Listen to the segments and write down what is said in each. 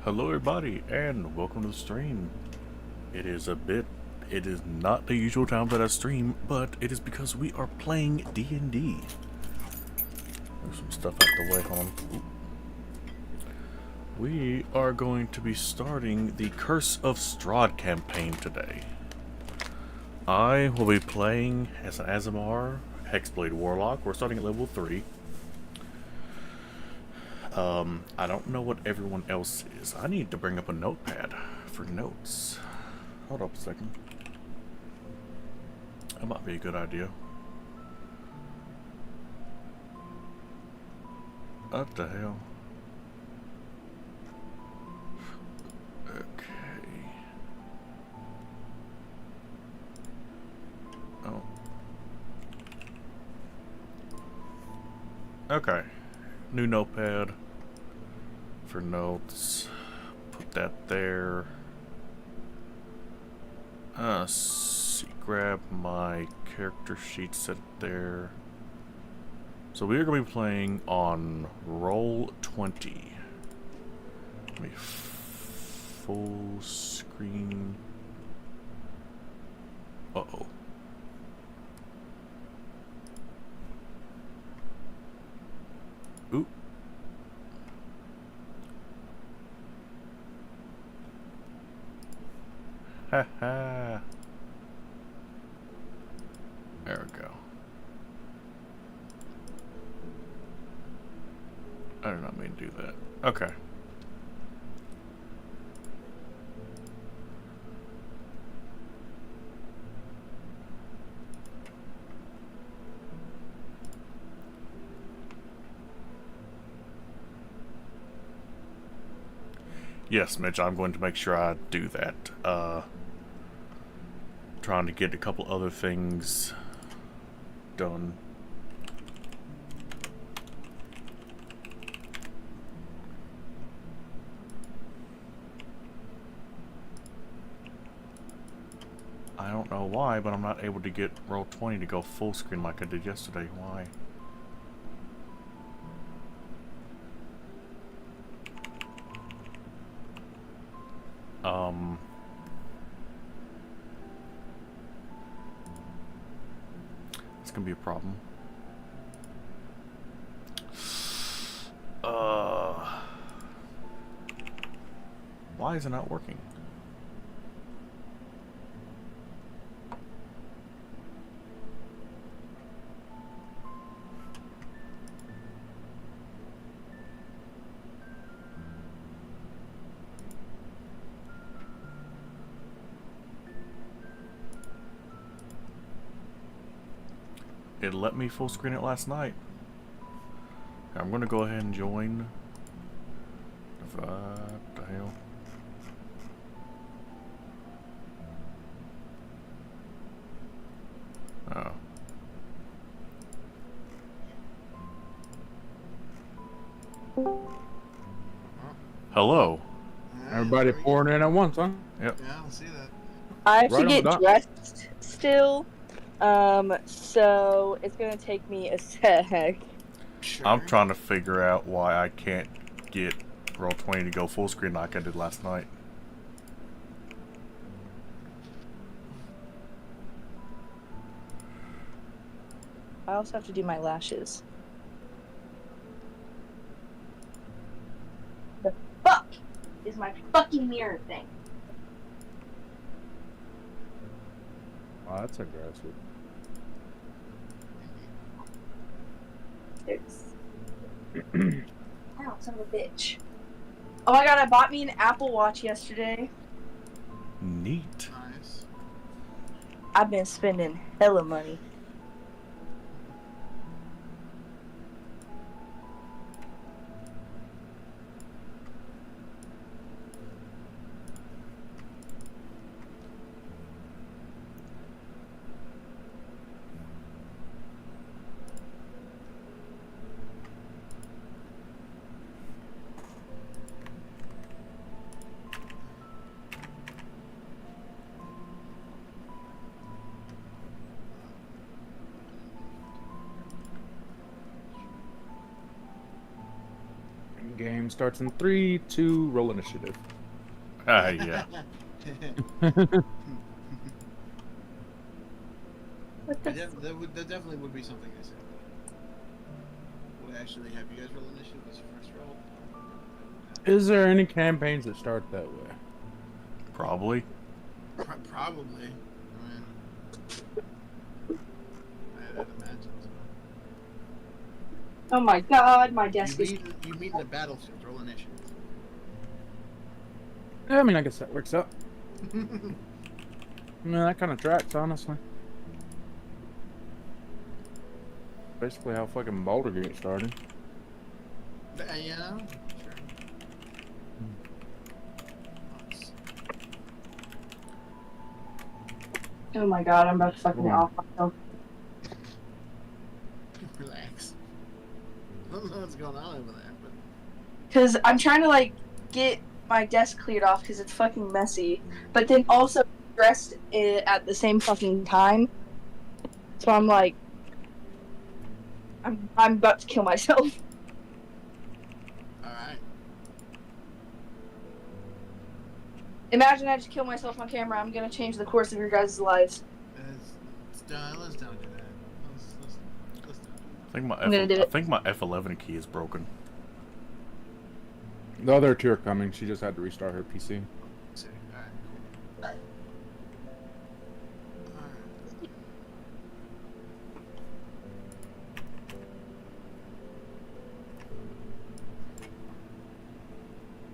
Hello everybody and welcome to the stream. It is not the usual time that I stream, but it is because we are playing D&D. There's some stuff out the way, hold on. Ooh. We are going to be starting the Curse of Strahd campaign today. I will be playing as an Azamar Hexblade Warlock. We're starting at level 3. I don't know what everyone else is. I need to bring up a notepad for notes. Hold up a second. That might be a good idea. What the hell? Okay. Oh. Okay. New notepad for notes. Put that there. Grab my character sheet, set it there. So we are going to be playing on roll 20. Let me full screen. Uh-oh. Oop. Haha. There we go. I did not mean to do that. Okay. Yes, Mitch, I'm going to make sure I do that. Trying to get a couple other things done. I don't know why, but I'm not able to get roll 20 to go full screen like I did yesterday. Why? It's gonna be a problem. Why is it not working? It let me full screen it last night. I'm gonna go ahead and join. What the hell? Oh. Hello. Everybody pouring in at once, huh? Yep. Yeah, I'll see that. I have to Right on get the dot. dressed still, so it's gonna take me a sec. Sure. I'm trying to figure out why I can't get roll 20 to go full screen like I did last night. I also have to do my lashes. The fuck is my fucking mirror thing? Wow, that's aggressive. Ow, son of a bitch. Oh my god, I bought me an Apple Watch yesterday. Neat. Nice. I've been spending hella money. Game starts in 3, 2, roll initiative. Yeah. What the? That definitely would be something I said. Would I actually have you guys roll initiative as your first roll? Is there any campaigns that start that way? Probably. Probably. I mean, I'd imagine so. Oh my god, my desk is. You meet in the battlefield. Roll initiative. Yeah, I mean, I guess that works out. I mean, that kind of tracks, honestly. Basically how fucking Baldur's Gate started. Yeah, sure. Oh my god, I'm about to fucking off myself. Relax. I don't know what's going on over there, but Because I'm trying to, like, get my desk cleared off because it's fucking messy. But then also dressed at the same fucking time. So I'm like, I'm about to kill myself. alright. Imagine I just kill myself on camera. I'm gonna change the course of your guys' lives. Let's don't do that. Let's do I think my I'm gonna do it. I think my F11 key is broken. The other two are coming. She just had to restart her PC. it. Alright, cool. Alright.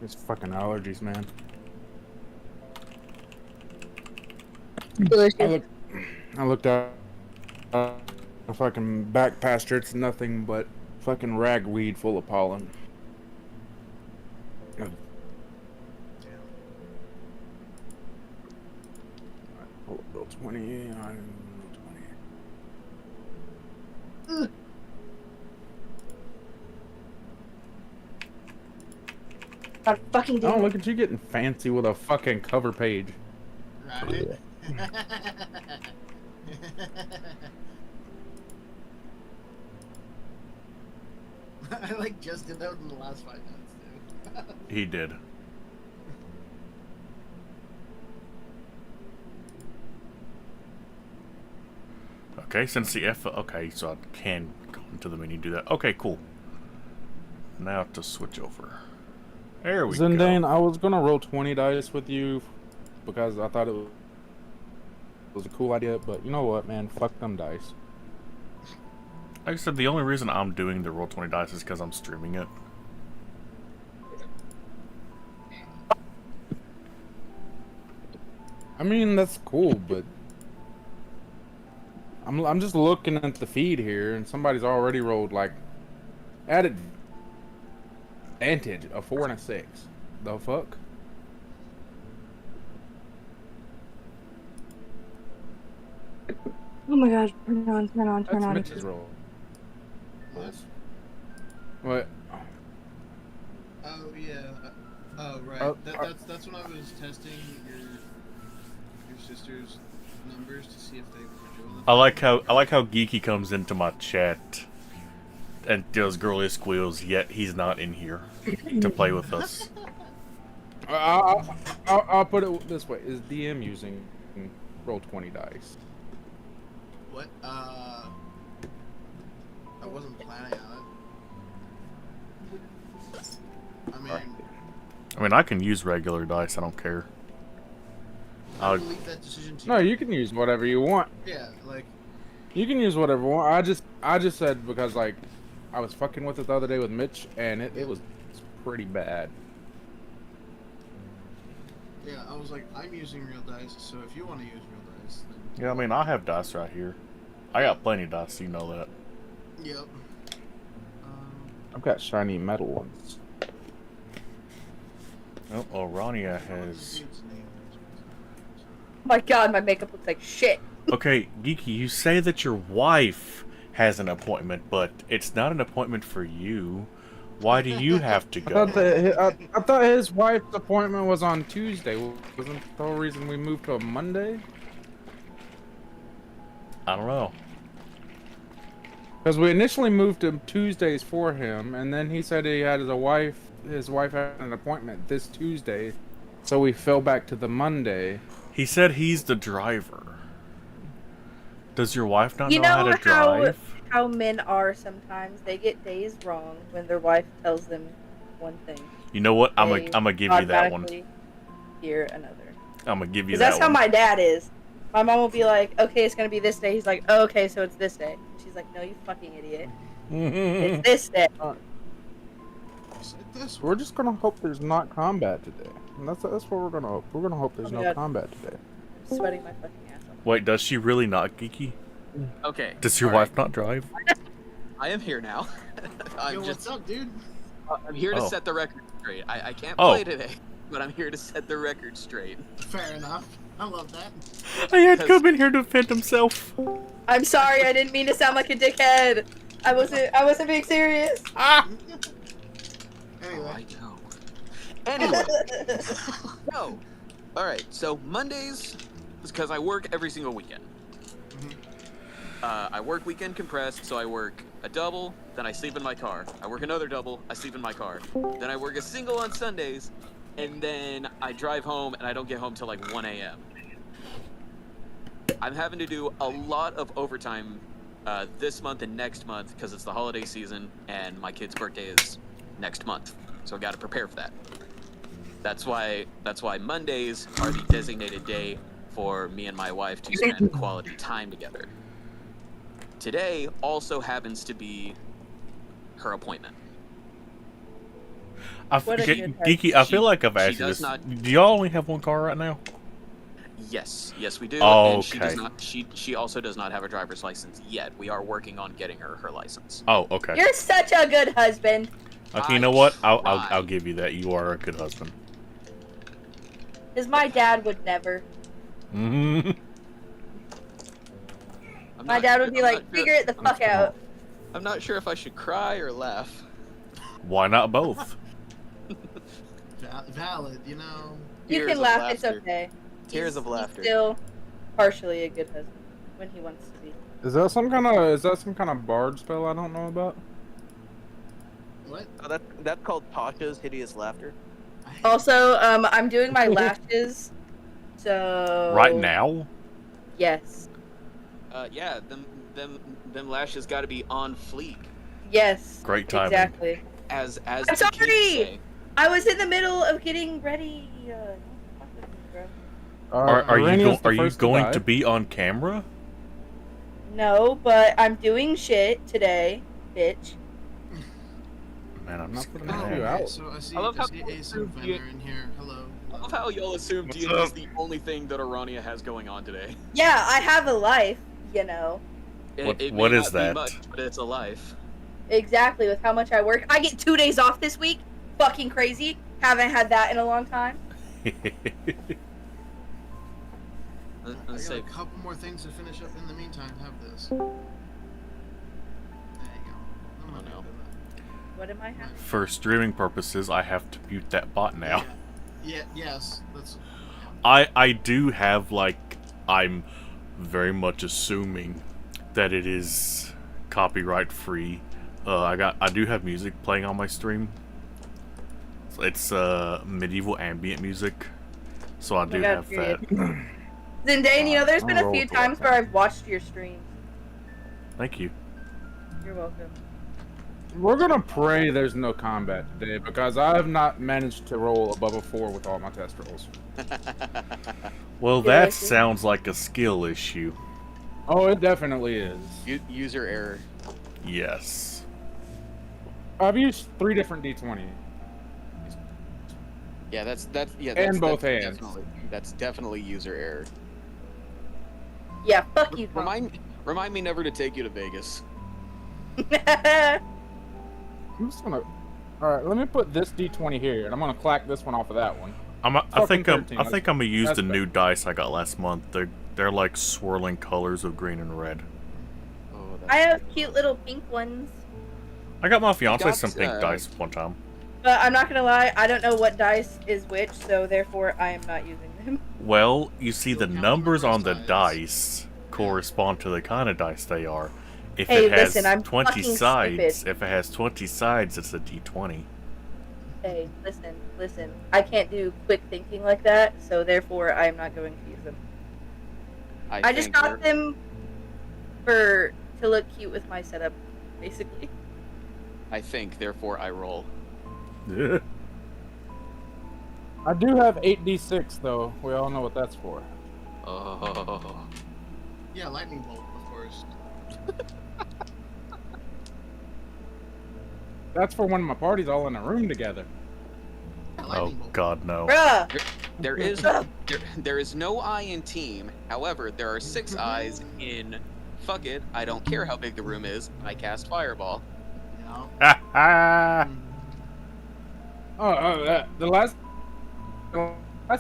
It's fucking allergies, man. I looked out a fucking back pasture. It's nothing but fucking ragweed full of pollen. Damn. Pull up Bill 20. I'm 20. God fucking Oh, damn look it. at you getting fancy with a fucking cover page. Right? I like just did that in the last 5 minutes, dude. He did. Okay, since the F... Okay, so I can go into the menu and do that. Okay, cool. Now to switch over. There we Zindain, go. I was gonna roll 20 dice with you because I thought it was a cool idea, but you know what, man? Fuck them dice. Like I said, the only reason I'm doing the roll 20 dice is because I'm streaming it. I mean, that's cool, but I'm just looking at the feed here, and somebody's already rolled like added advantage a 4 and a 6. The fuck? Oh my god, turn on, turn on, turn That's on. Mitch's roll. What? What? Oh yeah. Oh right. That's when I was testing your sister's numbers to see if they were doing. I like how Geeky comes into my chat and does girly squeals, yet he's not in here to play with us. I'll put it this way: is DM using roll 20 dice? What? I wasn't planning on it. I mean, I can use regular dice. I don't care. I would leave that decision to you. No, you can use whatever you want. Yeah, like. You can use whatever you want. I just said because like I was fucking with it the other day with Mitch, and it was pretty bad. Yeah, I was like, I'm using real dice, so if you want to use real dice, then. Yeah, I mean, I have dice right here. I got plenty of dice, you know that. Yep. I've got shiny metal ones. Oh, Ourania has... Oh my god, my makeup looks like shit. Okay, Geeky, you say that your wife has an appointment, but it's not an appointment for you. Why do you have to go? I thought his wife's appointment was on Tuesday. Wasn't the whole reason we moved to a Monday? I don't know. Because we initially moved to Tuesdays for him, and then he said he had his wife had an appointment this Tuesday, so we fell back to the Monday. He said he's the driver. Does your wife not You know how know to drive? how men are sometimes. They get days wrong when their wife tells them one thing. You know what? I'm They gonna give you that one. automatically hear another. I'm gonna give you 'Cause that that's how one. my dad is. My mom will be like, okay, it's gonna be this day. He's like, oh, okay, so it's this day. She's like, no, you fucking idiot. It's this day. Said this We're just gonna hope there's not combat today. And that's what we're gonna hope. We're gonna hope there's Oh my no God. combat today. I'm sweating my fucking ass off. Wait, does she really not, Geeky? Okay. Does your all right. wife not drive? I am here now. Yo, what's up, dude? I'm here to Oh. set the record straight. I can't Oh. play today, but I'm here to set the record straight. Fair enough. I love that. I had to come in here to defend himself. I'm sorry, I didn't mean to sound like a dickhead. I wasn't being serious. Ah! Oh, Anyway. I know. Anyway, so, all right. So Mondays is because I work every single weekend. Mhm. I work weekend compressed, so I work a double, then I sleep in my car. I work another double, I sleep in my car. Then I work a single on Sundays, and then I drive home, and I don't get home till like 1 a.m. I'm having to do a lot of overtime this month and next month because it's the holiday season, and my kid's birthday is next month, so I got to prepare for that. That's why Mondays are the designated day for me and my wife to spend quality time together. Today also happens to be her appointment. What a good Geeky, I She- feel like I've she asked you does this. not- Do y'all only have one car right now? Yes, we do. Oh, and she does okay. not. She also does not have a driver's license yet. We are working on getting her license. Oh, okay. You're such a good husband. Okay, you know what? I'll give you that. You are a good husband. Because my dad would never. Mm-hmm. My dad would be I'm like, not sure- figure it the fuck out. I'm not sure if I should cry or laugh. Why not both? Valid, you know. You Tears can of laugh, it's laughter. okay. Tears of He's laughter. still partially a good husband when he wants to be. Is that some kind of bard spell I don't know about? What? Oh, that's called Tasha's hideous laughter. Also, I'm doing my lashes, so... Right now? Yes. Yeah, them lashes got to be on fleek, Yes. Great timing. Exactly. as I'm the kids sorry! say. I was in the middle of getting ready. Fuck with me, bro. Are you Ourania's the are you first going die. to be on camera? No, but I'm doing shit today, bitch. Man, I'm Not just putting gonna you Okay, out. so I see, I love how Acer Vendor in here. Hello. I love how y'all assume What's D&D is up? the only thing that Ourania has going on today. Yeah, I have a life, you know. What- It what may is not be that? much, but it's a life. Exactly, with how much I work. I get 2 days off this week. Fucking crazy. Haven't had that in a long time. I got a couple more things to finish up in the meantime. Have this. There you go. I'm not Oh, no. gonna do What am I having? For streaming purposes, I have to mute that bot that. now. Yes. That's. I do have, like, I'm very much assuming that it is copyright free. I do have music playing on my stream. It's medieval ambient music, so I Oh my do God, have period. that. Zindain, you know, there's been I'll a few roll for times that. where I've watched your streams. Thank you. You're welcome. We're gonna pray there's no combat today because I have not managed to roll above a 4 with all my test rolls. Well, Yeah, I that see. sounds like a skill issue. Oh, it definitely is. User error. Yes. I've used 3 different D20. Yeah, that's And both hands. That's definitely user error. Yeah, fuck you, Tom. Remind me never to take you to Vegas. I'm just gonna. Alright, let me put this D20 here, and I'm gonna clack this one off of that one. I Fucking think 13, I think I'm gonna use that's the better. new dice I got last month. They're like swirling colors of green and red. Oh, I have cute little pink ones. I got my fiance got, some pink uh, dice one time. But I'm not gonna lie, I don't know what dice is which, so therefore I am not using them. Well, you see, the Count the numbers on the numbers dice correspond to the kind of dice they are. If Hey, it has listen, I'm 20 fucking sides, stupid. if it has 20 sides, it's a D20. Hey, listen. I can't do quick thinking like that, so therefore I am not going to use them. I just got them to look cute with my setup, basically. I think, therefore I roll. I do have 8d6 though. We all know what that's for. Oh. Yeah, lightning bolt, of course. That's for when my party's all in a room together. Yeah, Oh lightning bolt. God, no. Bruh! There is no I in team. However, there are 6 eyes in. Fuck it. I don't care how big the room is. I cast fireball. No. Ha ha! The last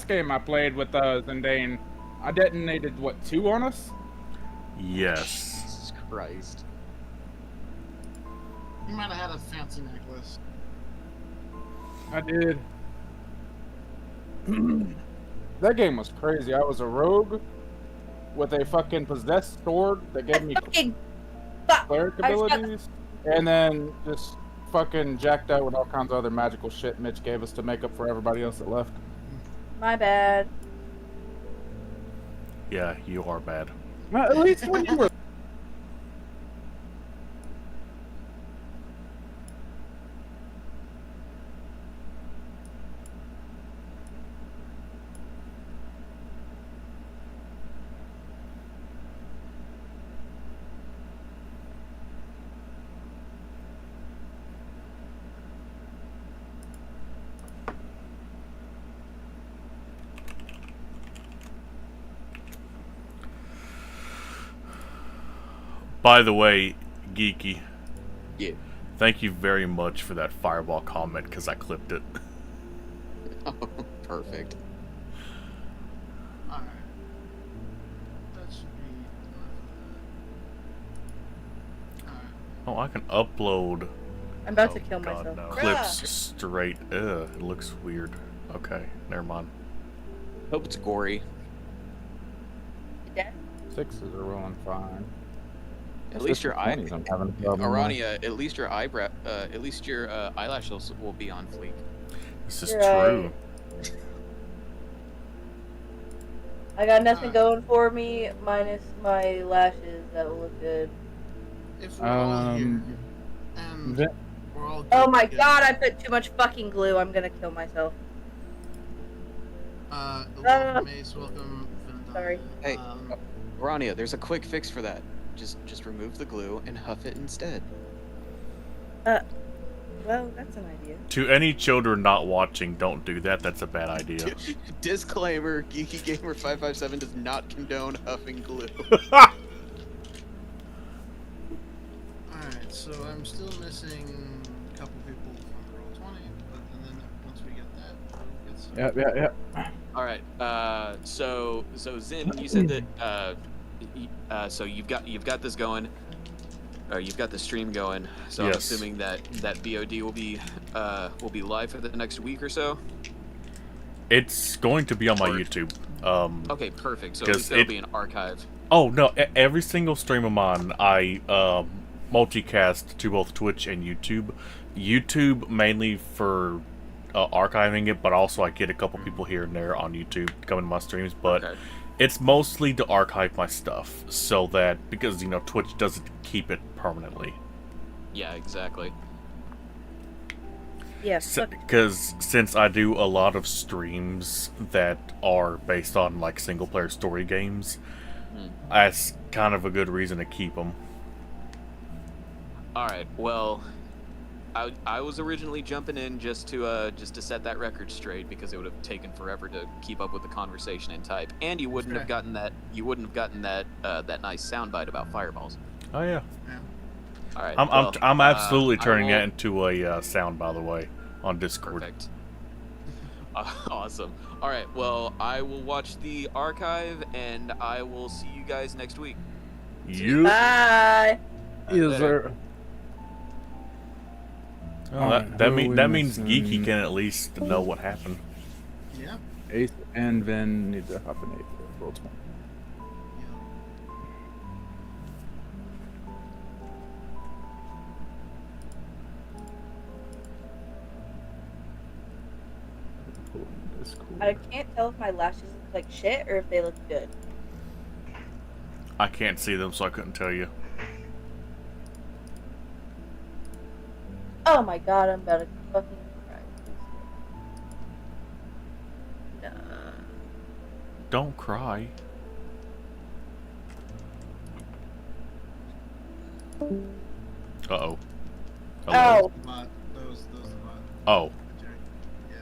game I played with Zindain, I detonated what, 2 on us? Yes. Jesus Christ. You might have had a fancy necklace. I did. That game was crazy. I was a rogue with a fucking possessed sword that gave me Fucking fuck! cleric I just got- abilities, and then just fucking jacked out with all kinds of other magical shit Mitch gave us to make up for everybody else that left. My bad. Yeah, you are bad. Well, at least when you were. By the way, Geeky, Yeah. thank you very much for that fireball comment, because I clipped it. Perfect. Alright. That should be enough. Alright. Oh, I can upload I'm about to Oh, kill God, myself. no. Bruh. clips straight. Ugh, it looks weird. Okay, never mind. Hope it's gory. You dead? 6s are rolling fine. At least your eye, 20s I'm having a problem with. Ourania. At least your eyebrow. At least your eyelashes will be on fleek. This is You're true. right. I got nothing going for me, minus my lashes that will look good. If we're all here, Um, and Vin- we're all good Oh my together, god, I put too much fucking glue. I'm gonna kill myself. welcome, Mace, welcome, Venadalia. Sorry. Hey. Ourania, there's a quick fix for that. Just remove the glue and huff it instead. Well, that's an idea. To any children not watching, don't do that. That's a bad idea. Disclaimer: Geeky Gamer 557 does not condone huffing glue. Alright, so I'm still missing a couple people from roll 20, but and then once we get that, we'll get some. Yeah. All right. So Zin, you said that. So you've got this going, or you've got the stream going. So I'm Yes. assuming that VOD will be live for the next week or so. It's going to be on my YouTube. Okay, perfect. So at 'Cause least there'll it- be an archive. Oh no! Every single stream of mine, I multicast to both Twitch and YouTube. YouTube mainly for archiving it, but also I get a couple people here and there on YouTube coming to my streams. But Okay. it's mostly to archive my stuff, so that because Twitch doesn't keep it permanently. Yeah, exactly. Yes. Because since I do a lot of streams that are based on like single player story games, that's kind of a good reason to keep them. All right. Well, I was originally jumping in just to set that record straight because it would have taken forever to keep up with the conversation and type, and you wouldn't have gotten that that nice soundbite about fireballs. Oh yeah, All right. I'm absolutely I turning will- that into a sound, by the way, on Discord. Perfect. Awesome. All right. Well, I will watch the archive, and I will see you guys next week. You. Bye. Is there? Oh, that means Geeky can at least know what happened. Yeah. Ace and Vin need to hop an 8 roll 20. Discord. I can't tell if my lashes look like shit or if they look good. I can't see them, so I couldn't tell you. Oh my god, I'm about to fucking cry. Don't cry. Uh-oh. Hello? Oh, Bot. Those the bot. Oh. Jack. Yeah.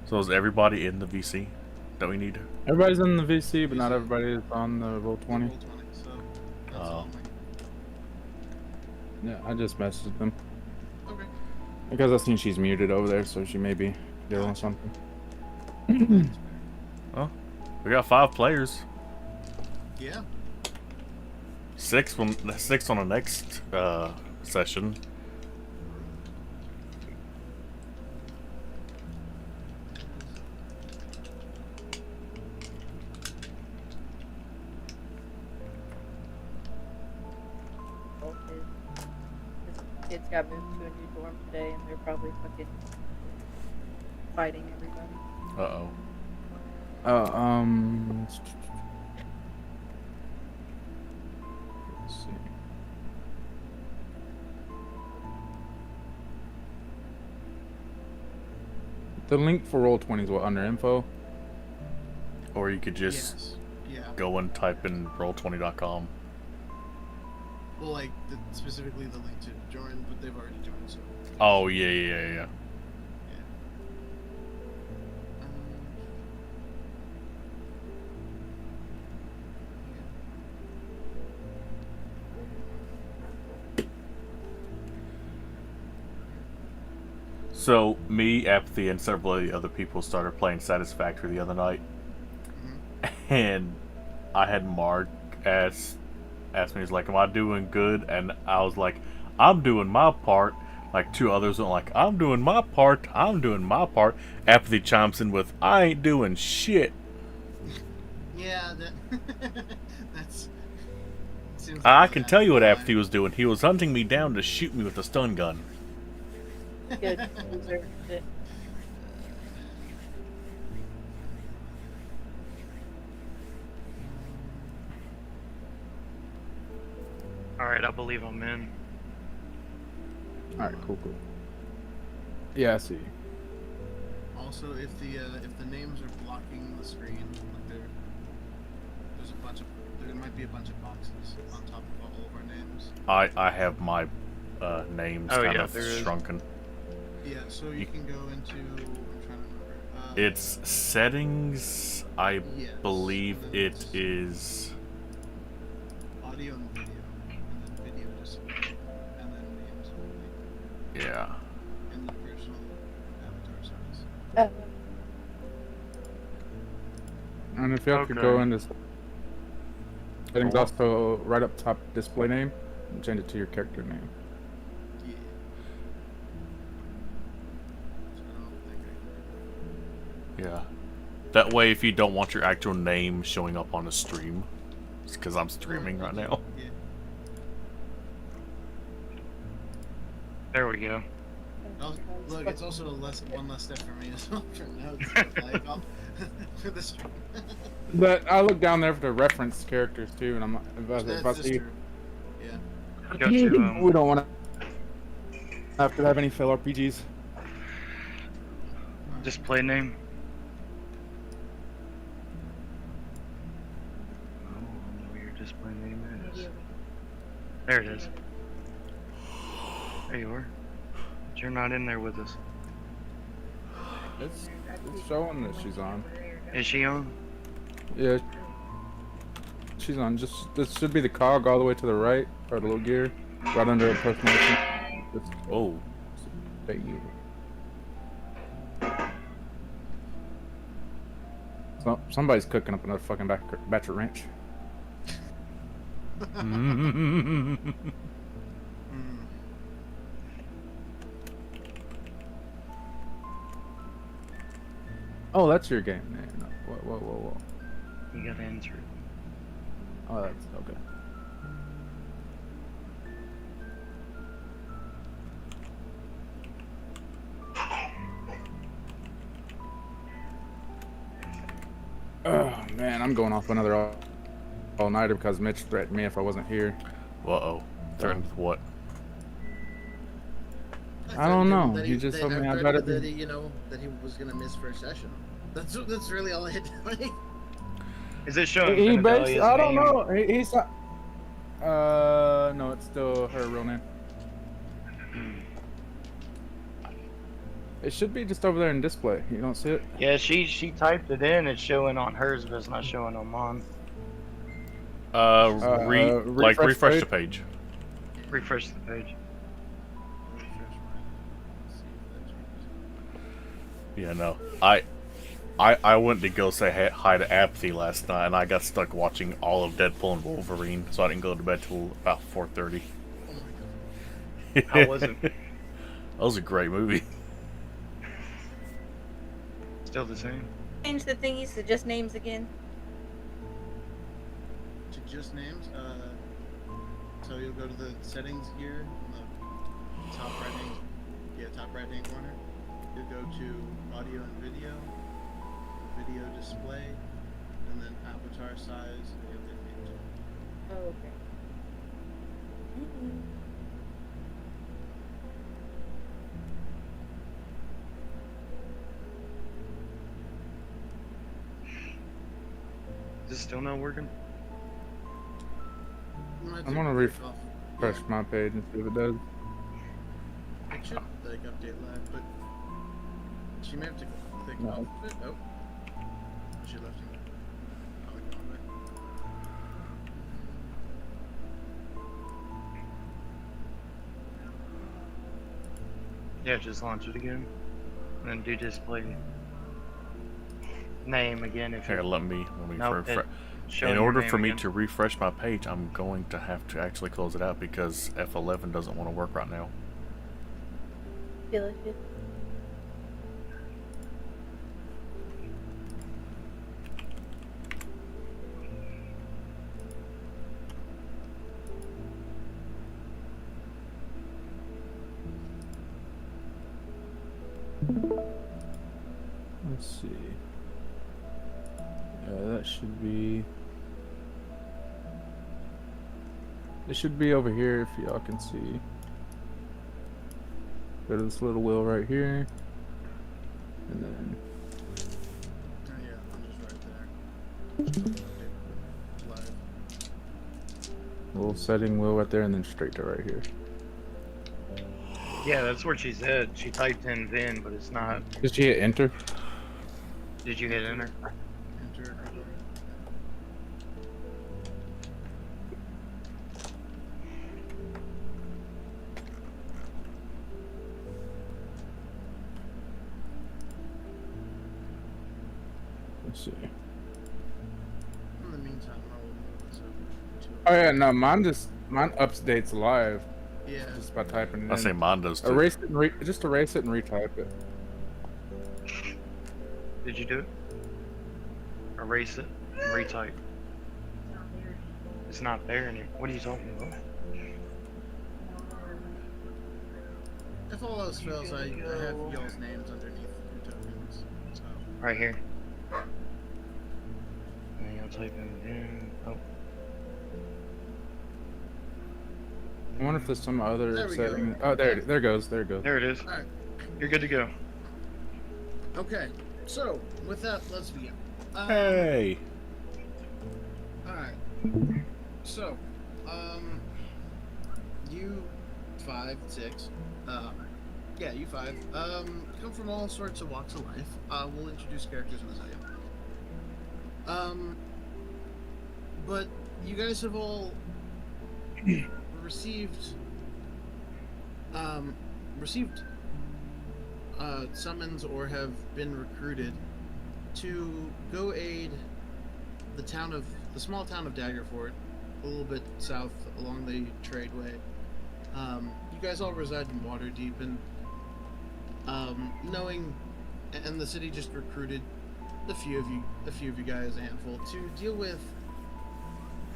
So is everybody in the VC that we need? Everybody's in the VC, but not VC. everybody is on the roll 20. Roll 20. So that's Oh. all. Yeah, I just messaged them Okay. because I seen she's muted over there, so she may be dealing with something. Oh, we got 5 players. Yeah. 6 on the next session. this kids got moved to a new dorm today and they're probably fucking fighting everybody. Uh-oh. Let's see. The link for roll 20 is what, under info? Or you could just Yes. Yeah. go and type in roll20.com. Well, like specifically the link to join, but they've already joined, so. Oh, yeah. Yeah. So, me, Apathy, and several of the other people started playing Satisfactory the other night. And I had Mark ask me, he's like, am I doing good? And I was like, I'm doing my part. Like, 2 others were like, I'm doing my part. Apathy chimes in with, I ain't doing shit. Yeah, that's. Seems I like can that tell you what guy. Apathy was doing. He was hunting me down to shoot me with a stun gun. Good. Deserved it. Alright, I believe I'm in. Alright, cool. Yeah, I see. Also, if the names are blocking the screen, like there might be a bunch of boxes on top of all of our names. I have my names Oh, kind yeah, of there is. shrunken. Yeah, so you can go into. I'm trying to remember. It's settings. I Yes, believe and then it it's is. audio and video, and then video display, and then names only, Yeah. and the personal avatar size. Oh, And if y'all could go Okay. into settings, also right up top, display name, and change it to your character name. Yeah. So I don't think I can. Yeah. That way, if you don't want your actual name showing up on the stream, it's because I'm streaming right now. Yeah. There we go. Look, it's also one less step for me as well for notes. Like, for the stream. But I look down there for the reference characters too, and I'm if I That's see true. Yeah. Go to, we don't want to have to have any fail RPGs. display name. I don't know where your display name is. There it is. There you are. But you're not in there with us. It's showing that she's on. Is she on? Yeah, she's on. Just this should be the cog all the way to the right, or the little gear, right under her personality. It's Oh. you. So somebody's cooking up another fucking batch of ranch. Mm. Oh, that's your game name. No, whoa. You gotta enter it. Oh, that's okay. Man, I'm going off another all-nighter because Mitch threatened me if I wasn't here. Uh-oh. Threatened with what? I don't know. That He just told me I threatened better that be... he, that he was gonna miss first session. That's really all I had to say. Is it showing He Venadalia's based, I don't name? know. He's not... no, it's still her real name. It should be just over there in display. You don't see it? Yeah, she typed it in. It's showing on hers, but it's not showing on mine. Refresh the page. Refresh the page. Yeah, no. I went to go say hi to Apathy last night, and I got stuck watching all of Deadpool and Wolverine, so I didn't go to bed till about 4:30. Oh my god. How was it? That was a great movie. Still the same? Change the thingies to just names again. To just names, so you'll go to the settings here on the top right hand corner. You'll go to audio and video display, and then avatar size, and you'll hit image. Oh, okay. Is it still not working? I'm gonna refresh my page and see if it does. It should like update live, but she may have to click No. off of it. Oh, she left him. Oh, wait, Yeah, just launch it again. And then do display name again if Here, you... let me No, refresh. Show In your order name for me again. to refresh my page, I'm going to have to actually close it out because F11 doesn't want to work right now. Feel like it. Let's see. Yeah, that should be... It should be over here if y'all can see. Go to this little wheel right here. And then... Oh yeah, I'm just right there. Live. little setting wheel right there and then straight to right here. Yeah, that's what she said. She typed in Vin, but it's not. Did she hit enter? Did you hit enter? Enter. Let's see. In the meantime, I'll move this over to. Oh yeah, no, mine updates live Yeah. just by typing it I in. say mine does too. Erase it and just erase it and retype it. Did you do it? Erase it and retype. It's not there anymore. What are you talking about? If all else fails, I have y'all's names underneath your tokens. So. Right here. And then you'll type in Vin. Oh. I wonder if there's some There other we go. setting. Oh, there it goes. There it goes. There it is. Alright. You're good to go. Okay. So, with that, let's begin. Hey! Alright. So, you 5, 6, yeah, you 5, come from all sorts of walks of life. We'll introduce characters in a second. But you guys have all received summons or have been recruited to go aid the small town of Daggerford, a little bit south along the tradeway. You guys all reside in Waterdeep, and and the city just recruited a few of you guys, a handful, to deal with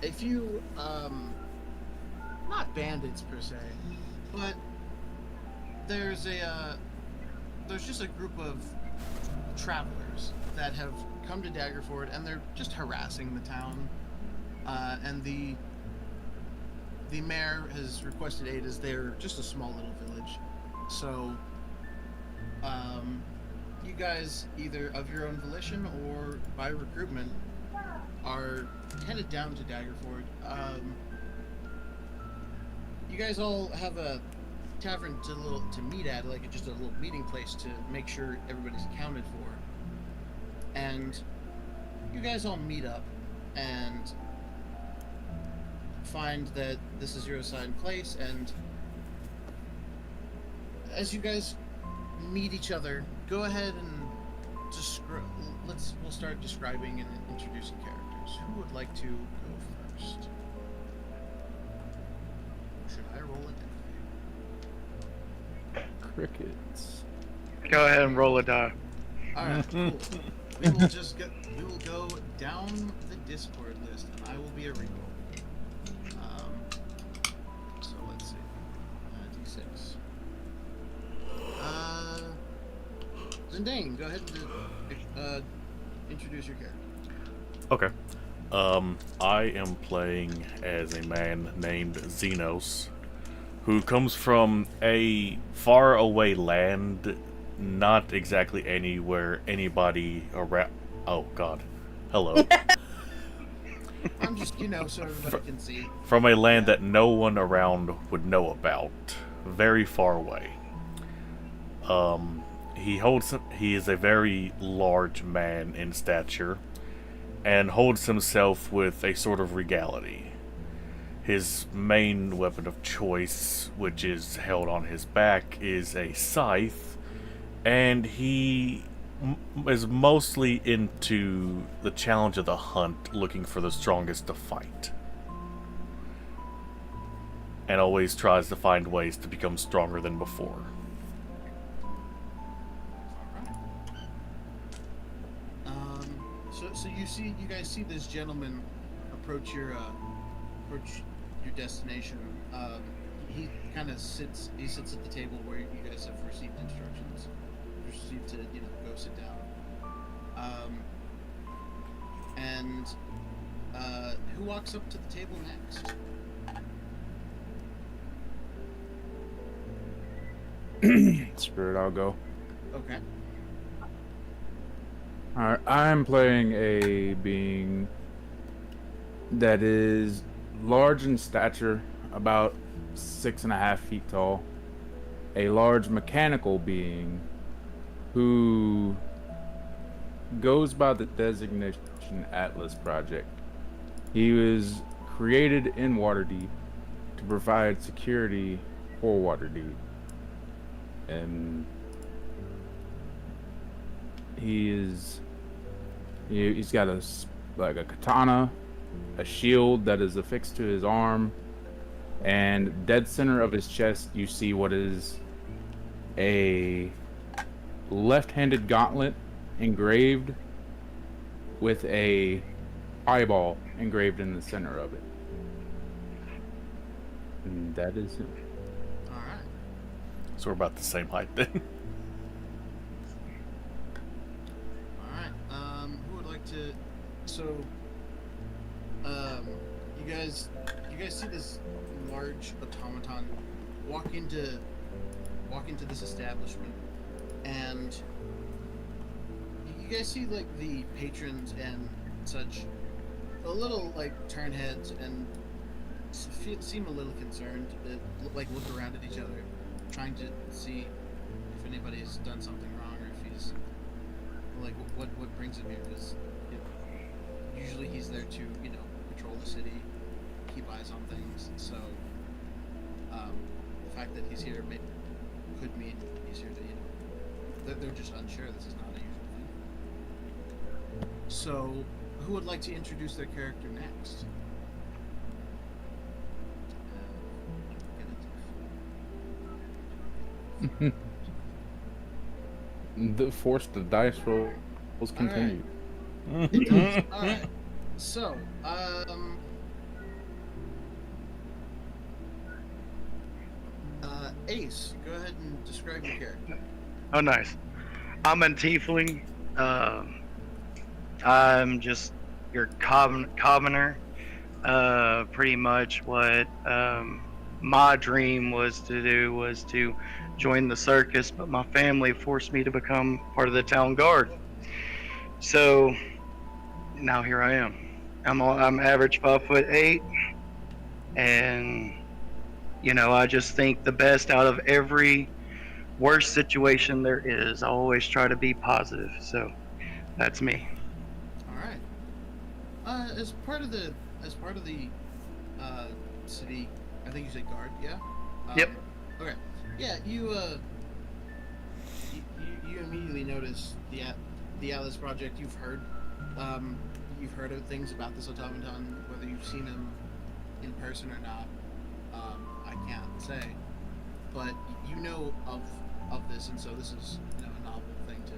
a few not bandits per se, but there's just a group of travelers that have come to Daggerford, and they're just harassing the town. And the mayor has requested aid, as they're just a small little village. So, you guys, either of your own volition or by recruitment, are headed down to Daggerford. You guys all have a tavern to meet at, like just a little meeting place to make sure everybody's accounted for. And you guys all meet up and find that this is your assigned place, and as you guys meet each other, go ahead and we'll start describing and introducing characters. Who would like to go first? Should I roll it? Crickets. Go ahead and roll a die. Alright, cool. We will go down the Discord list, and I will be a reroll. So let's see. D6. Zindain, go ahead and introduce your character. Okay. I am playing as a man named Xenos, who comes from a faraway land, not exactly anywhere anybody around. Oh God, hello. I'm just, so everybody can see. From a land that no one around would know about, very far away. He is a very large man in stature, and holds himself with a sort of regality. His main weapon of choice, which is held on his back, is a scythe, and he is mostly into the challenge of the hunt, looking for the strongest to fight. And always tries to find ways to become stronger than before. So you guys see this gentleman approach your destination. He kind of sits at the table where you guys have received instructions, received to go sit down. And who walks up to the table next? Spirit, I'll go. Okay. Alright, I'm playing a being that is large in stature, about 6.5 feet tall. A large mechanical being who goes by the designation Atlas Project. He was created in Waterdeep to provide security for Waterdeep. And he's got a katana, a shield that is affixed to his arm, and dead center of his chest you see what is a left-handed gauntlet engraved with a eyeball engraved in the center of it. And that is him. Alright. So we're about the same height then. Who would like to? So, you guys see this large automaton walk into this establishment, and you guys see like the patrons and such a little like turn heads and seem a little concerned, like look around at each other, trying to see if anybody's done something wrong or if he's like what brings him here, because usually he's there to patrol the city, keep eyes on things. So the fact that he's here could mean he's here to they're just unsure. This is not a usual thing. So who would like to introduce their character next? The dice rolls continue. Right. It does. Alright. So, Ace, go ahead and describe your character. Oh, nice. I'm a tiefling. I'm just your commoner. Pretty much what my dream was to do was to join the circus, but my family forced me to become part of the town guard. So now here I am. I'm average 5'8", and I just think the best out of every worst situation there is. I always try to be positive. So that's me. All right. As part of the city, I think you said guard, yeah. Yep. Okay. Yeah, you immediately notice the Atlas Project. You've heard of things about this automaton. Whether you've seen him in person or not, I can't say. But you know of this, and so this is a novel thing to,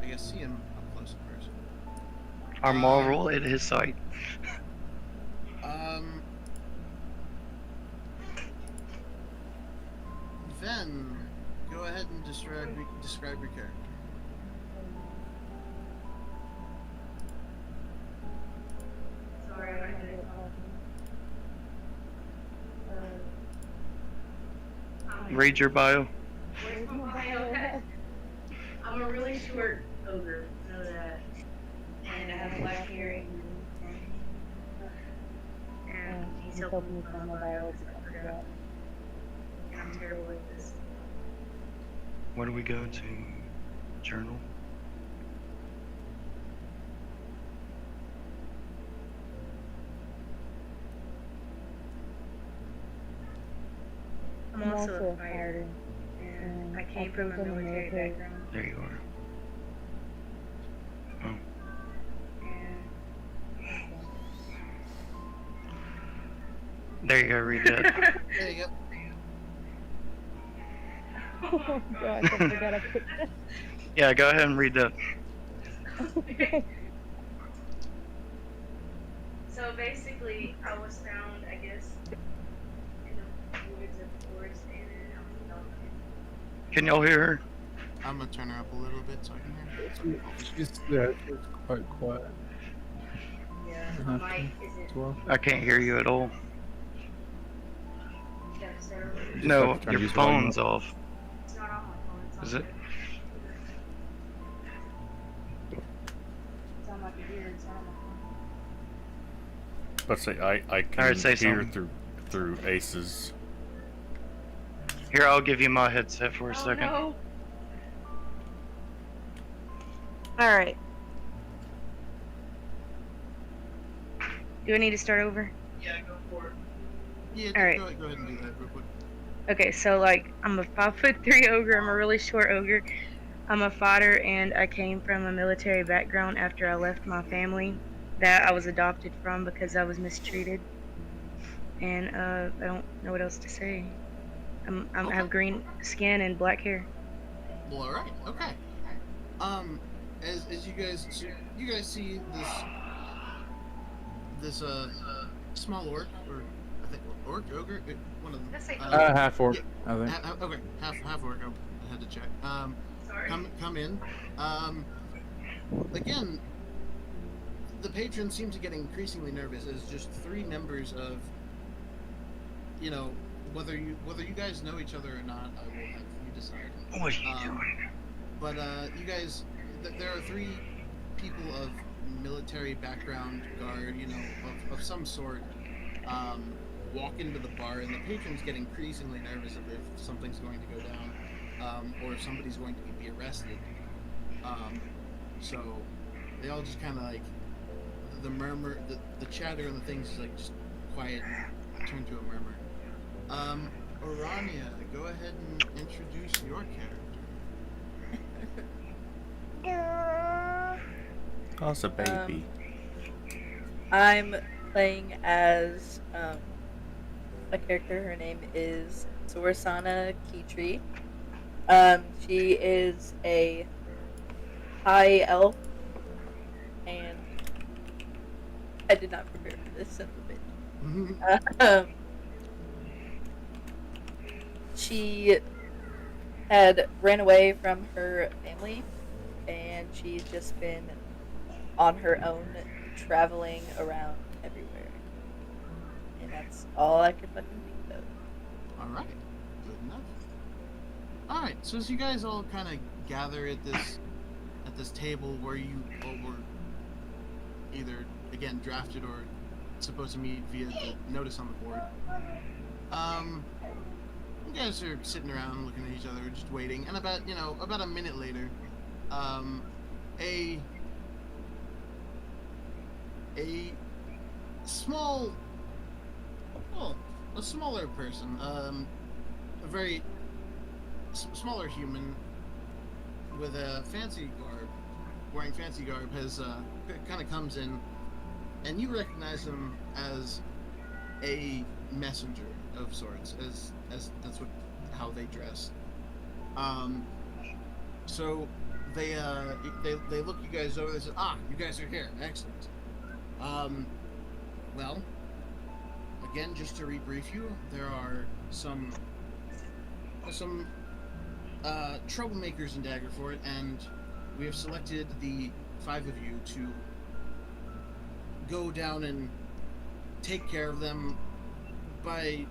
I guess, see him up close in person. I marvel at his sight. Then, go ahead and describe your character. Sorry, I had it off. Read your bio. Where's my bio? I'm a really short ogre, know that. And I have black hair and he's helping me find my bio, I forgot. And I'm terrible at this. Where do we go to? Journal. I'm also a fighter, and I came from a military background. There you are. Oh. And There you go. Read that. There you go. oh gosh, I forgot I put that. Yeah, go ahead and read that. Okay. So basically, I was found, I guess, in the woods of the forest, and I was adopted. Can y'all hear her? I'm gonna turn her up a little bit so I can hear her. She's quite quiet. Yeah, my mic isn't. Well, I can't hear you at all. That's so. No, trying to your use volume phone's off. It's not on my phone. It's on Is it? It's on my computer. It's not on my phone. Let's say I can Alright, say hear something. through Ace's. Here, I'll give you my headset for a Oh, second. no. All right. Do I need to start over? Yeah, go for it. Yeah, All right. go ahead and do that real quick. Okay, so like I'm a 5'3" ogre. I'm a really short ogre. I'm a fighter, and I came from a military background after I left my family that I was adopted from because I was mistreated. And I don't know what else to say. I have green skin and black hair. Well, all right, okay. As you guys see this small orc, or I think ogre, one of them. Let's say half orc, I think. Okay, half orc. I had to check. Sorry. Come in. Again, the patrons seem to get increasingly nervous as just three members of, whether you guys know each other or not, I will have you decide. What are you doing? But you guys, there are three people of military background, guard, of some sort, walk into the bar, and the patrons get increasingly nervous if something's going to go down, or if somebody's going to be arrested. So they all just kind of like the murmur, the chatter, and the things is like just quiet and turn to a murmur. Ourania, go ahead and introduce your character. Oh, it's a baby. I'm playing as a character. Her name is Sorsana Kitri. She is a high elf, and I did not prepare for this son of a bitch. She had ran away from her family and she's just been on her own, traveling around everywhere. And that's all I could fucking think of. Alright, good enough. Alright, so as you guys all kind of gather at this table where you all were either, again, drafted or supposed to meet via the notice on the board, you guys are sitting around looking at each other, just waiting, and about a minute later, a small, well, a smaller person, a very smaller human with a fancy garb, wearing fancy garb, has kind of comes in, and you recognize him as a messenger of sorts, as that's how they dress. So they look you guys over. They say, you guys are here. Excellent. Well, again, just to rebrief you, there are some troublemakers in Daggerford, and we have selected the 5 of you to go down and take care of them by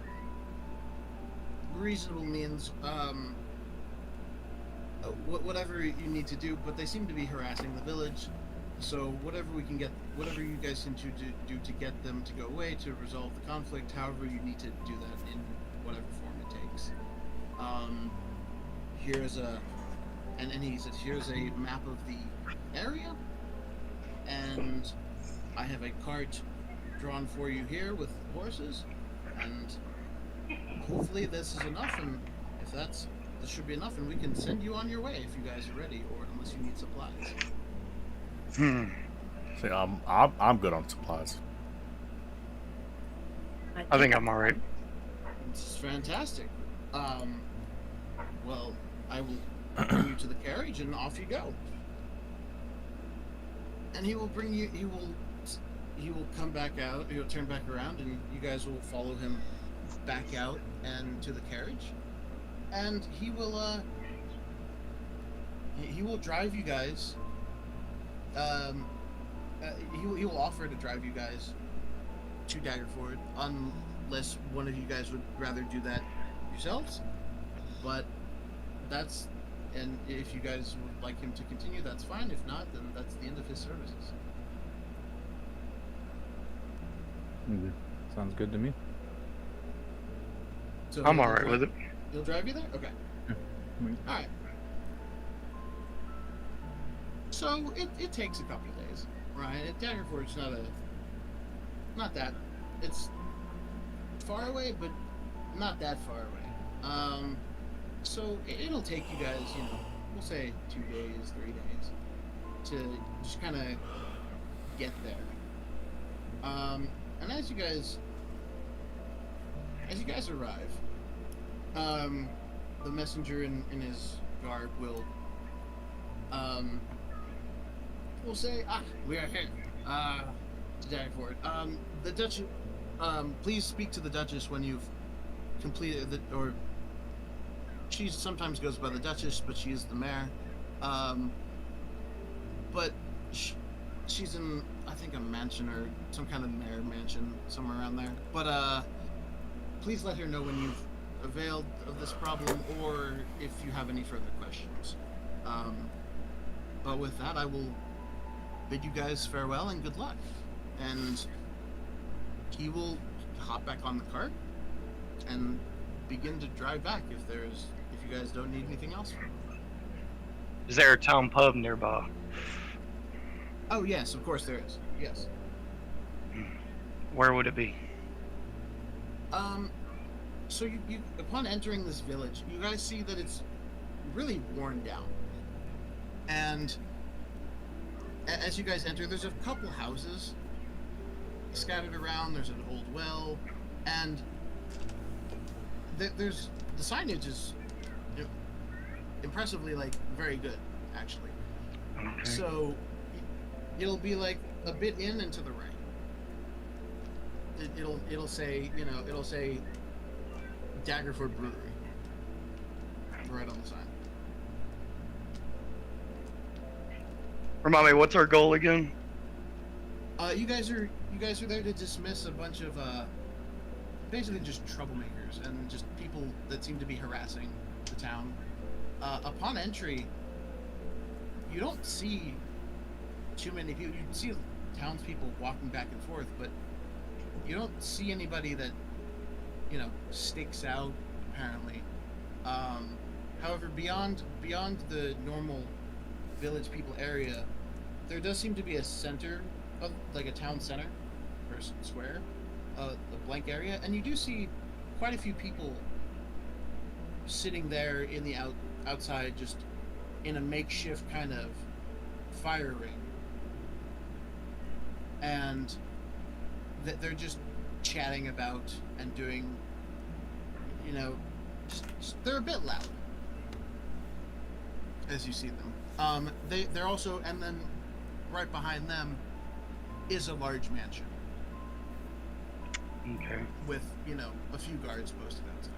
reasonable means, whatever you need to do, but they seem to be harassing the village, so whatever you guys can do to get them to go away, to resolve the conflict, however you need to do that in whatever form it takes. Here's and he says, here's a map of the area, and I have a cart drawn for you here with horses, and hopefully this is enough, and if this should be enough, and we can send you on your way if you guys are ready, or unless you need supplies. See, I'm good on supplies. I think I'm alright. This is fantastic. Well, I will bring you to the carriage, and off you go. And he will bring you. He will come back out. He'll turn back around, and you guys will follow him back out and to the carriage. And he will drive you guys. He will offer to drive you guys to Daggerford, unless one of you guys would rather do that yourselves. But and if you guys would like him to continue, that's fine. If not, then that's the end of his services. Sounds good to me. So I'm alright with it. He'll drive you there? Okay. Alright. So it takes a couple of days, right? At Daggerford's not that. It's far away, but not that far away. So it'll take you guys, we'll say 2 days, 3 days, to just kind of get there. And as you guys arrive, the messenger in his garb will say, we are here, to Daggerford. The Duchess, please speak to the Duchess when you've completed or she sometimes goes by the Duchess, but she is the mayor. But she's in, I think, a mansion or some kind of mayor mansion somewhere around there. But please let her know when you've availed of this problem, or if you have any further questions. But with that, I will bid you guys farewell and good luck. And he will hop back on the cart and begin to drive back if you guys don't need anything else from him. Is there a town pub nearby? Oh yes, of course there is. Yes. Where would it be? So you upon entering this village, you guys see that it's really worn down. And as you guys enter, there's a couple houses scattered around. There's an old well, and there's the signage is impressively very good, actually. Okay. So it'll be a bit in and to the right. It'll say Daggerford Brewery right on the sign. Remind me, what's our goal again? You guys are there to dismiss a bunch of basically just troublemakers and just people that seem to be harassing the town. Upon entry, you don't see too many people. You see townspeople walking back and forth, but you don't see anybody that sticks out apparently. However, beyond the normal village people area, there does seem to be a center of like a town center or square, a blank area, and you do see quite a few people sitting there in the outside, just in a makeshift kind of fire ring, and they're just chatting about and doing, they're a bit loud as you see them. They're also, and then right behind them is a large mansion. Okay. With, a few guards posted outside.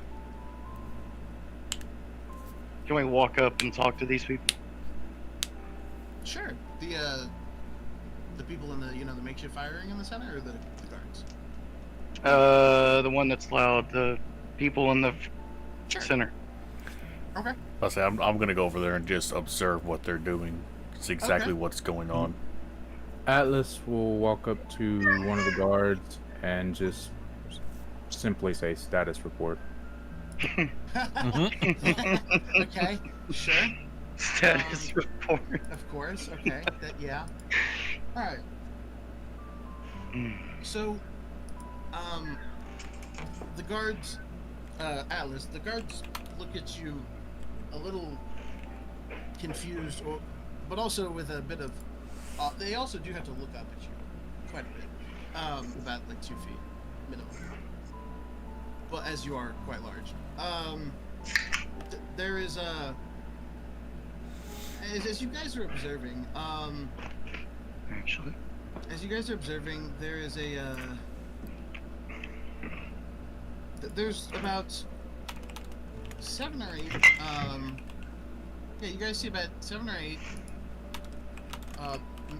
Can we walk up and talk to these people? Sure. The people in the, the makeshift fire ring in the center, or the guards? The one that's loud. The people in the center. Okay. I'll say I'm gonna go over there and just observe what they're doing. See exactly what's going on. Atlas will walk up to one of the guards and just simply say status report. Okay, sure. Status report. Of course, okay. Yeah. Alright. So, the guards, Atlas, the guards look at you a little confused, but also with a bit of, they also do have to look up at you quite a bit, about like 2 feet minimum, but as you are quite large. There is as you guys are observing, actually, as you guys are observing, there is there's about 7 or 8, yeah, you guys see about 7 or 8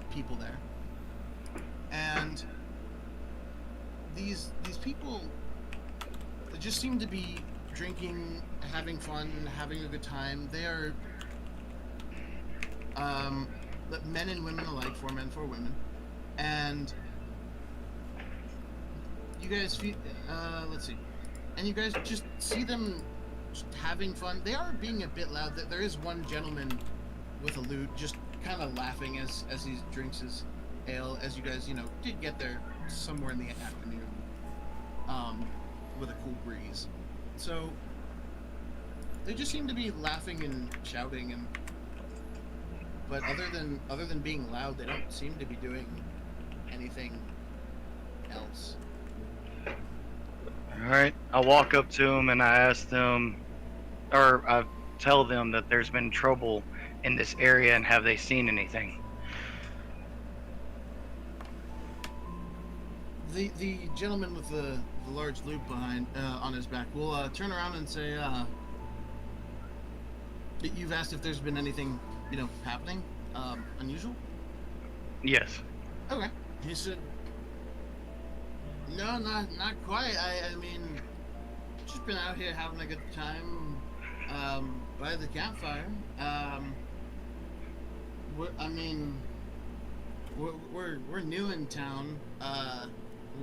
people there, and these people just seem to be drinking, having fun, having a good time. They are men and women alike, 4 men, 4 women, and you guys feel, let's see, and you guys just see them just having fun. They are being a bit loud. There is one gentleman with a lute just kind of laughing as he drinks his ale, as you guys, did get there somewhere in the afternoon, with a cool breeze. So they just seem to be laughing and shouting, but other than being loud, they don't seem to be doing anything else. All right. I walk up to them and I ask them, or I tell them that there's been trouble in this area and have they seen anything? The gentleman with the large loop behind on his back will turn around and say, "You've asked if there's been anything, happening unusual?" Yes. Okay. He said, "No, not quite. I mean, just been out here having a good time by the campfire. We're new in town.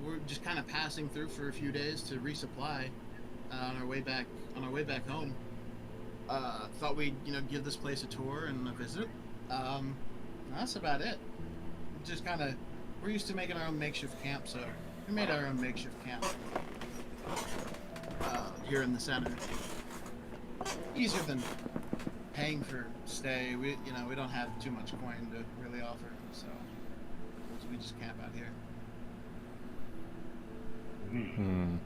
We're just kind of passing through for a few days to resupply on our way back home. Thought we'd give this place a tour and a visit. That's about it. Just kind of, we're used to making our own makeshift camp, so we made our own makeshift camp here in the center. Easier than paying for stay. We don't have too much coin to really offer, so we just camp out here." Hmm.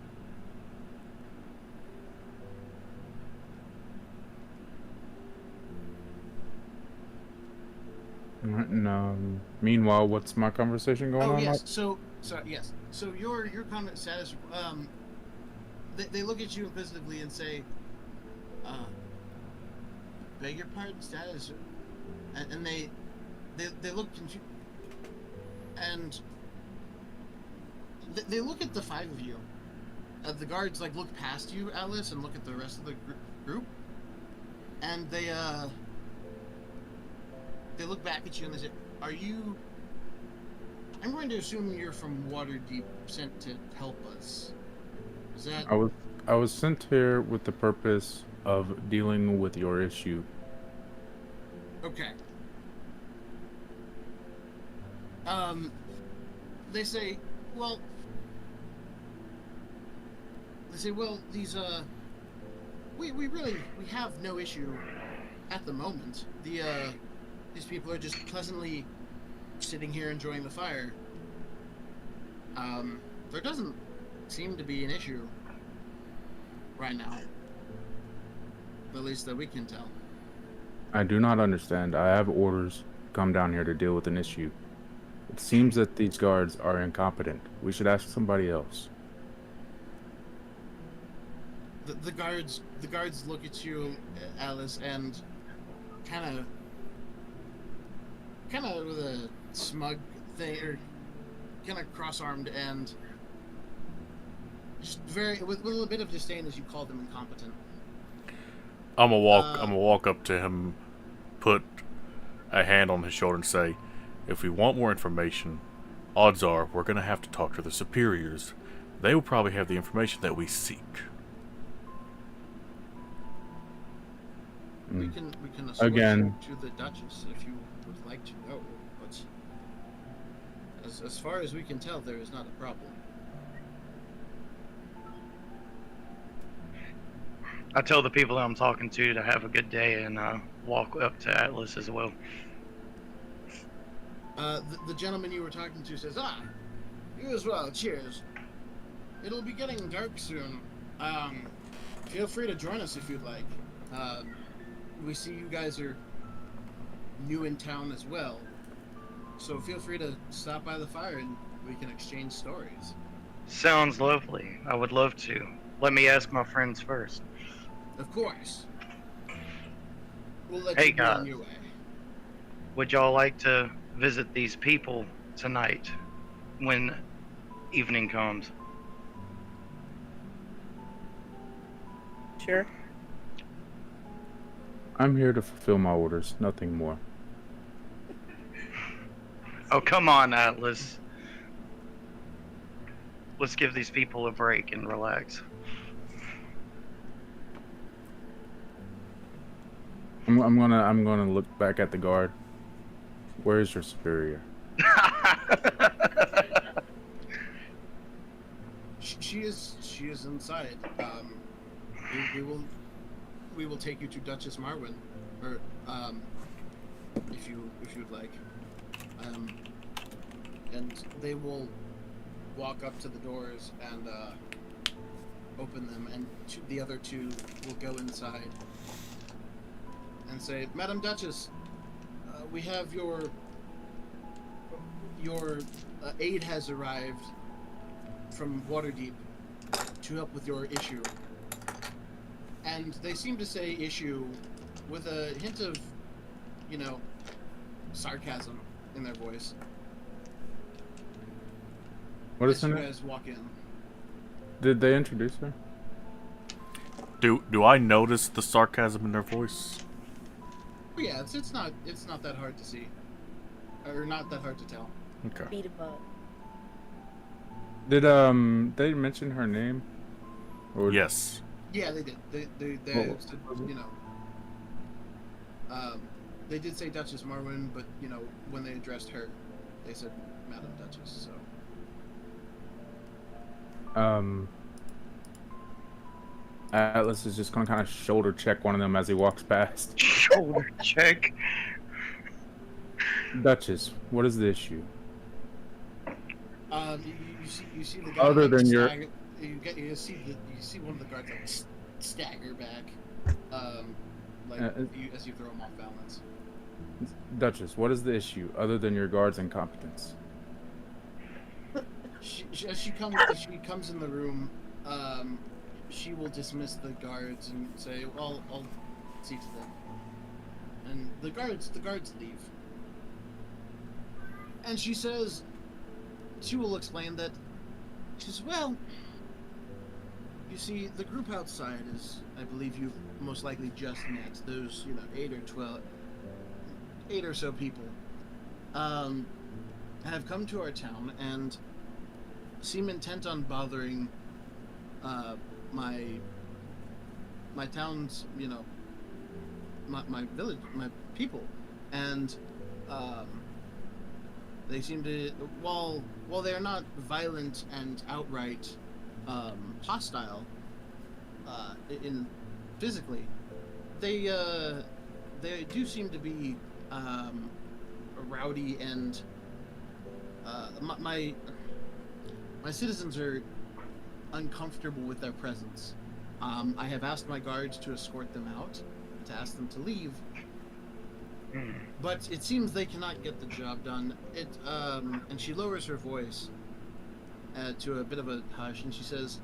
No. Meanwhile, what's my conversation going on? Yes. So yes. So your comment status. They look at you inquisitively and say, "Beg your pardon, status," and they they look confused, and they look at the five of you. The guards like look past you, Alice, and look at the rest of the group, and they look back at you and they say, "Are you?" I'm going to assume you're from Waterdeep, sent to help us. Is that? I was sent here with the purpose of dealing with your issue. Okay. They say, well, these, we have no issue at the moment. These people are just pleasantly sitting here enjoying the fire. There doesn't seem to be an issue right now. At least that we can tell. I do not understand. I have orders to come down here to deal with an issue. It seems that these guards are incompetent. We should ask somebody else. The guards look at you, Alice, and kind of with a smug thing, or kind of cross-armed, and just with a little bit of disdain as you call them incompetent. I'm gonna walk up to him, put a hand on his shoulder, and say, "If we want more information, odds are we're gonna have to talk to the superiors. They will probably have the information that we seek." We can escort Again. you to the Duchess if you would like to know, but as far as we can tell, there is not a problem. I tell the people that I'm talking to have a good day and walk up to Atlas as well. The gentleman you were talking to says, you as well, cheers. It'll be getting dark soon. Feel free to join us if you'd like. We see you guys are new in town as well, so feel free to stop by the fire and we can exchange stories. Sounds lovely. I would love to. Let me ask my friends first. Of course. We'll let Hey, you go on guys. your way. Would y'all like to visit these people tonight when evening comes? Sure. I'm here to fulfill my orders, nothing more. Oh, come on, Atlas. Let's give these people a break and relax. I'm gonna look back at the guard. Where is your superior? She is inside. We will take you to Duchess Marwyn, or if you'd like, and they will walk up to the doors and open them, and the other two will go inside and say, "Madam Duchess, we have your aide has arrived from Waterdeep to help with your issue." And they seem to say issue with a hint of, sarcasm in their voice. What is As her you name? guys walk in. Did they introduce her? Do I notice the sarcasm in their voice? But yeah, it's not that hard to see, or not that hard to tell. Okay. Beat 'em up. Did they mention her name? Or Yes. Yeah, they did. They Oh. said, they did say Duchess Marwyn, but when they addressed her, they said Madam Duchess. So. Atlas is just gonna kind of shoulder check one of them as he walks past. Shoulder check. Duchess, what is the issue? You see the guy Other than your- stagger, you see one of the guards like stagger back, as you throw him off balance. Duchess, what is the issue other than your guard's incompetence? As she comes in the room, she will dismiss the guards and say, "Well, I'll see to them." And the guards leave. And she says, she will explain that, she says, well, you see, the group outside is, I believe you've most likely just met. Those, 8 or so people, have come to our town and seem intent on bothering, my town's, my village, my people. And, they seem to, while they're not violent and outright hostile in physically, they do seem to be rowdy, and my citizens are uncomfortable with their presence. I have asked my guards to escort them out, to ask them to leave. But it seems they cannot get the job done. And she lowers her voice to a bit of a hush, and she says,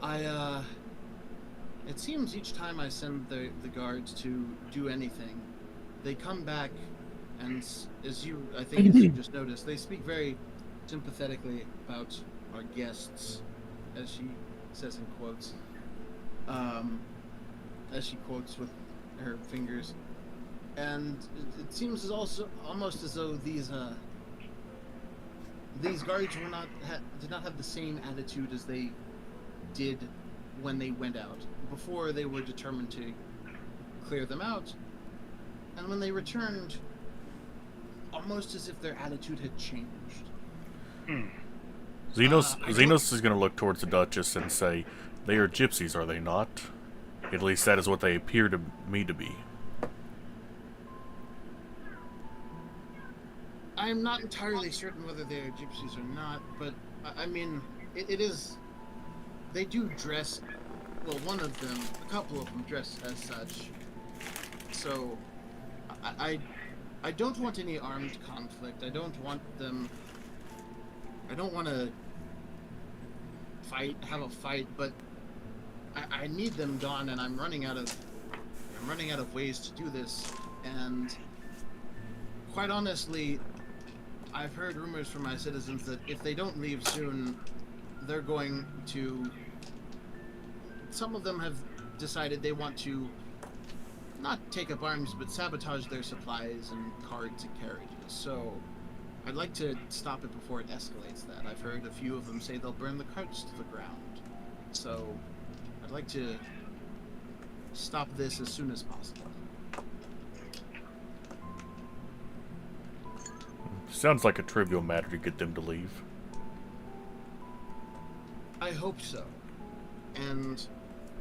it seems each time I send the guards to do anything, they come back, and as you just noticed, they speak very sympathetically about our guests, as she says in quotes, as she quotes with her fingers, and it seems also almost as though these guards did not have the same attitude as they did when they went out. Before, they were determined to clear them out, and when they returned, almost as if their attitude had changed. Xenos is going to look towards the Duchess and say, "They are gypsies, are they not? At least that is what they appear to me to be." I'm not entirely certain whether they are gypsies or not, but I mean, it is. They do dress. Well, a couple of them dress as such. So, I don't want any armed conflict. I don't want to have a fight, but I need them gone, and I'm running out of ways to do this. And quite honestly, I've heard rumors from my citizens that if they don't leave soon, they're going to. Some of them have decided they want to not take up arms, but sabotage their supplies and carts and carriages. So I'd like to stop it before it escalates that. I've heard a few of them say they'll burn the carts to the ground. So I'd like to stop this as soon as possible. Sounds like a trivial matter to get them to leave. I hope so. And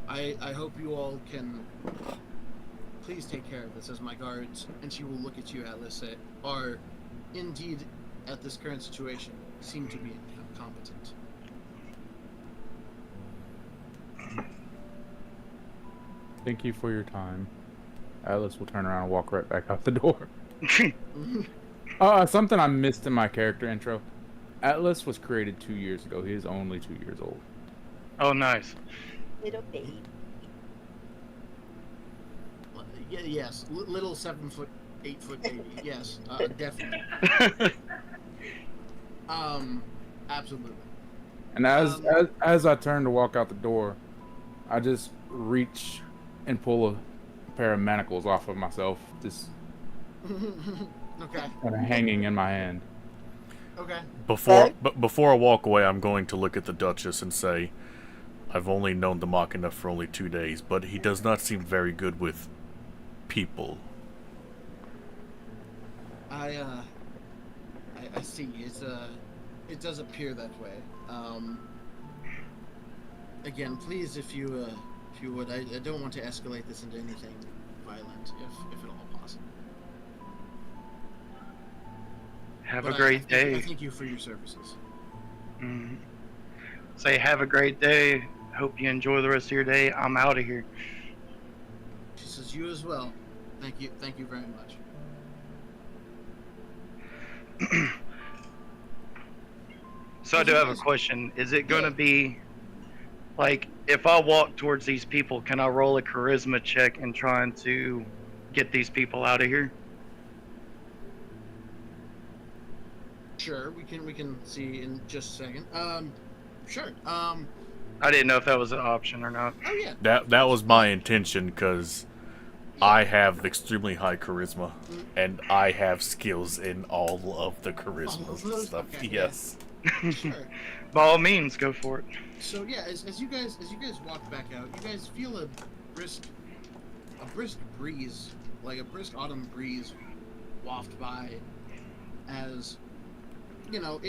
I hope you all can please take care of this, as my guards, and she will look at you, Atlas, are indeed, at this current situation, seem to be incompetent. Thank you for your time. Atlas will turn around and walk right back out the door. Something I missed in my character intro. Atlas was created 2 years ago. He is only 2 years old. Oh, nice. Little baby. Yes, little 7 foot, 8 foot baby. Yes, definitely. Absolutely. And as I turn to walk out the door, I just reach and pull a pair of manacles off of myself, just okay. kind of hanging in my hand. Okay. Before I walk away, I'm going to look at the Duchess and say, "I've only known the Machina for only 2 days, but he does not seem very good with people." I see. It does appear that way. Again, please, if you would, I don't want to escalate this into anything violent, if at all possible. Have a great day. I thank you for your services. Say have a great day. Hope you enjoy the rest of your day. I'm out of here. She says you as well. Thank you very much. So I do have a question. Is it going to be, like, if I walk towards these people, can I roll a charisma check in trying to get these people out of here? Sure, we can see in just a second. Sure. I didn't know if that was an option or not. Oh yeah. That was my intention, because I have extremely high charisma, and I have skills in all of the charisma All of those? stuff. Okay, Yes. Sure. By all means, go for it. So yeah, as you guys walk back out, you guys feel a brisk breeze, like a brisk autumn breeze, waft by. As you know,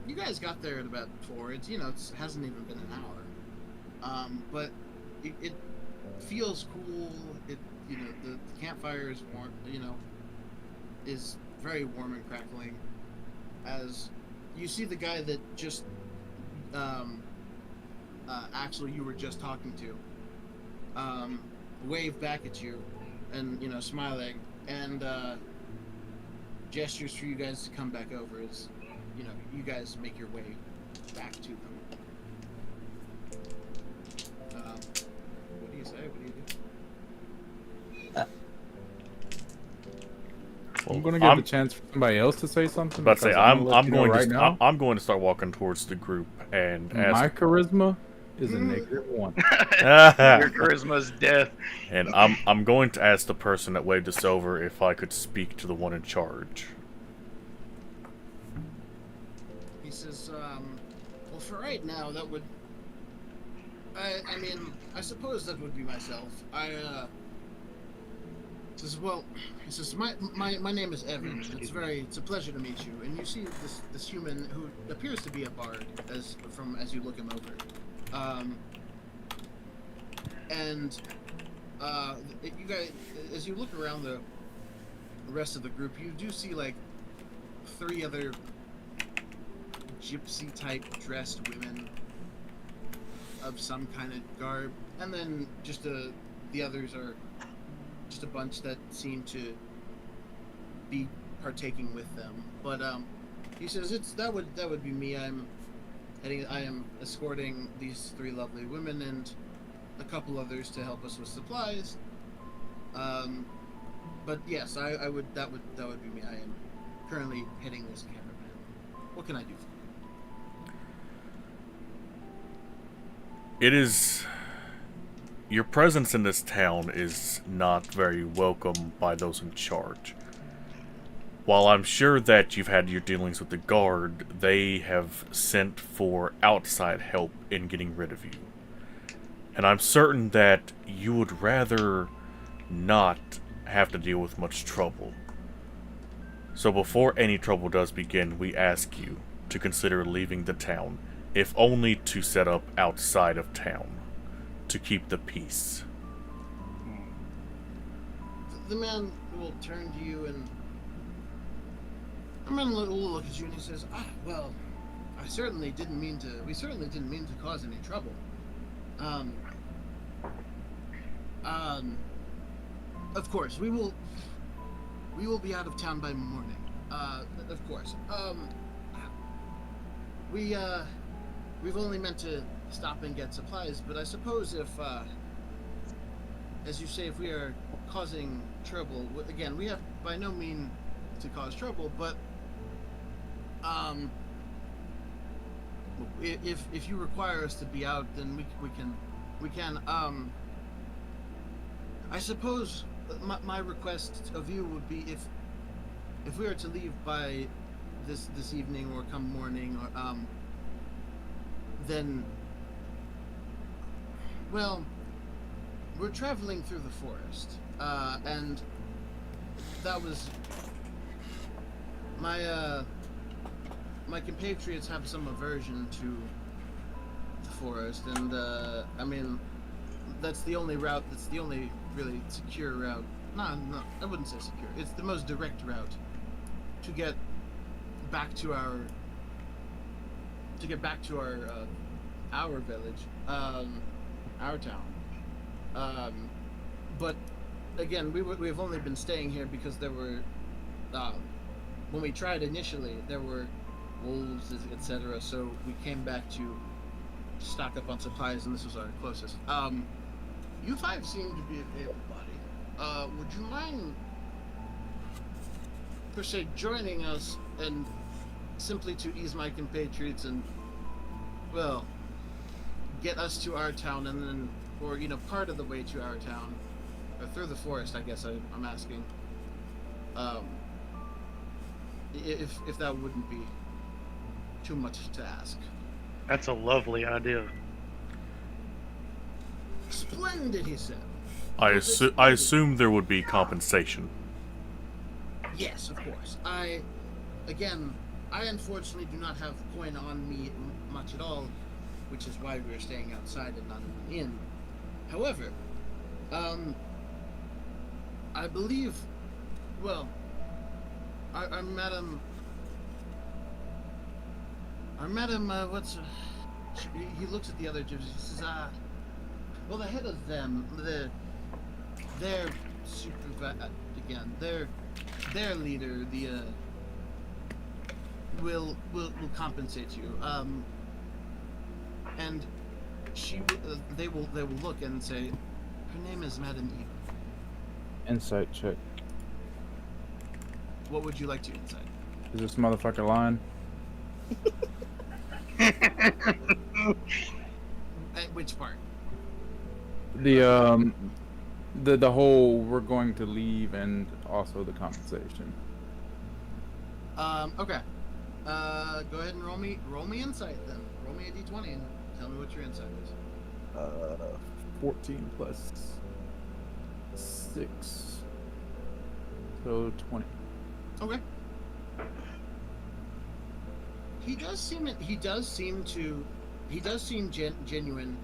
you guys got there at about 4. It hasn't even been an hour, but it feels cool. The campfire is warm. Is very warm and crackling. As you see the guy that just actually you were just talking to wave back at you and smiling and gestures for you guys to come back over as you guys make your way back to them. What do you say? What do you do? I'm gonna give the chance for somebody else to say something. But say I'm now. I'm going to start walking towards the group and ask. My charisma is a -1. Your charisma's death. And I'm going to ask the person that waved us over if I could speak to the one in charge. He says, well, for right now, that would. I mean, I suppose that would be myself. He says, my name is Evan. It's a pleasure to meet you. And you see this human who appears to be a bard as you look him over. You guys, as you look around the rest of the group, you do see like 3 other gypsy type dressed women of some kind of garb, and then just the others are just a bunch that seem to be partaking with them. But he says that would be me. I am escorting these 3 lovely women and a couple others to help us with supplies. But yes, that would be me. I am currently heading this caravan. What can I do for you? Your presence in this town is not very welcome by those in charge. While I'm sure that you've had your dealings with the guard, they have sent for outside help in getting rid of you. And I'm certain that you would rather not have to deal with much trouble. So before any trouble does begin, we ask you to consider leaving the town, if only to set up outside of town, to keep the peace. The man will turn to you and the man will look at you and he says, well, we certainly didn't mean to cause any trouble. Of course, we will be out of town by morning. Of course. We've only meant to stop and get supplies, but I suppose if, as you say, if we are causing trouble, again, we have by no means to cause trouble, but if you require us to be out, then we can. I suppose my request of you would be if we are to leave by this evening or come morning, or then, well, we're traveling through the forest, and that was my compatriots have some aversion to the forest, and I mean, that's the only route. That's the only really secure route. No, I wouldn't say secure. It's the most direct route to get back to our our village, our town. But again, we've only been staying here because there were, when we tried initially, there were wolves, etc. So we came back to stock up on supplies, and this was our closest. You 5 seem to be able-bodied. Would you mind, per se, joining us and simply to ease my compatriots and, well, get us to our town, and then, or part of the way to our town, or through the forest. I guess I'm asking. If that wouldn't be too much to ask. That's a lovely idea. Splendid, he said. I assume there would be compensation. Yes, of course. I unfortunately do not have coin on me much at all, which is why we are staying outside and not in an inn. However, I believe, well, our madam, he looks at the other gypsies, he says, well, the head of them, their their leader, will compensate you. And they will look and say, her name is Madam Eve. Insight check. What would you like to insight? Is this motherfucker lying? At which part? The whole we're going to leave and also the compensation. Okay. Go ahead and roll me insight then. Roll me a d20 and tell me what your insight is. 14 plus 6, so 20. Okay. He does seem genuine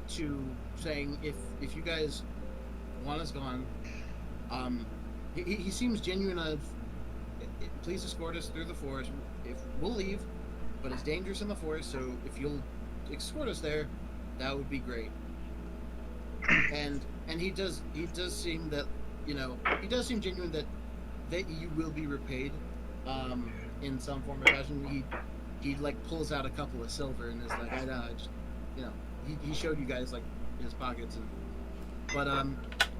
to saying if you guys want us gone. He seems genuine of, please escort us through the forest. If we'll leave, but it's dangerous in the forest, so if you'll escort us there, that would be great. And he does seem that, he does seem genuine that you will be repaid in some form or fashion. He like pulls out a couple of silver and is like, I just, he showed you guys like his pockets, but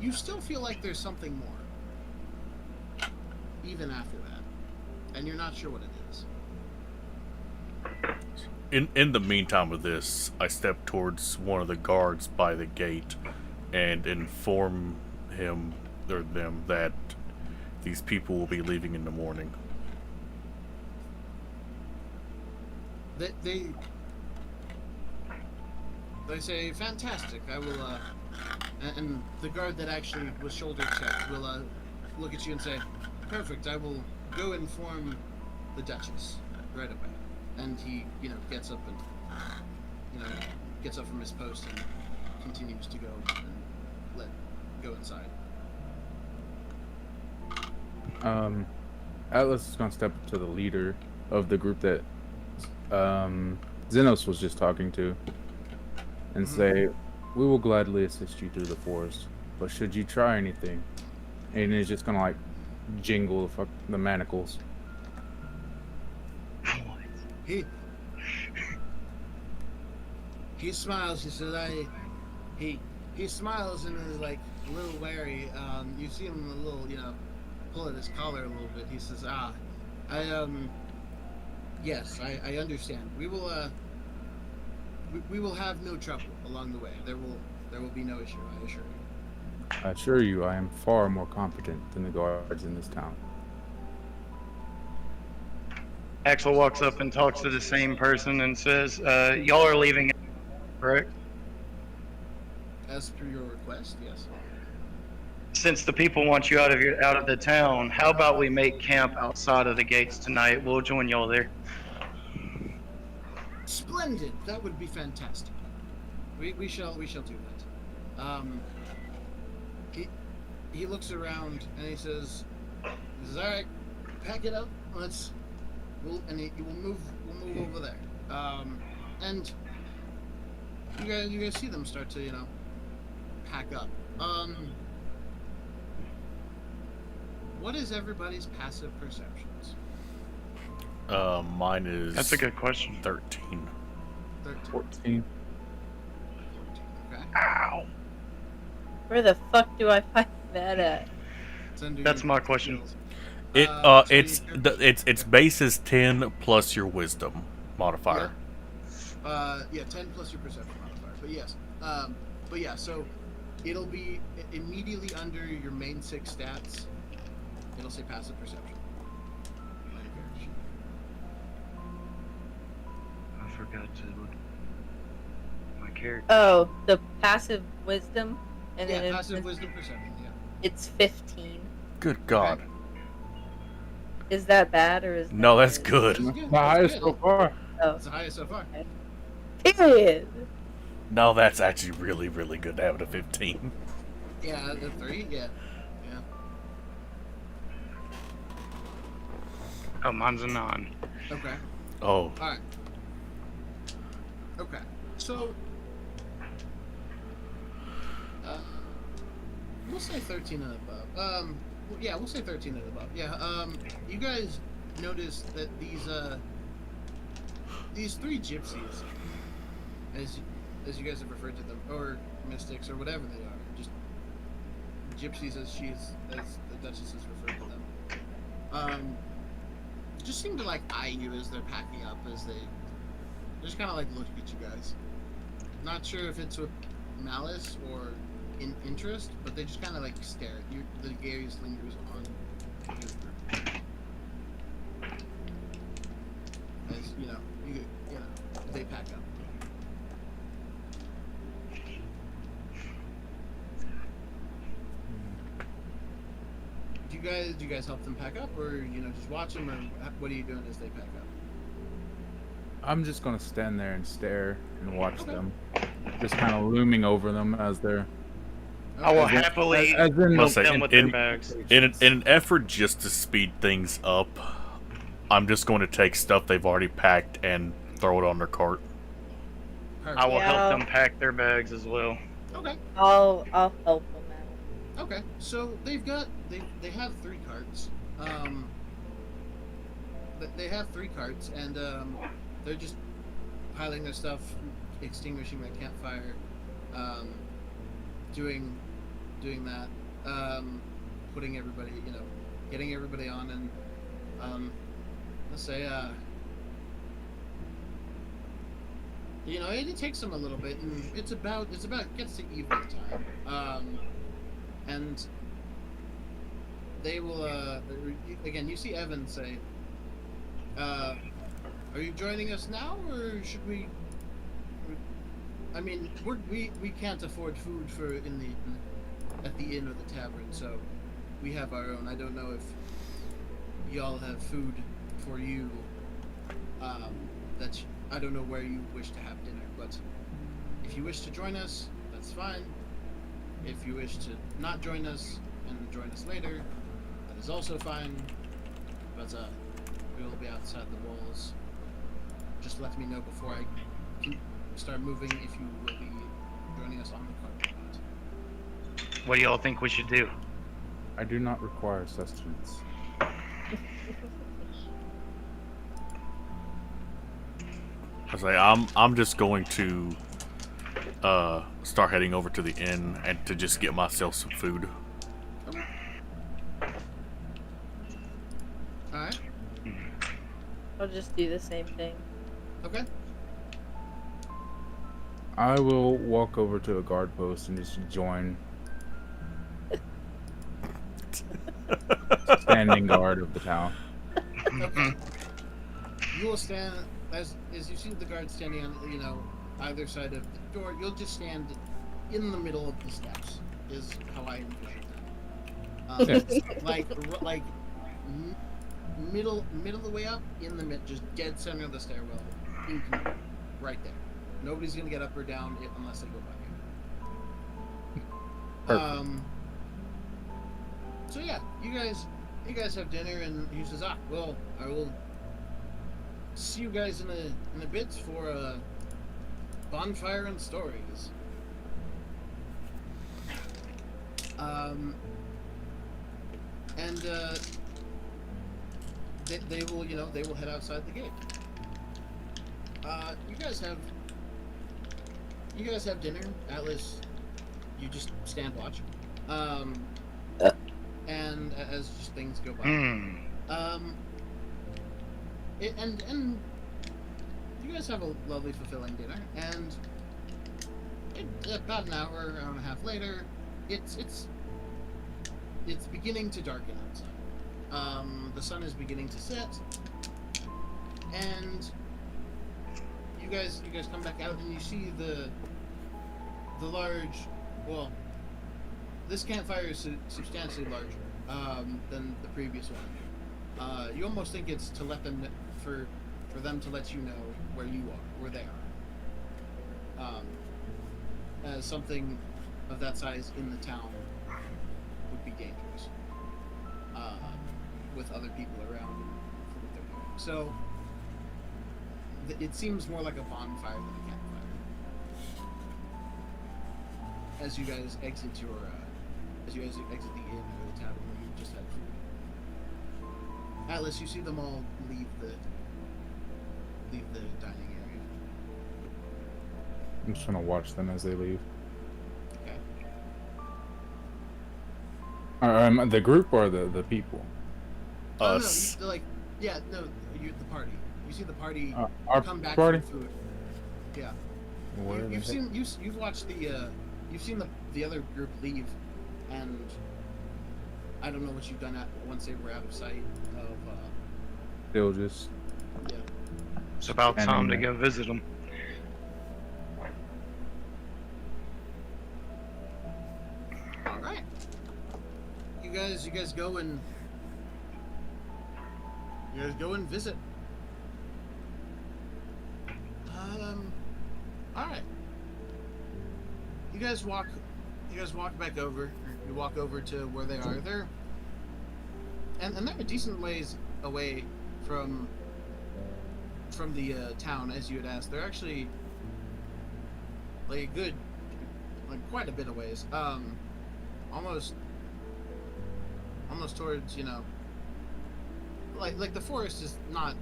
you still feel like there's something more even after that, and you're not sure what it is. In the meantime of this, I step towards one of the guards by the gate and inform him or them that these people will be leaving in the morning. They say, fantastic, I will, and the guard that actually was shoulder checked will, look at you and say, perfect, I will go inform the Duchess right away. And he, gets up and, gets up from his post and continues to go and go inside. Atlas is gonna step up to the leader of the group that Xenos was just talking to and say, we will gladly assist you through the forest, but should you try anything, and he's just gonna like jingle the manacles. He smiles. He says, he smiles and is like a little wary. You see him a little, pull at his collar a little bit. He says, yes, I understand. We will have no trouble along the way. There will be no issue, I assure you. I assure you, I am far more competent than the guards in this town. Axel walks up and talks to the same person and says, y'all are leaving, correct? As per your request, yes. Since the people want you out of the town, how about we make camp outside of the gates tonight? We'll join y'all there. Splendid. That would be fantastic. We shall do that. He looks around and he says, all right, pack it up. We'll move over there. And you guys see them start to, pack up. What is everybody's passive perceptions? Mine is... That's a good question. 13. 14. Okay. Ow. Where the fuck do I find that at? It's under That's your my question. skills. Its base is 10 plus your wisdom modifier. Yeah, 10 plus your perception modifier. But yes, but yeah, so it'll be immediately under your main 6 stats. It'll say passive perception. On your character sheet. I forgot to look at my character. Oh, the passive wisdom, and Yeah, then passive wisdom perception. Yeah. it's 15. Good God. Is that bad or is No, that that's good. That's good. The highest That's so good. far. Oh, That's the highest so far. period. No, that's actually really, really good to have it at 15. Yeah, the 3. Yeah. Yeah. Oh, mine's a 9. Okay. Oh. All right. Okay. So, we'll say 13 and above. Yeah, we'll say 13 and above. Yeah. You guys notice that these 3 gypsies, as you guys have referred to them, or mystics, or whatever they are, just gypsies as the Duchess has referred to them. Just seem to like eye you as they're packing up, as they just kind of like look at you guys. Not sure if it's with malice or in interest, but they just kind of like stare at you. The gaze lingers on your group. As you know, they pack up. Do you guys help them pack up, or just watch them, or what are you doing as they pack up? I'm just gonna stand there and stare and watch them, just kind of looming over them as they're. I will Okay. happily As in- help Say, them with their bags. in an effort just to speed things up, I'm just going to take stuff they've already packed and throw it on their cart. I will Yeah. help them pack their bags as well. Okay. I'll help them out. Okay. So they have 3 carts. They have 3 carts, and they're just piling their stuff, extinguishing their campfire, doing that, putting everybody, getting everybody on, and let's say, it takes them a little bit, and it gets to evening time, and they will, again, you see Evan say, are you joining us now, or should we? I mean, we can't afford food at the inn or the tavern, so we have our own. I don't know if y'all have food for you. I don't know where you wish to have dinner, but if you wish to join us, that's fine. If you wish to not join us and join us later, that is also fine. But we will be outside the walls. Just let me know before I can start moving if you will be joining us on the cart or not. What do y'all think we should do? I do not require sustenance. I say I'm just going to start heading over to the inn and to just get myself some food. Okay. Alright. I'll just do the same thing. Okay. I will walk over to a guard post and just join standing guard of the town. Okay. You will stand as you see the guard standing on either side of the door. You'll just stand in the middle of the steps. Is how I envision that. Like middle of the way up, in the mid, just dead center of the stairwell, right there. Nobody's gonna get up or down unless they go by you. Perfect. So yeah, you guys have dinner, and he says, well, I will see you guys in a bit for a bonfire and stories. And they will head outside the gate. You guys have dinner. Atlas, you just stand watch. And as just things go by. Hmm. And you guys have a lovely, fulfilling dinner, and about an hour and a half later, it's beginning to darken outside. The sun is beginning to set, and you guys come back out, and you see the large. Well, this campfire is substantially larger than the previous one. You almost think it's to let them for them to let you know where you are, where they are. As something of that size in the town would be dangerous with other people around and for what they're doing. So it seems more like a bonfire than a campfire. As you guys exit the inn or the tavern where you just had food. Atlas, you see them all leave the dining area. I'm just gonna watch them as they leave. Okay. The group or the people? Us. No, the party. You see the party Our come back party? from food. Yeah. Where You've watched you've seen the other group leave, and I don't know what you've done once they were out of sight of. They'll just. Yeah. It's about And time to then- go visit them. All right. You guys go and visit. All right. You guys walk back over. You walk over to where they are. They're a decent ways away from the town, as you had asked. They're actually quite a bit of ways. Almost towards, like the forest is not.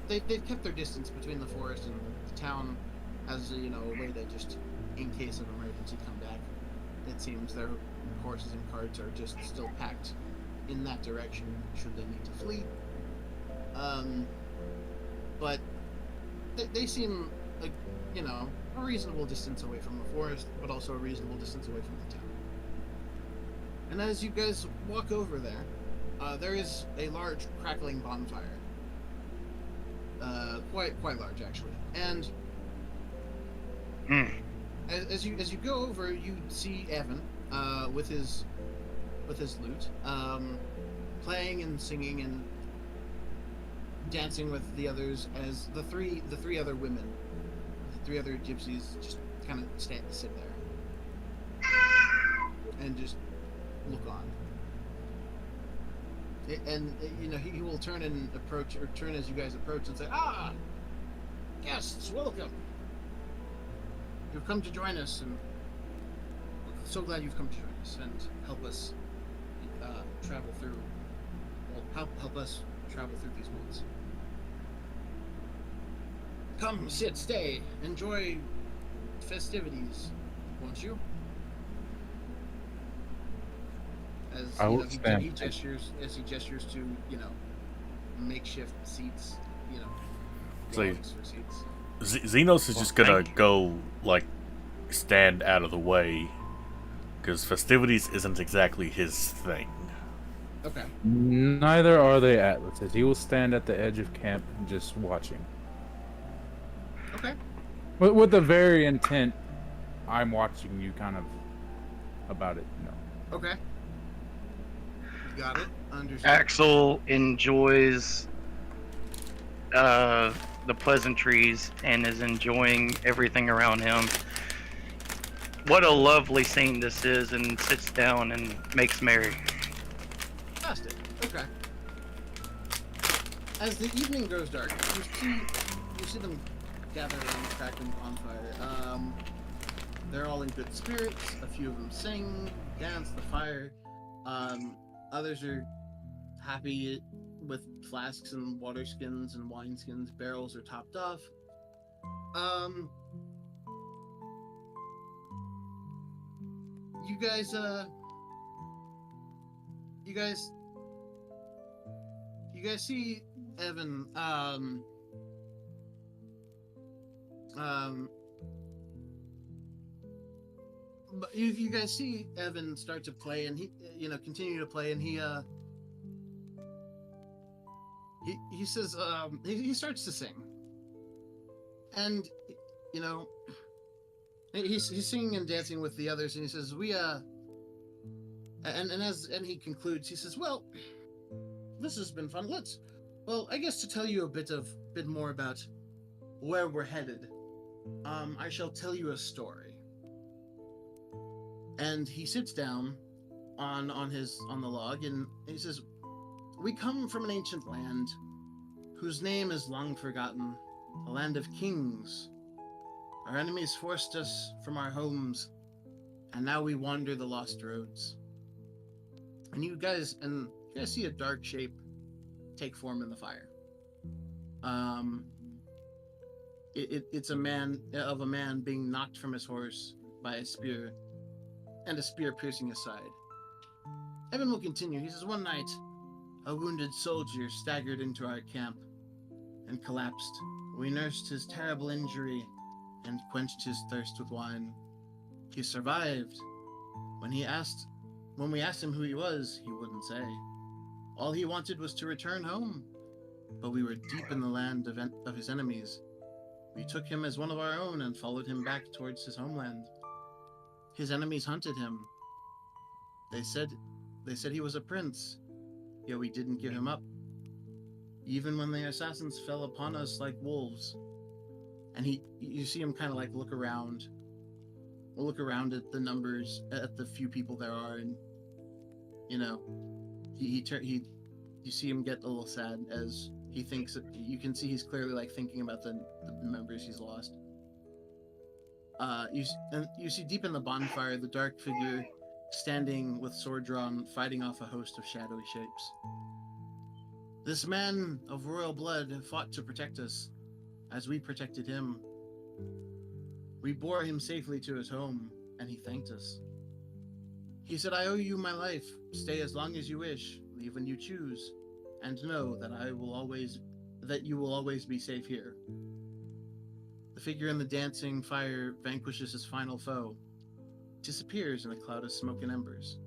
They've kept their distance between the forest and the town, as a way to just, in case of emergency, come back. It seems their horses and carts are just still packed in that direction should they need to flee. But they seem like, a reasonable distance away from the forest, but also a reasonable distance away from the town. And as you guys walk over there, there is a large crackling bonfire. Quite large, actually. And as you go over, you see Evan with his lute, playing and singing and dancing with the others, as the three other women, the three other gypsies, just kind of sit there and just look on. And he will turn and turn as you guys approach and say, "Ah, guests, welcome. You've come to join us, and so glad you've come to join us and help us travel through. Well, help us travel through these woods. Come, sit, stay, enjoy festivities, won't you?" As I will he stand. gestures to makeshift seats, So logs for seats. Xenos is just gonna thank you. go, stand out of the way, because festivities isn't exactly his thing. Okay. Neither are they Atlases. He will stand at the edge of camp, just watching. Okay. With the very intent, I'm watching you, kind of about it. Okay. Got it. Understood. Axel enjoys the pleasantries and is enjoying everything around him. What a lovely scene this is, and sits down and makes merry. Fantastic. Okay. As the evening grows dark, you see them gather around the crackling bonfire. They're all in good spirits. A few of them sing, dance the fire. Others are happy with flasks and water skins and wine skins. Barrels are topped off. You guys you guys see Evan. But you guys see Evan start to play, and he, continue to play, and he says, he starts to sing, and he's singing and dancing with the others, and he says, and he concludes, he says, well, this has been fun. I guess to tell you a bit more about where we're headed, I shall tell you a story. And he sits down on the log, and he says, we come from an ancient land whose name is long forgotten, a land of kings. Our enemies forced us from our homes, and now we wander the lost roads. And you guys see a dark shape take form in the fire. It's a man being knocked from his horse by a spear, and a spear piercing his side. Evan will continue. He says, one night, a wounded soldier staggered into our camp and collapsed. We nursed his terrible injury and quenched his thirst with wine. He survived. When we asked him who he was, he wouldn't say. All he wanted was to return home, but we were deep in the land of his enemies. We took him as one of our own and followed him back towards his homeland. His enemies hunted him. They said he was a prince, yet we didn't give him up, even when the assassins fell upon us like wolves. And you see him kind of like look around at the numbers, at the few people there are, and you see him get a little sad as he thinks. You can see he's clearly like thinking about the members he's lost. You see deep in the bonfire the dark figure standing with sword drawn, fighting off a host of shadowy shapes. This man of royal blood fought to protect us, as we protected him. We bore him safely to his home, and he thanked us. He said, I owe you my life. Stay as long as you wish, leave when you choose, and know that you will always be safe here. The figure in the dancing fire vanquishes his final foe, disappears in a cloud of smoke and embers.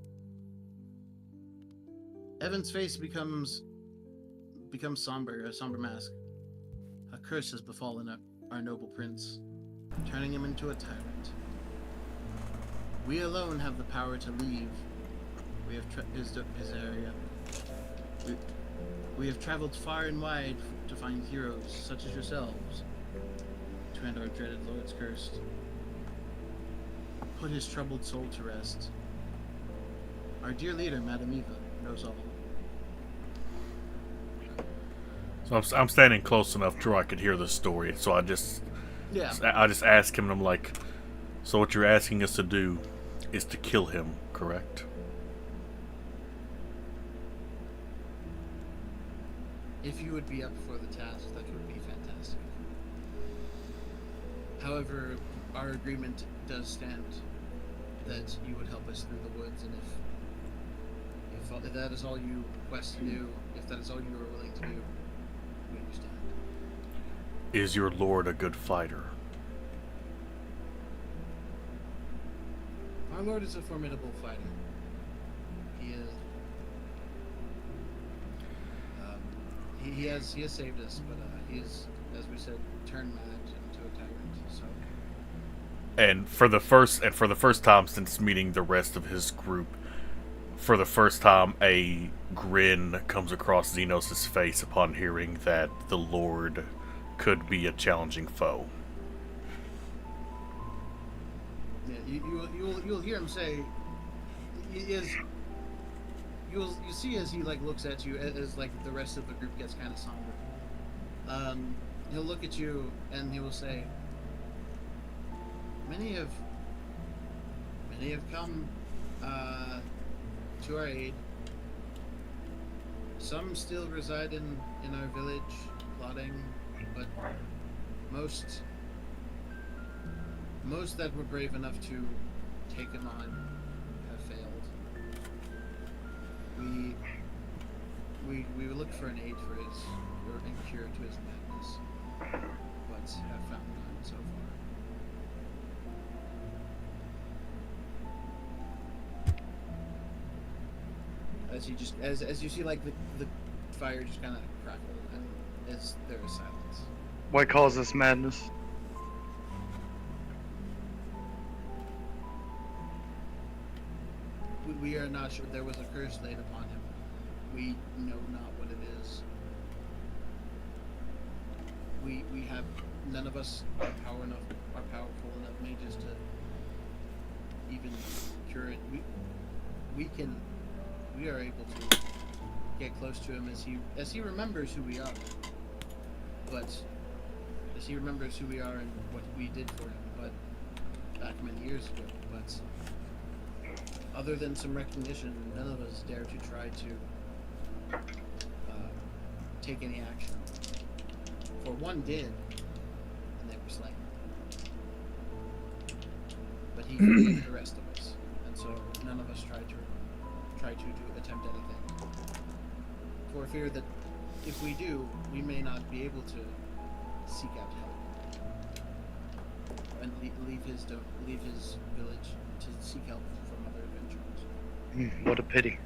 Evan's face becomes somber, a somber mask. A curse has befallen our noble prince, turning him into a tyrant. We alone have the power to leave. We have his area. We have traveled far and wide to find heroes such as yourselves, to end our dreaded lord's curse. Put his troubled soul to rest. Our dear leader, Madame Eva, knows all. So I'm standing close enough to where I could hear the story, so I just ask him, and I'm like, so what you're asking us to do is to kill him, correct? If you would be up for the task, that would be fantastic. However, our agreement does stand that you would help us through the woods, and if that is all you request to do, if that is all you are willing to do, we understand. Is your lord a good fighter? Our lord is a formidable fighter. He is. He has saved us, but he is, as we said, turned mad into a tyrant. So. And for the first time since meeting the rest of his group, for the first time, a grin comes across Xenos' face upon hearing that the Lord could be a challenging foe. Yeah, you'll hear him say, you'll see as he like looks at you, as like the rest of the group gets kind of somber. He'll look at you and he will say, Many have come to our aid. Some still reside in our village, plotting, but most that were brave enough to take him on have failed. We look looked for an aid for his, or a cure to his madness, but have found none so far. As you just, as you see, like the fire just kind of crackle, and as there is silence. What causes madness? We are not sure. There was a curse laid upon him. We know not what it is. We have, none of us are powerful enough mages to even cure it. We are able to get close to him as he remembers who we are. But as he remembers who we are and what we did for him, but back many years ago. But other than some recognition, none of us dare to try to take any action. For one did, and they were slain. But he forgave the rest of us, and so none of us tried to attempt anything. For fear that if we do, we may not be able to seek out help and leave his village to seek help from other adventurers. What a pity.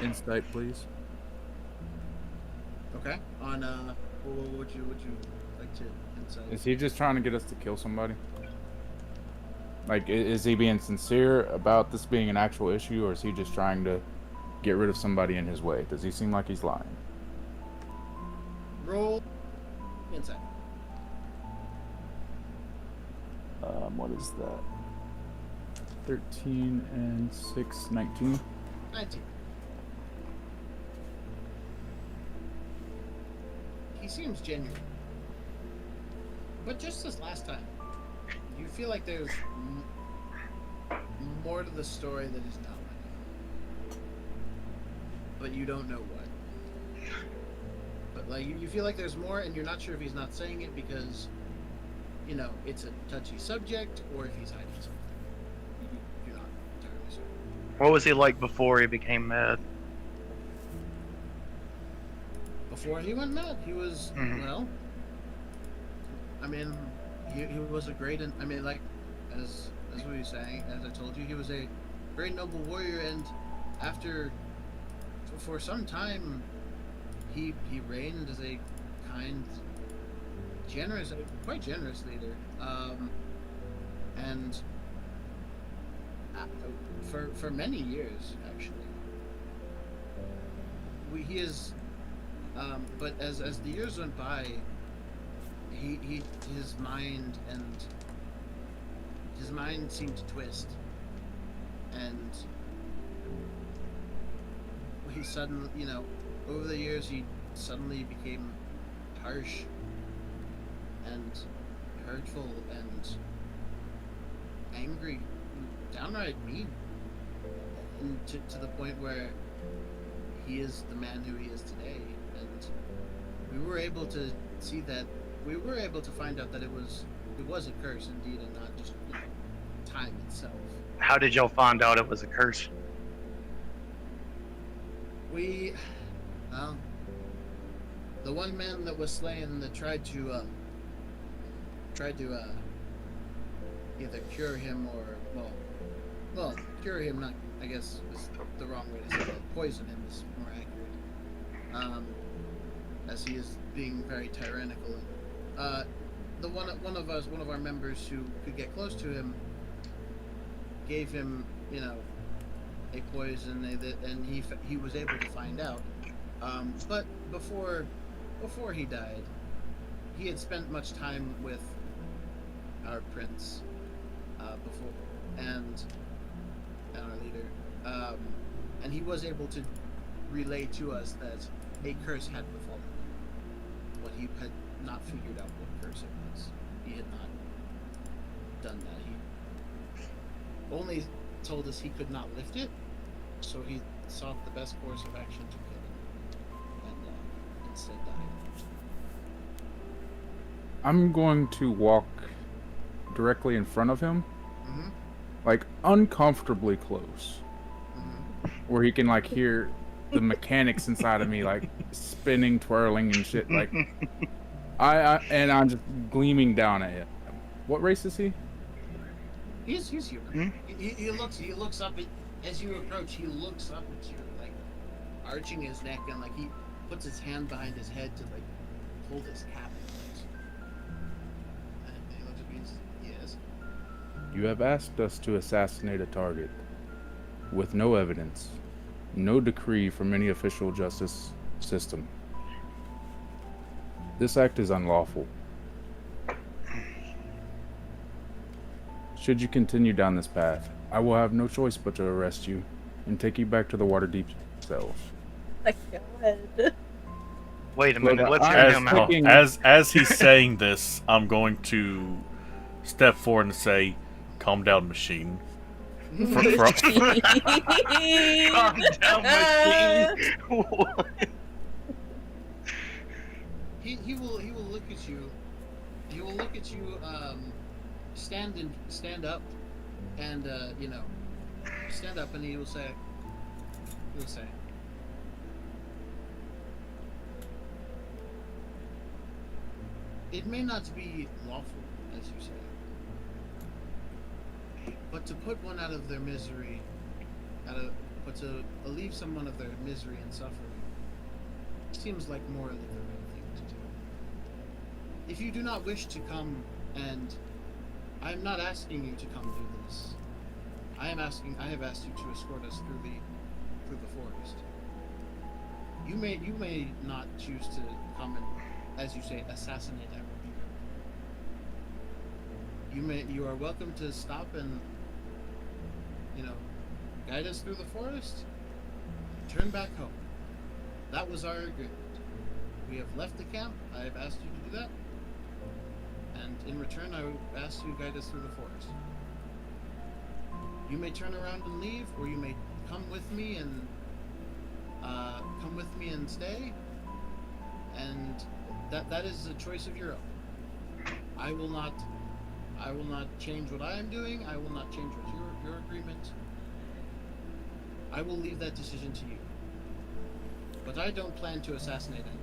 Insight, please. Okay. On what would you like to insight? Is he just trying to get us to kill somebody? Like, is he being sincere about this being an actual issue, or is he just trying to get rid of somebody in his way? Does he seem like he's lying? Roll insight. What is that? 13 and 6, 19. 19. He seems genuine. But just as last time, you feel like there's more to the story that is not like, but you don't know what. But like you feel like there's more, and you're not sure if he's not saying it because, you know, it's a touchy subject, or if he's hiding something. You're not entirely certain. What was he like before he became mad? Before he went mad, he was, well, I mean, he was a great, I mean, like, as we were saying, as I told you, he was a very noble warrior, and after, for some time, he reigned as a kind, generous, quite generous leader, and for many years, actually. He is, but as the years went by, his mind seemed to twist, and he suddenly, you know, over the years he suddenly became harsh and hurtful and angry, downright mean, and to the point where he is the man who he is today. And we were able to see that. We were able to find out that it was a curse indeed, and not just, you know, time itself. How did y'all find out it was a curse? The one man that was slain that tried to either cure him or well, cure him, not, I guess is the wrong way to say it. Poison him is more accurate. As he is being very tyrannical. The one of our members who could get close to him gave him, you know, a poison, and he was able to find out. But before he died, he had spent much time with our prince before, and our leader, and he was able to relay to us that a curse had befallen him. What he had not figured out what curse it was. He had not done that. He only told us he could not lift it, so he sought the best course of action to kill him, and instead died. I'm going to walk directly in front of him, like uncomfortably close, where he can like hear the mechanics inside of me like spinning, twirling, and shit. Like I'm just gleaming down at him. What race is he? He's human. He looks up as you approach. He looks up at you, like arching his neck, and like he puts his hand behind his head to like hold his cap in place. And he looks at me and says, "Yes." You have asked us to assassinate a target with no evidence, no decree from any official justice system. This act is unlawful. Should you continue down this path, I will have no choice but to arrest you and take you back to the Waterdeep cells. My God. Wait a minute. Look, Let's hear I- him as- out. Fucking- As he's saying this, I'm going to step forward and say, "Calm down, machine." Calm down, machine. He will look at you. He will look at you. Stand up, and stand up, and he will say. It may not be lawful, as you say, but to put one out of their misery, but to relieve someone of their misery and suffering, seems like morally the right thing to do. If you do not wish to come, and I'm not asking you to come do this, I have asked you to escort us through the forest. You may not choose to come and, as you say, assassinate our leader. You are welcome to stop and, guide us through the forest. Turn back home. That was our agreement. We have left the camp. I have asked you to do that. And in return, I will ask you to guide us through the forest. You may turn around and leave, or you may come with me and stay. And that is a choice of your own. I will not change what I am doing. I will not change what your agreement. I will leave that decision to you. But I don't plan to assassinate anyone.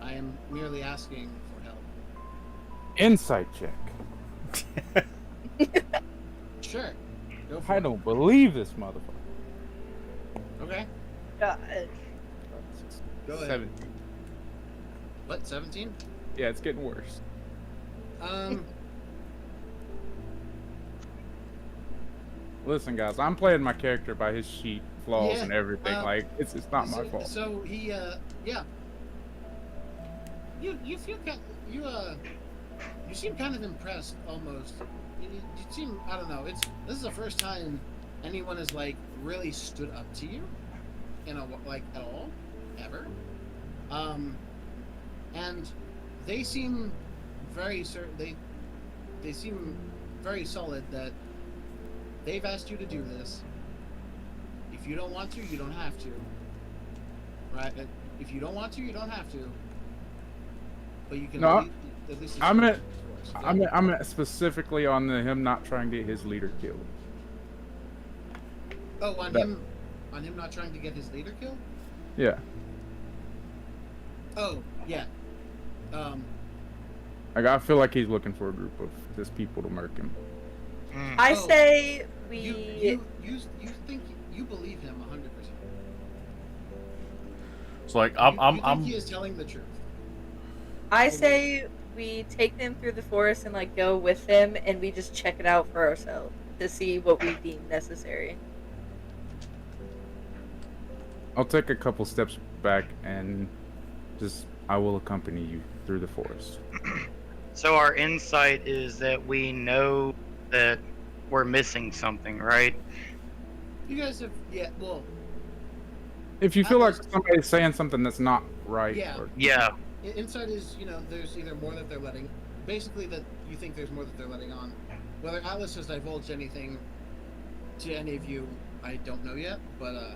I am merely asking for help. Insight check. Sure. Go for I it. don't believe this motherfucker. Okay. God. Go ahead. 17. What? 17? Yeah, it's getting worse. Listen, guys, I'm playing my character by his sheet, flaws, Yeah, and everything. Like, it's not my fault. So he, yeah. You feel you seem kind of impressed almost. You seem, I don't know. This is the first time anyone has like really stood up to you, at all, ever. And they seem very certain. They seem very solid that they've asked you to do this. If you don't want to, you don't have to. Right? If you don't want to, you don't have to. But you can. No, at least I meant specifically on him not trying to get his leader killed. Oh, on him not trying to get his leader killed? Yeah. Oh, yeah. Like, I feel like he's looking for a group of just people to murk him. I Oh, say we. You think you believe him 100%? So like You think he is telling the truth? I say we take them through the forest and like go with them, and we just check it out for ourselves to see what we deem necessary. I'll take a couple steps back and I will accompany you through the forest. So our insight is that we know that we're missing something, right? You guys have, yeah. Well, If you feel like somebody's saying something that's not right, Yeah. Yeah. Insight is, there's either more that they're letting. Basically, that you think there's more that they're letting on. Whether Alice has divulged anything to any of you, I don't know yet. But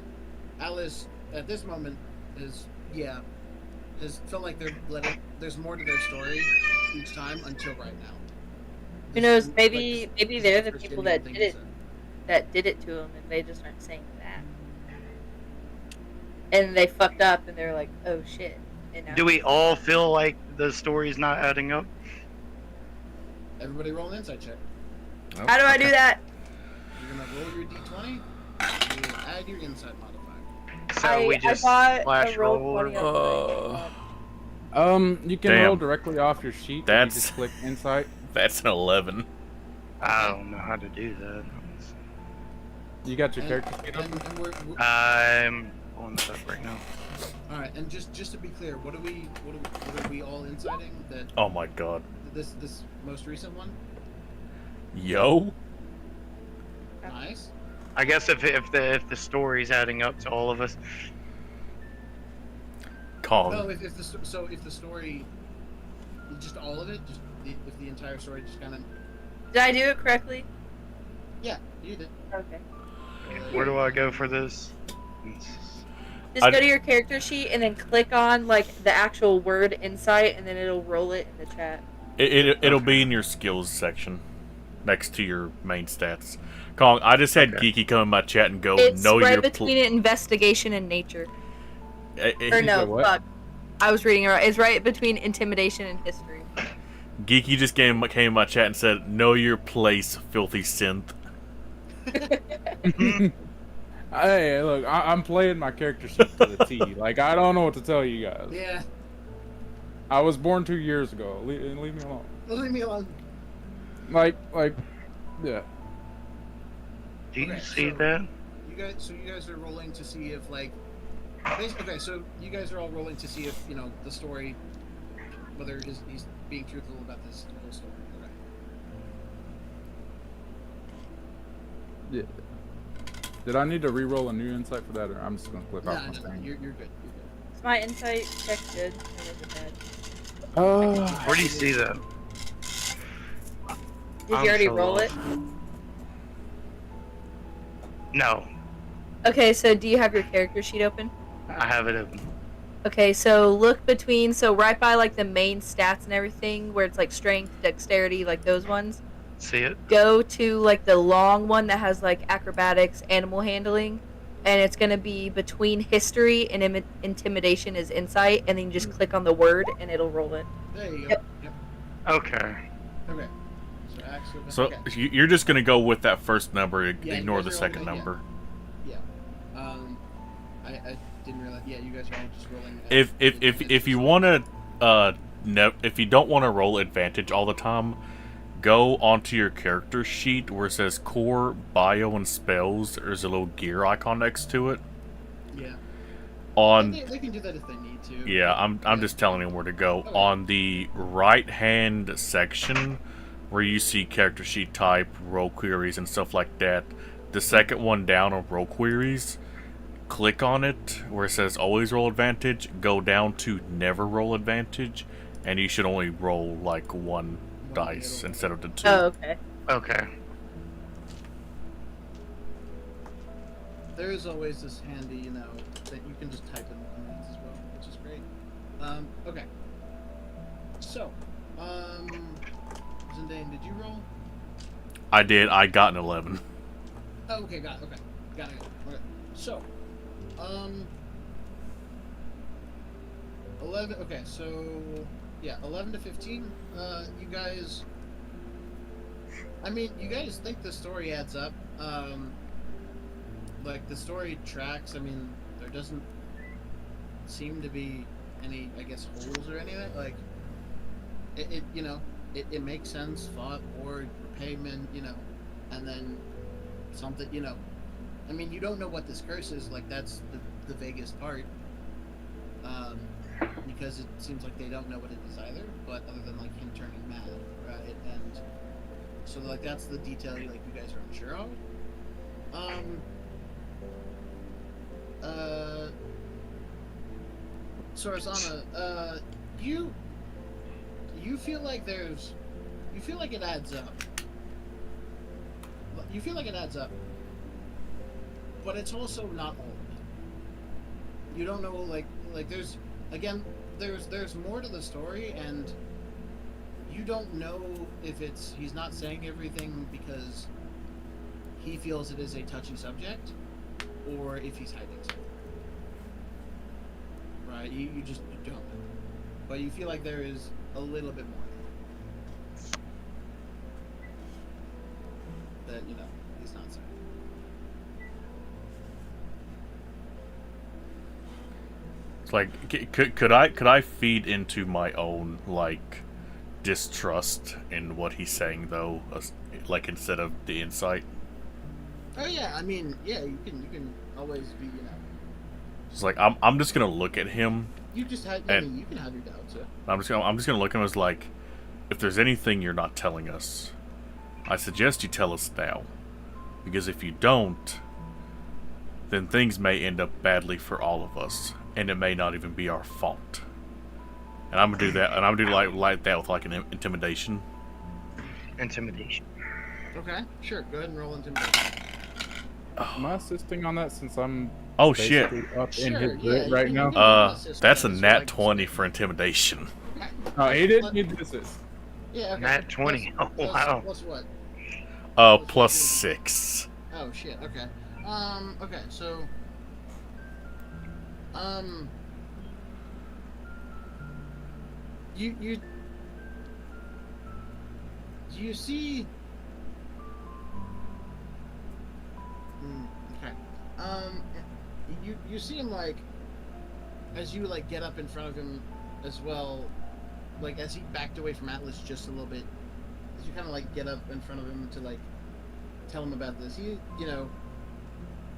Alice, at this moment, has felt like there's more to their story each time until right now. Who knows? This is, Maybe they're the first people genuine that thing did he it, said. that did it to him, and they just aren't saying that. and they fucked up, and they're like, "Oh shit!" And now Do we all feel like the story's not adding up? Everybody roll an insight check. How do I do that? You're gonna roll your d20. You will add your insight modifier. So we just I flash rolled roll. 20 on mine. You can Damn. roll directly off your sheet. If That's- you just click insight. That's an 11. I don't know how to do that. You got your And- character sheet up? and we're I'm pulling this up right now. all right. And just to be clear, what are we all inciting? That Oh my god. this most recent one. Yo? Nice. I guess if the story's adding up to all of us, Kong. No, if the story, just all of it, just if the entire story just kind of. Did I do it correctly? Yeah, you did. Okay. where do I go for this? Just go to your character sheet and then click on like the actual word insight, and then it'll roll it in the chat. It'll be in your skills section, next to your main stats. Kong, I just had Okay. Geeky come in my chat and go, It's know right your between investigation and nature. Or said no, what? fuck. I was reading it right. It's right between intimidation and history. Geeky just came in my chat and said, know your place, filthy synth. Hey, look, I'm playing my character sheet to the T. Like, I don't know what to tell you guys. Yeah. I was born 2 years ago. Leave me alone. Leave me alone. Like, yeah. Do you Okay, see so- that? You guys are rolling to see if like. Okay, so you guys are all rolling to see if the story, whether he's being truthful about this whole story. Okay. Yeah. Did I need to re-roll a new insight for that, or I'm just gonna click No, off my no, thing? you're good. Is my insight check good? Or was it bad? Where do you see that? Did I'm you already so roll lost. it? No, Okay, so do you have your character sheet open? I have it open. Okay, so look between, so right by like the main stats and everything, where it's like strength, dexterity, like those ones. See it? Go to like the long one that has like acrobatics, animal handling, and it's gonna be between history and intimidation is insight, and then you just click on the word and it'll roll it. There you go. Yep. Yep. Okay. Okay. So actually. So Okay. you're just going to go with that first number, Yeah, ignore you the guys are second all- yeah. number. I didn't realize. Yeah, you guys are all just rolling. If you want to if you don't want to roll advantage all the time, go onto your character sheet where it says core, bio, and spells. There's a little gear icon next to it. Yeah. On They can do that if they need to. yeah, I'm just telling them where to go. Okay. On the right hand section where you see character sheet type, role queries, and stuff like that, the second one down on role queries, click on it where it says always roll advantage, go down to never roll advantage, and you should only roll like one dice little- instead of the two. Oh, okay. Okay. There is always this handy, that you can just type in the commands as well, which is great. Okay. So, Zindain, did you roll? I did. I got an 11. Oh, okay, got it. Okay, got it. Okay. So, 11. Okay, so yeah, 11 to 15. You guys. I mean, you guys think the story adds up. Like the story tracks. I mean, there doesn't seem to be any, I guess, holes or anything. Like, it makes sense. Fought, board, repayment, and then something, I mean, you don't know what this curse is. Like, that's the vaguest part. Because it seems like they don't know what it is either. But other than like him turning mad, right? And so like that's the detail you guys are unsure of. Sorazana, you feel like you feel like it adds up. You feel like it adds up, but it's also not all of it. You don't know, like there's more to the story, and you don't know if he's not saying everything because he feels it is a touchy subject, or if he's hiding something. right? You don't know. But you feel like there is a little bit more that, he's not saying. It's like, could I feed into my own, like, distrust in what he's saying, though, like, instead of the insight? Oh, yeah, I mean, yeah, you can always be, It's like, I'm just gonna look at him. You just have, I mean, you can have your doubts, yeah. I'm just gonna look at him as like, if there's anything you're not telling us, I suggest you tell us now. Because if you don't, then things may end up badly for all of us, and it may not even be our fault. And I'm gonna do that, and I'm gonna do like that with like an intimidation. Intimidation. Okay, sure. Go ahead and roll intimidation. Am I assisting on that since I'm Oh shit! up in Sure, his yeah, grid right now? That's a nat 20 for intimidation. Oh, he didn't need this. Yeah, okay. Nat 20. Oh, wow. Plus what? Plus 6. Oh shit. Okay. Okay. So. You see. Okay. You see him like, as you like get up in front of him, as well, like as he backed away from Atlas just a little bit, as you kind of like get up in front of him to like tell him about this, he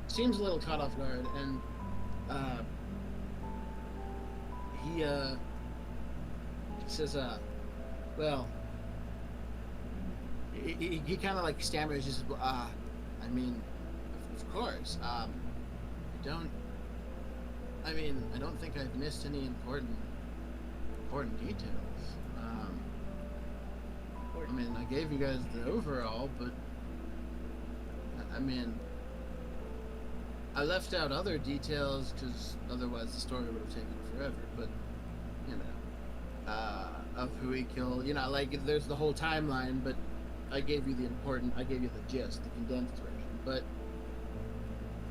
seems a little caught off guard, and he says, well, he kind of like stammers, just I mean, of course, I don't think I've missed any important details. I mean, I gave you guys the overall, but I mean, I left out other details because otherwise the story would have taken forever. But of who he killed, like there's the whole timeline, but I gave you I gave you the gist, the condensed version. But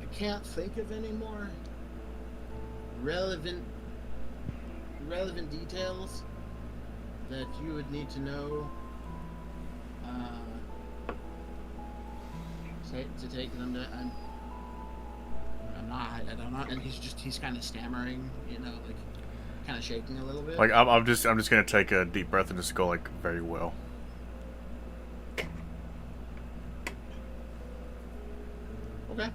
I can't think of any more relevant details that you would need to know to take them to. I don't know. And he's kind of stammering, like kind of shaking a little bit. Like I'm just gonna take a deep breath and just go like, very well. Okay.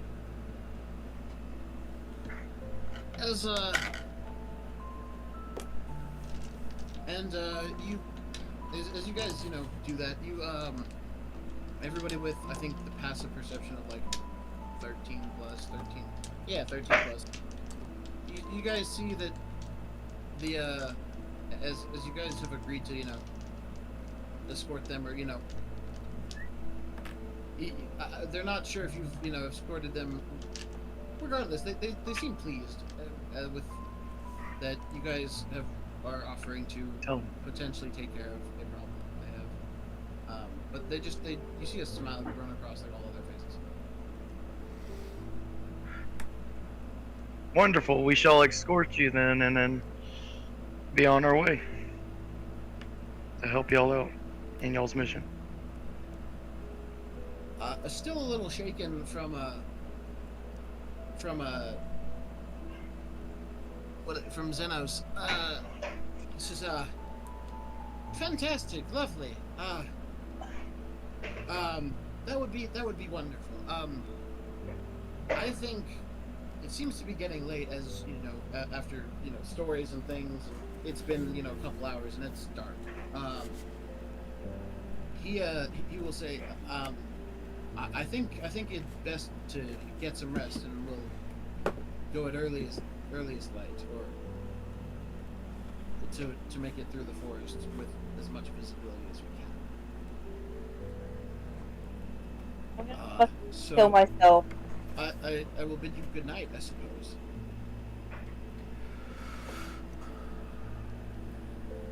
As you guys, do that, you everybody with, I think, the passive perception of like 13 plus. You guys see that the as you guys have agreed to, escort them, or they're not sure if you've escorted them. Regardless, they seem pleased with that you guys are offering to potentially take care of a problem they have. But you see a smile run across like all of their faces. Wonderful. We shall escort you then, and then be on our way to help y'all out in y'all's mission. Still a little shaken from Zenos. This is fantastic, lovely. That would be wonderful. I think it seems to be getting late, as after stories and things. It's been a couple hours and it's dark. He will say, I think it's best to get some rest, and we'll go at earliest light, or to make it through the forest with as much visibility as we can. I'm gonna kill myself. I will bid you good night, I suppose.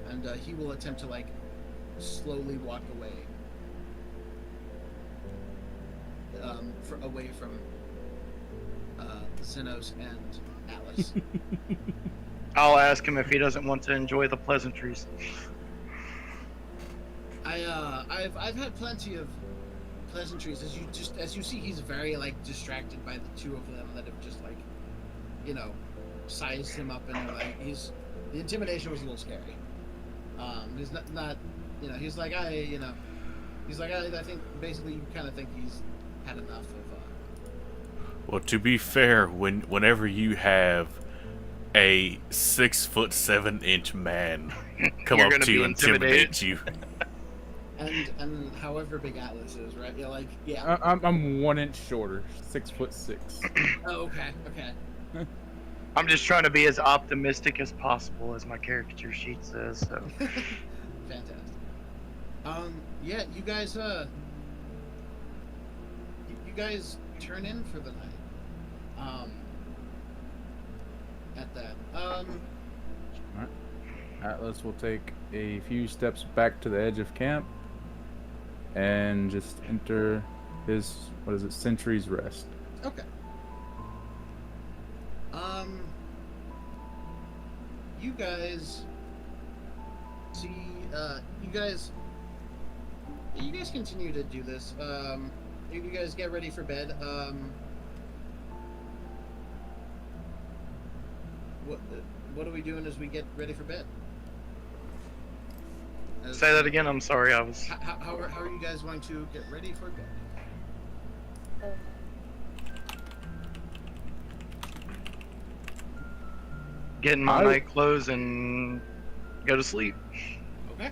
And he will attempt to slowly walk away. Away from Zenos and Alice. I'll ask him if he doesn't want to enjoy the pleasantries. I've had plenty of pleasantries. As you see, he's very like distracted by the two of them that have just like, you know, sized him up, and like the intimidation was a little scary. He's not you know, he's like I think basically you kind of think he's had enough of. Well, to be fair, whenever you have a 6'7" man come You're up gonna to you be and intimidate intimidated. you, And however big Atlas is, right? You're like, yeah. I'm 1 inch shorter, 6'6". Oh, okay. I'm just trying to be as optimistic as possible, as my caricature sheet says. So. Fantastic. Yeah, you guys, you guys turn in for the night. At that. Alright. Atlas will take a few steps back to the edge of camp and just enter his, Sentry's Rest. Okay. You guys see, you guys continue to do this. You guys get ready for bed. What are we doing as we get ready for bed? Say that again. I'm sorry. I was. How are you guys going to get ready for bed? Get in my night clothes and go to sleep. Okay.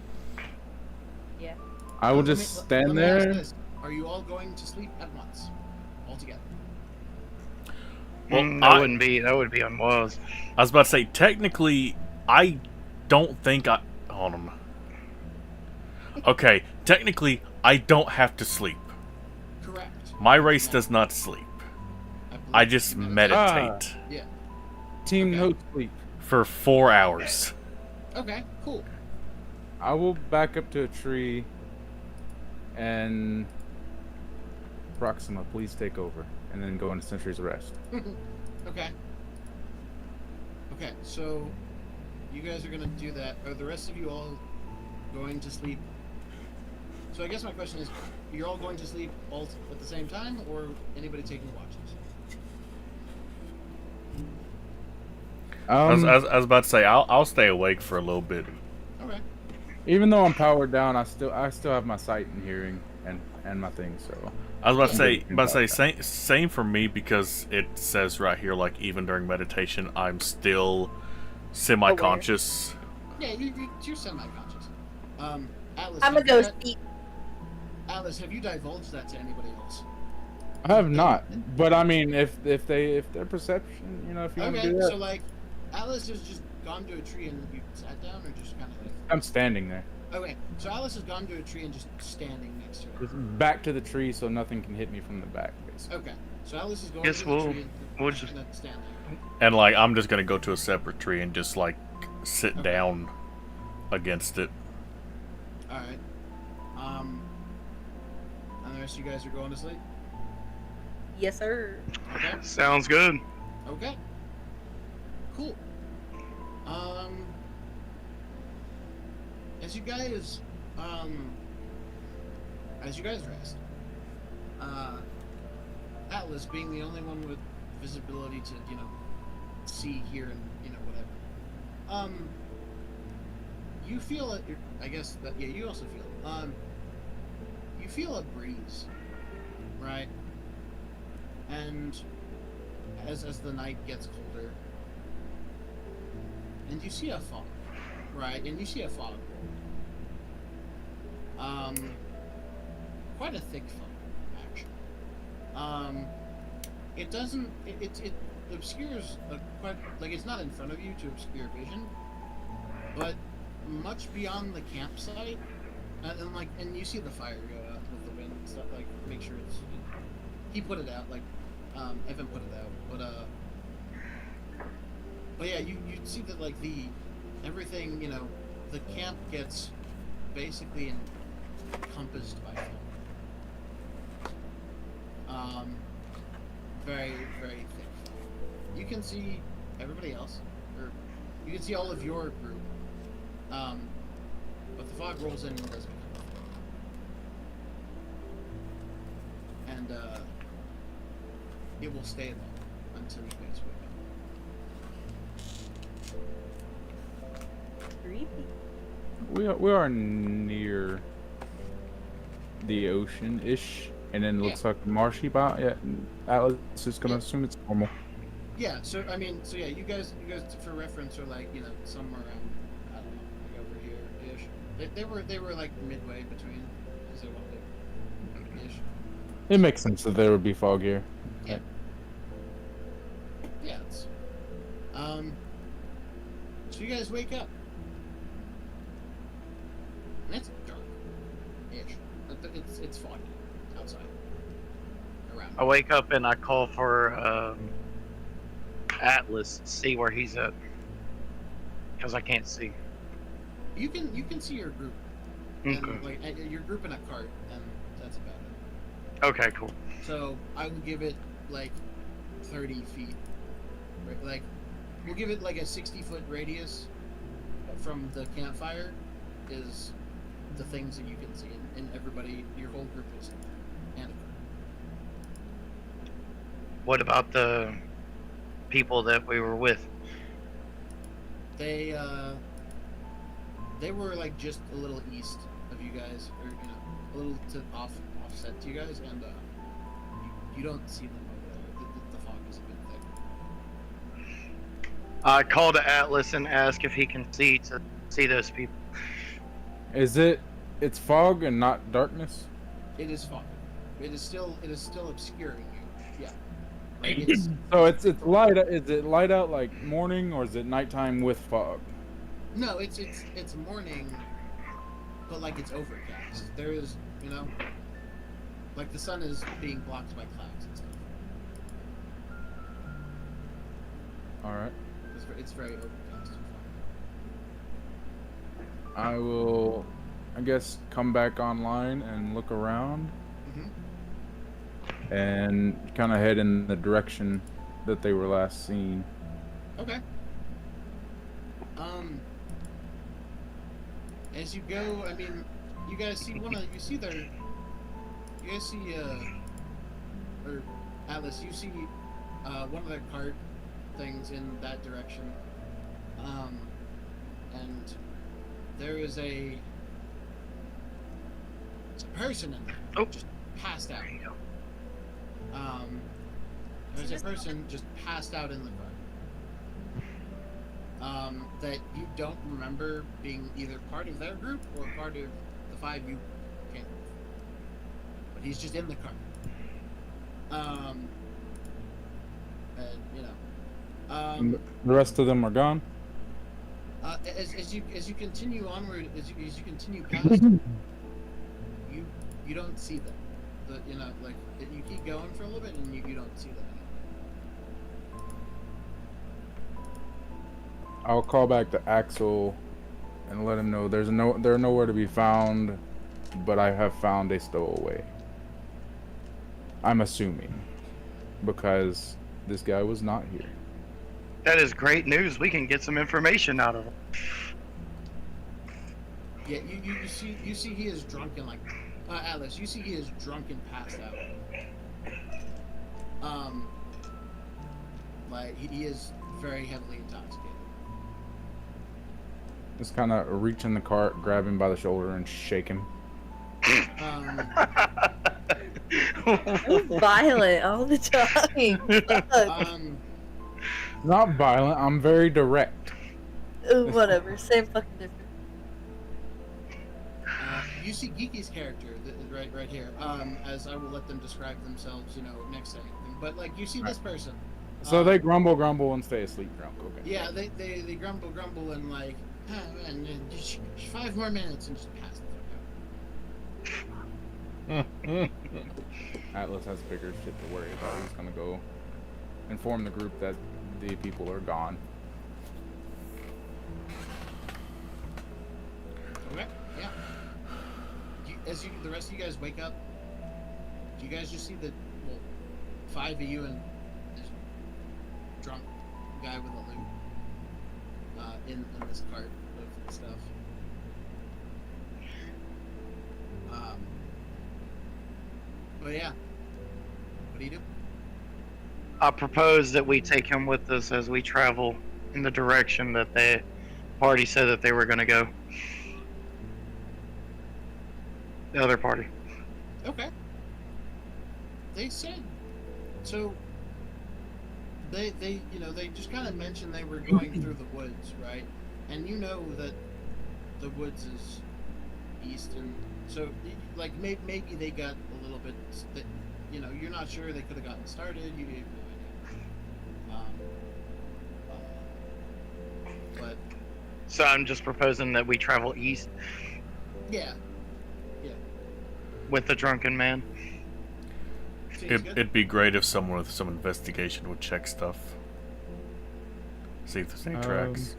Yeah. I will just stand there. Are you all going to sleep at once, all together? Well, that would be unwise. I was about to say, technically, I don't think I... Hold on. Okay, technically, I don't have to sleep. Correct. My race does not sleep. I just meditate. Yeah. Team no sleep. For 4 hours. Okay, cool. I will back up to a tree and... Proxima, please take over. And then go into Sentry's Rest. Okay. Okay, so you guys are gonna do that. Are the rest of you all going to sleep? So I guess my question is, you're all going to sleep all at the same time, or anybody taking watches? I was about to say, I'll stay awake for a little bit. Okay. Even though I'm powered down, I still have my sight and hearing and my things. So I was about to say, same for me, because it says right here, like, even during meditation, I'm still semi-conscious. Yeah, you're semi-conscious. Atlas, I'm gonna go sleep. Atlas, have you divulged that to anybody else? I have not, but I mean, if their perception, you know, if you want to do that. So like, Alice has just gone to a tree and you sat down, or just kind of like... I'm standing there. Okay, so Alice has gone to a tree and just standing next to it. Just back to the tree so nothing can hit me from the back, basically. Okay, so Alice is going Guess to the tree and we'll just stand there. And, like, I'm just gonna go to a separate tree and just, like, sit down against it. Alright. And the rest of you guys are going to sleep? Yes, sir. Okay. Sounds good. Okay. Cool. As you guys rest, Atlas, being the only one with visibility to, you know, see, hear, and, you know, whatever, you feel it, I guess, that, yeah, you also feel it. You feel a breeze, right? And as the night gets colder, and you see a fog, right? And you see a fog. Quite a thick fog, actually. It doesn't. It obscures quite, like, it's not in front of you to obscure vision, but much beyond the campsite, and you see the fire go out with the wind and stuff. Like, make sure it's. He put it out, like, Evan put it out, but yeah, you see that, like, everything, you know, the camp gets basically encompassed by fog. Very, very thick fog. You can see everybody else, or You can see all of your group. But the fog rolls in and doesn't come up. And it will stay there until you guys wake up. Creepy. We are near the ocean-ish, and then it looks like marshy. Yeah, Atlas is gonna assume it's normal. Yeah. So I mean, so yeah, you guys for reference are like somewhere around I don't know, like over here ish. They were like midway between because they wanted ish. It makes sense that there would be fog here. Yeah. Yeah. It's, so you guys wake up. And it's dark-ish. It's foggy outside. Around. I wake up and I call for Atlas to see where he's at, because I can't see. You can see your group. Okay. And, like your group in a cart, and that's about it. Okay, cool. So I will give it like 30 feet. Right? Like we'll give it like a 60-foot radius from the campfire is the things that you can see, and everybody, your whole group is and What about the people that we were with? they were like just a little east of you guys, or a little to offset to you guys, and you don't see them over there. The fog is a bit thick. I call to Atlas and ask if he can see those people. It's fog and not darkness? It is fog. It is still obscuring you. Yeah. Like it's So it's light. Is it light out like morning, or is it nighttime with fog? no, it's morning, but like it's overcast. There is, like the sun is being blocked by clouds and stuff. All right. It's very overcast. I will, I guess, come back online and look around, and kind of head in the direction that they were last seen. Okay. As you go, I mean, you guys see or Atlas, you see one of their cart things in that direction, and there is a person in there, just passed out. There's a person just passed out in the car. That you don't remember being either part of their group or part of the 5 you came with. But he's just in the car. And the rest of them are gone. As you continue onward, as you continue past, you don't see them. Like you keep going for a little bit and you don't see them anymore. I'll call back to Axel and let him know they're nowhere to be found, but I have found a stowaway. I'm assuming, because this guy was not here. That is great news. We can get some information out of him. Yeah, you see he is drunk and like Atlas, you see he is drunk and passed out. Like he is very heavily intoxicated. Just kind of reach in the cart, grab him by the shoulder, and shake him. Violent all the time. Not violent. I'm very direct. Whatever. Same fucking difference. You see Geeky's character right here. As I will let them describe themselves, next to anything. But like you see this person. So they grumble, and stay asleep drunk. Okay. Yeah, they grumble, and like, and just 5 more minutes and just pass the fuck out. Atlas has bigger shit to worry about. He's gonna go inform the group that the people are gone. Okay. Yeah. The rest of you guys wake up, do you guys just see the 5 of you and this drunk guy with a loot in this cart of stuff. But yeah, what do you do? I propose that we take him with us as we travel in the direction that the party said that they were going to go. The other party. Okay. They said so. They just kind of mentioned they were going through the woods, right? And you know that the woods is east, and so like maybe they got a little bit. You're not sure they could have gotten started. You have no idea. But So I'm just proposing that we travel east yeah, with the drunken man. seems good. It'd be great if someone with some investigation would check stuff. See if there's any tracks.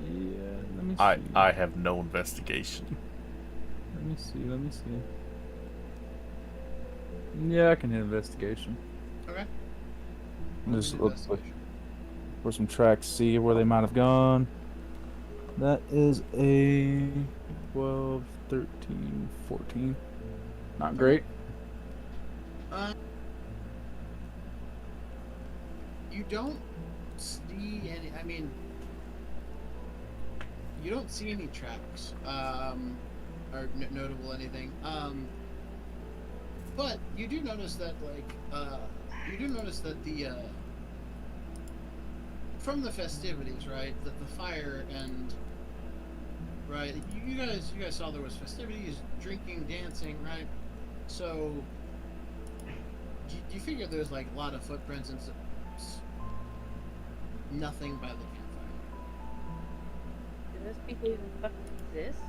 Yeah, let me see. I have no investigation. Let me see. Yeah, I can hit investigation. Okay. Just look for some tracks, see where they might have gone. That is a 12, 13, 14. Not great. You don't see any. I mean, you don't see any tracks, or notable anything. But you do notice that, the from the festivities, right? That the fire and right, you guys saw there was festivities, drinking, dancing, right? So you figure there's like a lot of footprints and nothing by the campfire. Do those people even fucking exist?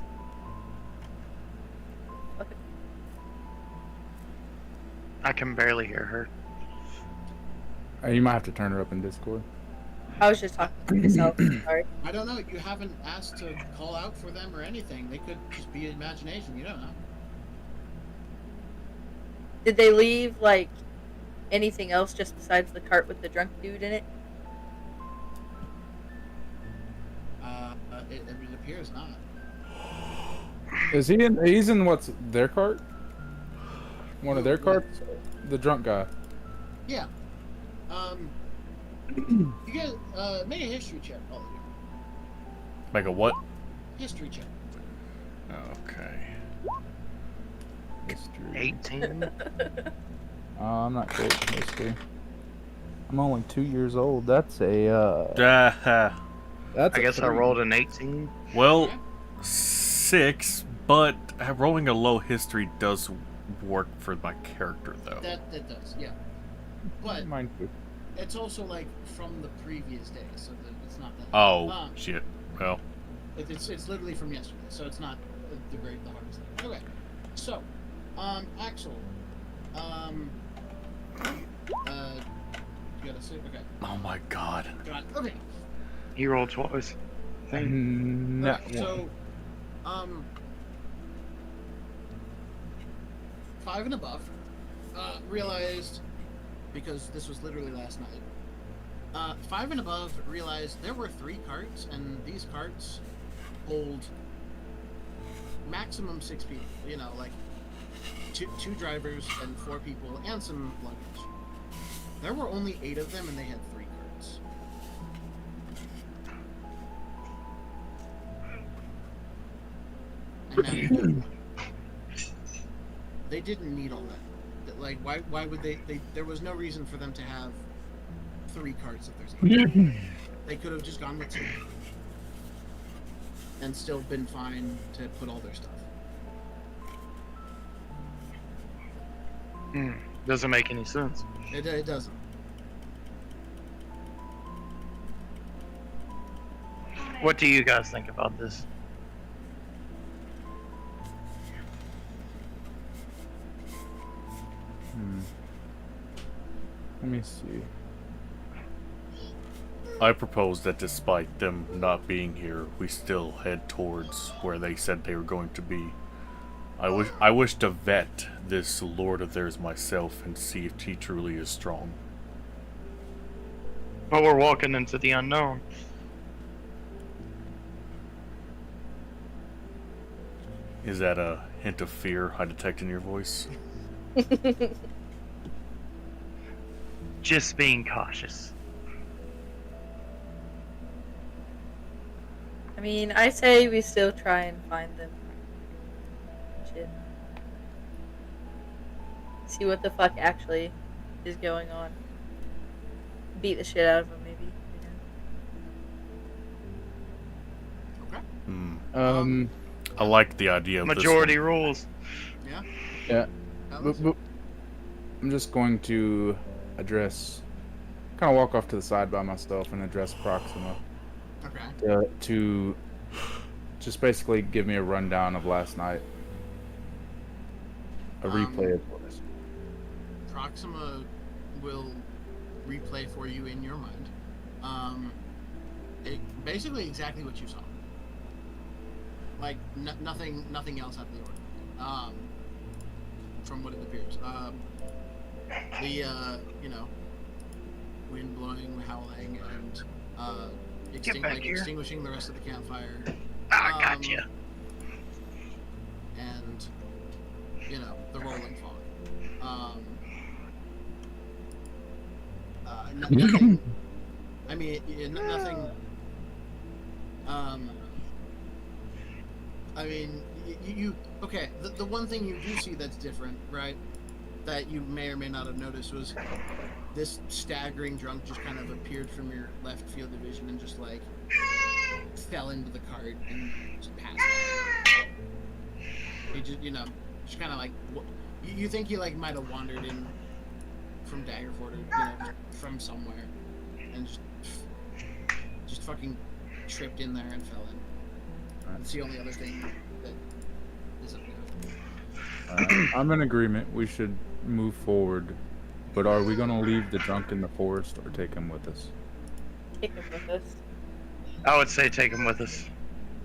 Okay. I can barely hear her. You might have to turn her up in Discord. I was just talking to myself. Sorry. I don't know. You haven't asked to call out for them or anything. They could just be imagination. You don't know. Did they leave like anything else just besides the cart with the drunk dude in it? It appears not. Is he in? He's in what's their cart? One of their carts? The drunk guy. Yeah. You guys make a history check, all of you. Make a what? History check. Okay. History. 18. I'm not great at history. I'm only 2 years old. That's a that's. I guess I rolled an 18. Well, Okay. 6, but rolling a low history does work for my character, though. That does, yeah. But Mine too. it's also like from the previous day, so that it's not that. Oh, shit. Well, It's literally from yesterday, so it's not the hardest thing. Okay, so, Axel, you gotta say, okay. oh my god. Got it. Okay. He rolled twice. No. Alright, so, 5 and above, realized, because this was literally last night, 5 and above realized there were 3 carts, and these carts hold maximum 6 people. You know, like two drivers and 4 people and some luggage. There were only 8 of them, and they had 3 carts. And they didn't need all that. Like, why would they? There was no reason for them to have 3 carts if there's 8. They could have just gone with 2 and still been fine to put all their stuff. Doesn't make any sense. It doesn't. What do you guys think about this? Let me see. I propose that despite them not being here, we still head towards where they said they were going to be. I wish to vet this lord of theirs myself and see if he truly is strong. But we're walking into the unknown. Is that a hint of fear I detect in your voice? Just being cautious. I mean, I say we still try and find them. Shit. See what the fuck actually is going on. Beat the shit out of them, maybe. Okay. I like the idea of Majority rules. Yeah. Yeah. Alice? I'm just going to address, kind of walk off to the side by myself and address Proxima. Okay. To just basically give me a rundown of last night. A replay of this. Proxima will replay for you in your mind. Basically exactly what you saw. Like nothing else out of the ordinary. From what it appears. Wind blowing, howling, and extinguishing the rest of the campfire. I gotcha. And the rolling fog. Nothing. I mean, nothing. I mean, you okay? The one thing you do see that's different, right? That you may or may not have noticed was this staggering drunk just kind of appeared from your left field of vision and just like fell into the cart and just passed out. He just kind of like you think he like might have wandered in from Daggerford or from somewhere and just fucking tripped in there and fell in. It's the only other thing that is up there. I'm in agreement. We should move forward. But are we going to leave the drunk in the forest or take him with us? Take him with us. I would say take him with us.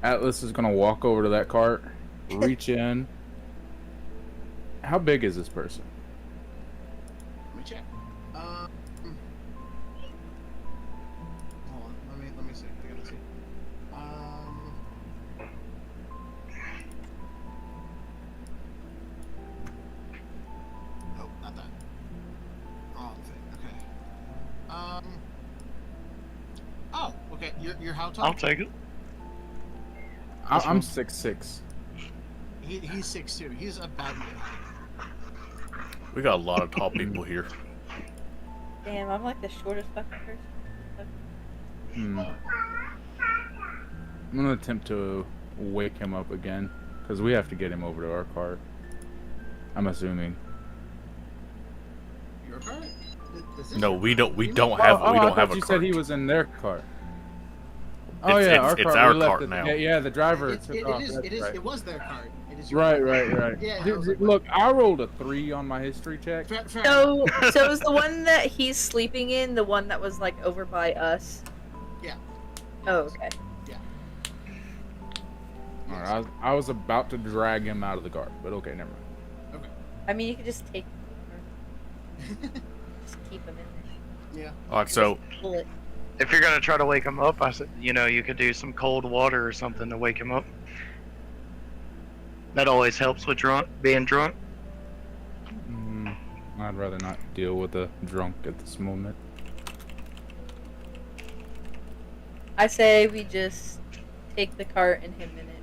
Atlas is going to walk over to that cart, reach in. How big is this person? Let me check. Hold on. Let me see. I gotta see. Oh, not that. Wrong thing. Okay. Oh, okay. You're how tall? I'll take it. I'm 6'6". He's 6'2". He's about your height. We got a lot of tall people here. Damn, I'm like the shortest fucking person. I'm going to attempt to wake him up again, because we have to get him over to our cart. I'm assuming. Your cart? No, we don't have I thought a you cart. said he was in their cart. It's our we left cart it- now. Yeah, the driver It took off. is. That's It is. right. It was their cart. It is your Right. Yeah. Look, I rolled a 3 on my history check. Fair So is the one that he's sleeping in the one that was like over by us? Yeah. Oh, okay. Alright, I was about to drag him out of the cart, but okay, never mind. Okay. I mean, you could just take him. Just keep him in there. Yeah. Alright, so Pull it. If you're gonna try to wake him up, I said, you could do some cold water or something to wake him up. That always helps with being drunk. I'd rather not deal with a drunk at this moment. I say we just take the cart and him in it.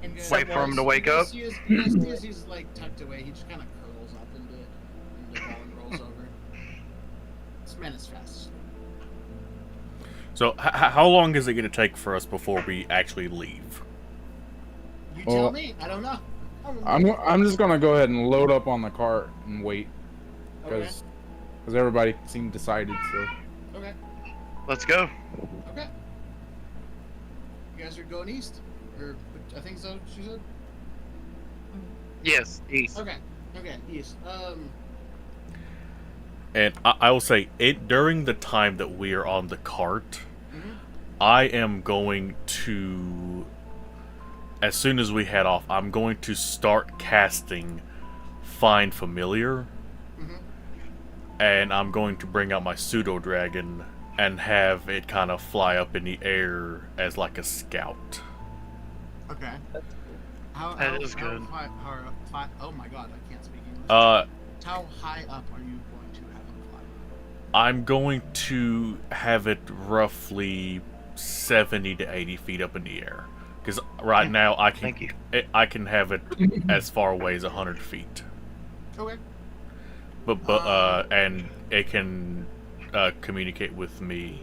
And Wait for him to wake up? You guys see as he's like tucked away, he just kind of curls up into the ball and rolls over. This man is fast. So how long is it going to take for us before we actually leave? You tell me. I don't know. I'm just gonna go ahead and load up on the cart and wait, because everybody seemed decided. So Okay. Let's go. Okay. You guys are going east, or I think so. She said. Yes, east. Okay. Okay. East. And I will say, during the time that we are on the cart, I am going to, as soon as we head off, I'm going to start casting Find Familiar. And I'm going to bring out my pseudo dragon and have it kind of fly up in the air as like a scout. Okay. That is good. Oh my god, I can't speak English. How high up are you going to have him fly? I'm going to have it roughly 70 to 80 feet up in the air. Because right now I can have it as far away as 100 feet. Okay. But and it can communicate with me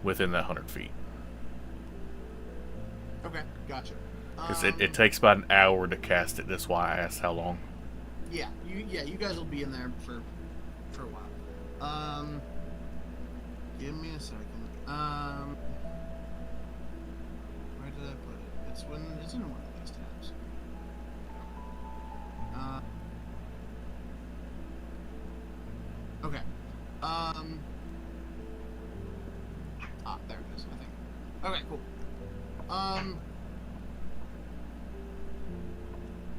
within that 100 feet. Okay, gotcha. Because it takes about an hour to cast it. That's why I asked how long. Yeah, you guys will be in there for a while. Give me a second. Where did I put it? It's in one of these tabs. Okay. There it is, I think. Okay, cool.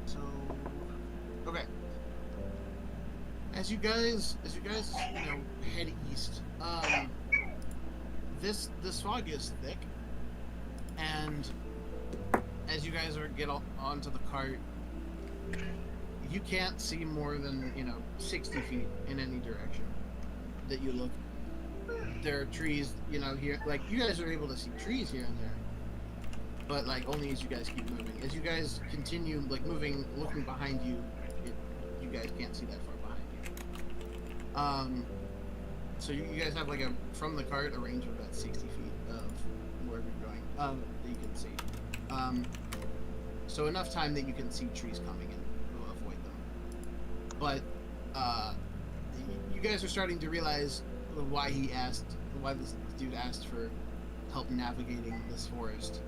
So, okay. As you guys, head east, this fog is thick, and as you guys get onto the cart, you can't see more than 60 feet in any direction that you look. There are trees, here. Like, you guys are able to see trees here and there, but like only as you guys keep moving. As you guys continue moving, looking behind you, you guys can't see that far behind you. So you guys have from the cart a range of about 60 feet of wherever you're going that you can see. So enough time that you can see trees coming and will avoid them. But you guys are starting to realize why this dude asked for help navigating this forest,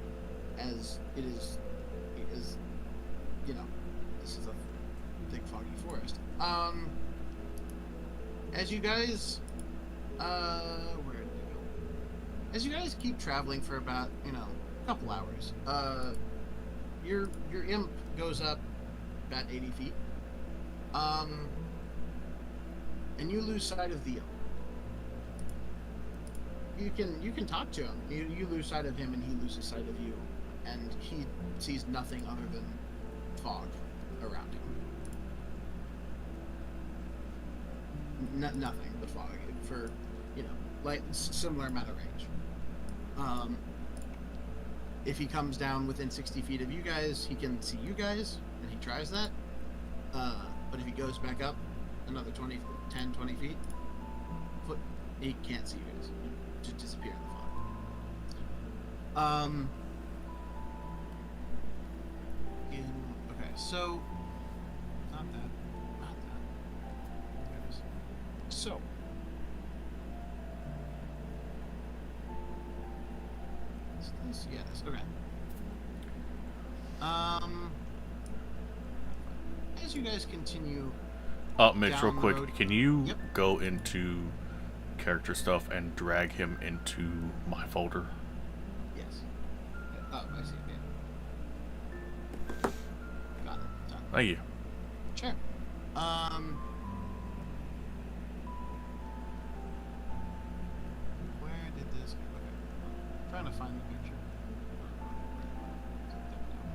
as it is this is a big foggy forest. As you guys where did it go? As you guys keep traveling for about a couple hours, your imp goes up about 80 feet, and you lose sight of the imp. You can talk to him. You lose sight of him, and he loses sight of you, and he sees nothing other than fog around him. Nothing but fog for similar amount of range. If he comes down within 60 feet of you guys, he can see you guys, and he tries that. But if he goes back up another 20 feet, he can't see you guys. Just disappear in the fog. Okay, so not that. So this, yes, okay. As you guys continue, Mitch, real down the quick, road- can you Yep. go into character stuff and drag him into my folder? Yes. Oh, I see. Yeah. Got it. Done. Thank you. Sure. Where did this go? Okay. I'm trying to find the picture.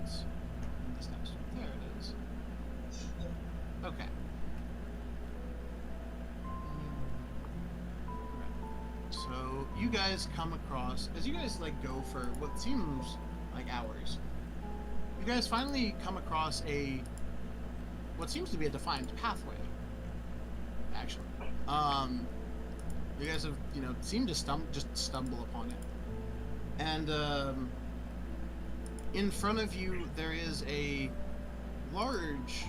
This next one. There it is. Okay. So you guys come across, as you guys go for what seems like hours, you guys finally come across what seems to be a defined pathway. Actually, you guys have seem to stumble upon it, and in front of you there is a large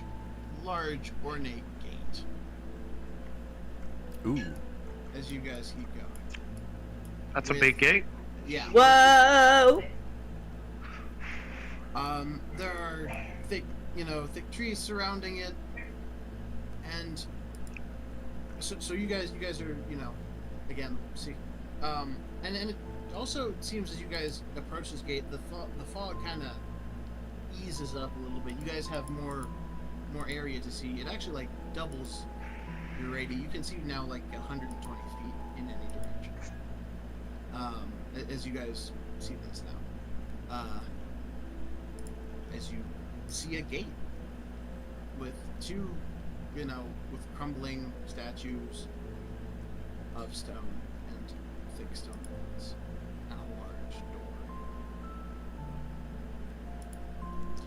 ornate gate. Ooh. As you guys keep going. That's a big gate. Yeah. Whoa! There are thick trees surrounding it, and so you guys are again see, and it also seems as you guys approach this gate, the fog kind of eases up a little bit. You guys have more area to see. It actually doubles your radius. You can see now 120 feet in any direction. as you guys see this now, as you see a gate with two, with crumbling statues of stone and thick stone walls and a large door.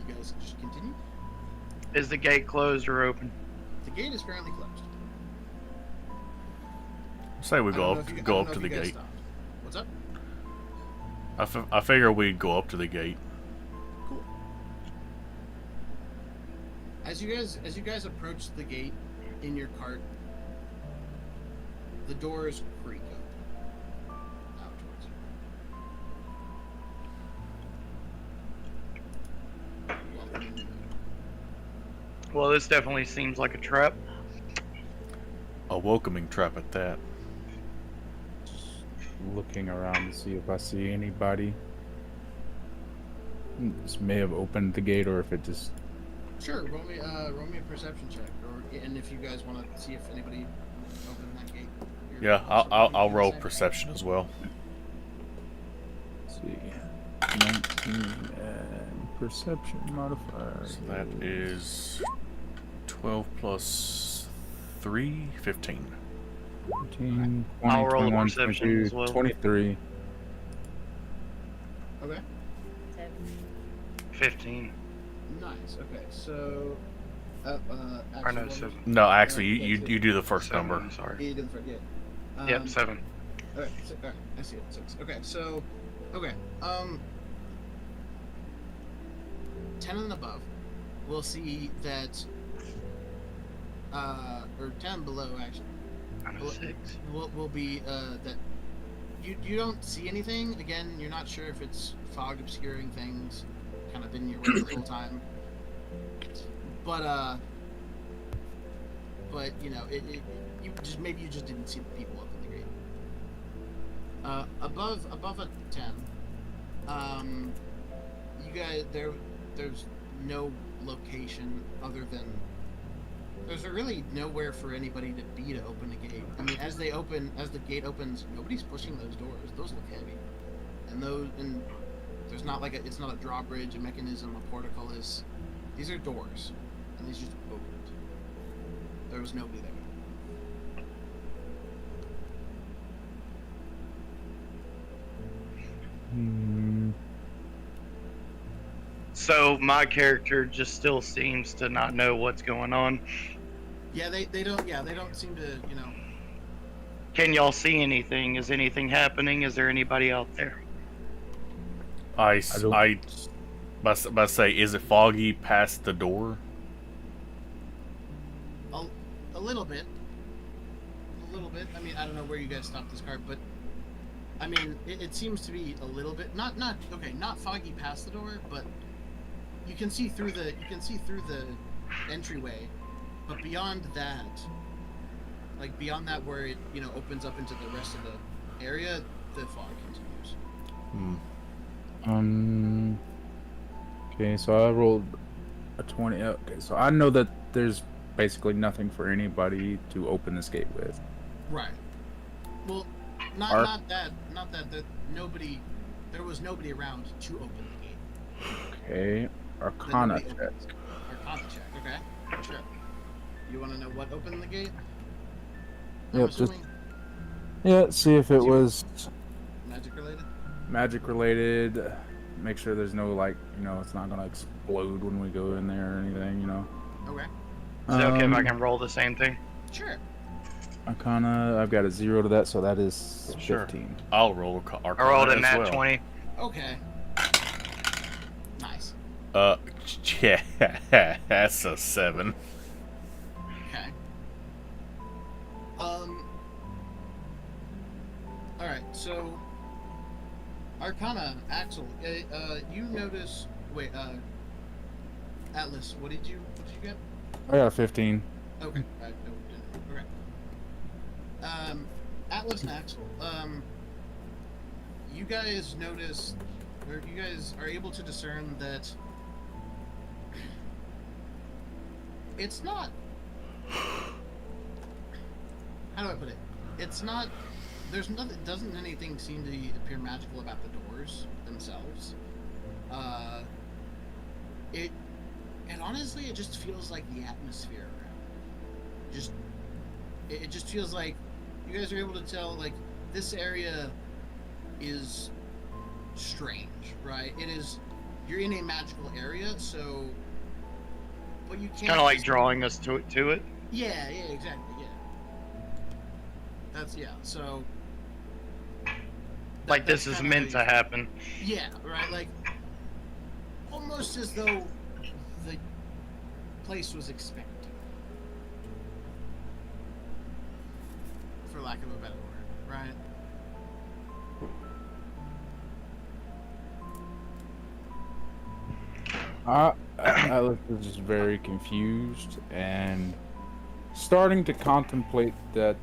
You guys just continue? Is the gate closed or open? The gate is currently closed. Say we go up to the gate. What's up? I figure we'd go up to the gate. Cool. As you guys approach the gate in your cart, the doors creak open out towards you. Welcome in. Well, this definitely seems like a trap. A welcoming trap at that. Looking around to see if I see anybody. This may have opened the gate, or if it just. Sure, roll me a perception check, and if you guys want to see if anybody opened that gate. Yeah, I'll roll perception as well. Let's see, 19 and perception modifier. So that is 12 plus 3, 15. 15, 20, I'll roll a 21, perception 22, as well. 23. Okay. 15. Nice. Okay, so. Or Actually, no, what was- 7. No, actually, you do the first 7, number. I'm sorry. Yeah, you did the first, yeah. Yep, 7. Alright, I see it. 6. Okay, so. Okay, 10 and above, we'll see that. Or 10 below, actually. I'm a 6. Will be that you don't see anything. Again, you're not sure if it's fog obscuring things, kind of been your way the whole time. But you just maybe you just didn't see the people up in the gate. Above a 10, you guys there's no location other than. There's really nowhere for anybody to be to open the gate. I mean, as the gate opens, nobody's pushing those doors. Those look heavy, and there's not it's not a drawbridge, a mechanism, a portcullis. These are doors, and these just opened. There was nobody there. So my character just still seems to not know what's going on. Yeah, they don't seem to, Can y'all see anything? Is anything happening? Is there anybody out there? I must say, is it foggy past the door? A little bit. A little bit. I mean, I don't know where you guys stopped this car, but I mean, it seems to be a little bit not foggy past the door, but you can see through the entryway. But beyond that, where it opens up into the rest of the area, the fog continues. Okay, so I rolled a 20. Okay, so I know that there's basically nothing for anybody to open this gate with. Right. Well, not that nobody. There was nobody around to open the gate. Okay, Arcana check. Arcana check. Okay. Sure. You want to know what opened the gate? Yep. See if it was magic related. Magic related. Make sure there's no it's not gonna explode when we go in there or anything. Okay. Is it okay if I can roll the same thing? Sure. Arcana, I've got a 0 to that, so that is 15. Sure. I'll roll Arcana I rolled a as nat well. 20. Okay. Nice. Yeah, that's a 7. Okay. Alright, so Arcana, Axel, you notice Atlas, what did you get? I got a 15. Okay. Okay. Atlas and Axel, you guys notice, or you guys are able to discern that it's not. How do I put it? It's not there's nothing. Doesn't anything seem to appear magical about the doors themselves? And honestly, it just feels like the atmosphere around. It just feels like you guys are able to tell, like, this area is strange, right? It is. You're in a magical area, so. But you can't. Kind of like drawing us to it. Yeah, exactly, yeah. That's so. Like this is meant to happen. Yeah, right. Like almost as though the place was expecting, for lack of a better word, right? Alex is just very confused and starting to contemplate that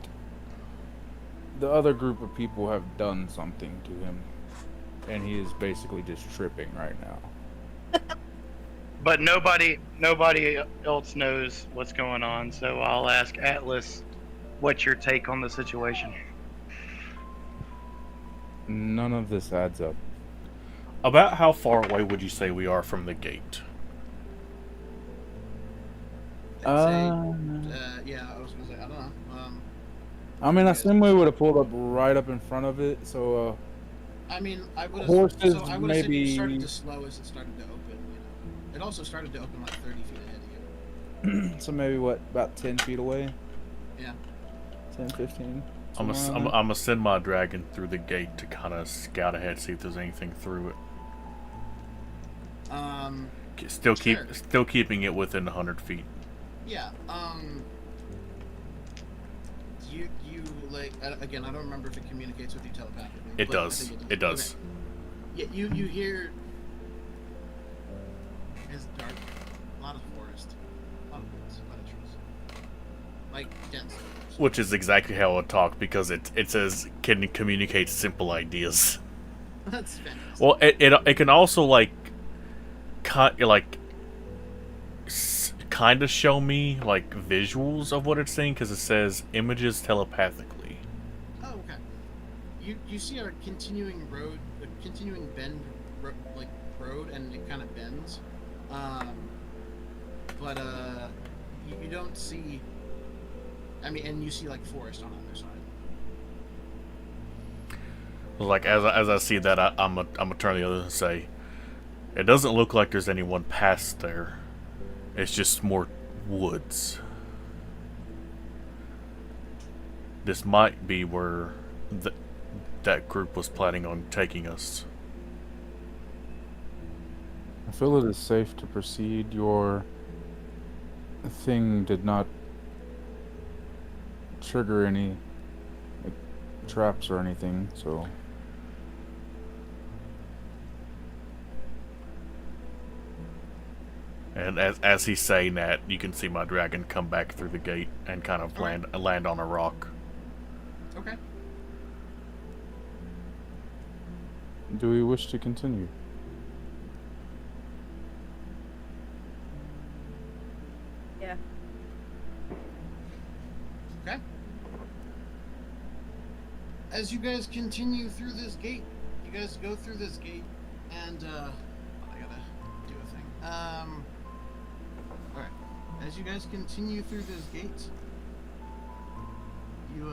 the other group of people have done something to him, and he is basically just tripping right now. But nobody else knows what's going on, so I'll ask Atlas, what's your take on the situation? None of this adds up. About how far away would you say we are from the gate? Yeah, I was gonna say, I don't know. I mean, I assume we would have pulled up right up in front of it, so I mean, I would have. horses So I would have said maybe you started to slow as it started to open. It also started to open like 30 feet ahead of you. so maybe what, about 10 feet away? Yeah. 10, 15. I'm gonna send my dragon through the gate to kind of scout ahead, see if there's anything through it. Still keeping it within 100 feet. Yeah. You like again? I don't remember if it communicates with you telepathically. It does. It does. Okay. Yeah. You hear. It's dark. A lot of forest. A lot of woods. A lot of trees. Like dense. Which is exactly how it talk, because it says can communicate simple ideas. That's fantastic. Well, it can also like kind of show me like visuals of what it's saying, because it says images telepathically. Oh, okay. You see a continuing road, a continuing bend, road, and it kind of bends. But you don't see. I mean, and you see like forest on the other side. Like as I see that, I'm gonna turn the other and say, it doesn't look like there's anyone past there. It's just more woods. This might be where that group was planning on taking us. I feel it is safe to proceed. Your thing did not trigger any traps or anything, so. And as he's saying that, you can see my dragon come back through the gate and kind of land on a rock. Okay. Do we wish to continue? Yeah. Okay. As you guys continue through this gate, you guys go through this gate, and I gotta do a thing. Alright. As you guys continue through this gate, you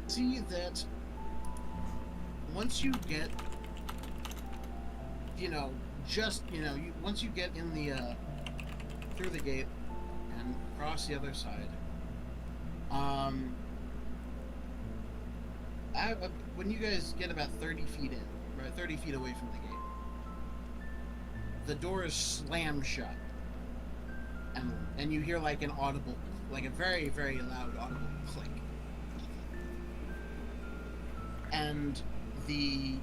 see that once you get, once you get in the through the gate and across the other side, when you guys get about 30 feet in, right, 30 feet away from the gate, the door is slammed shut, and you hear like an audible, like a very, very loud audible click, and the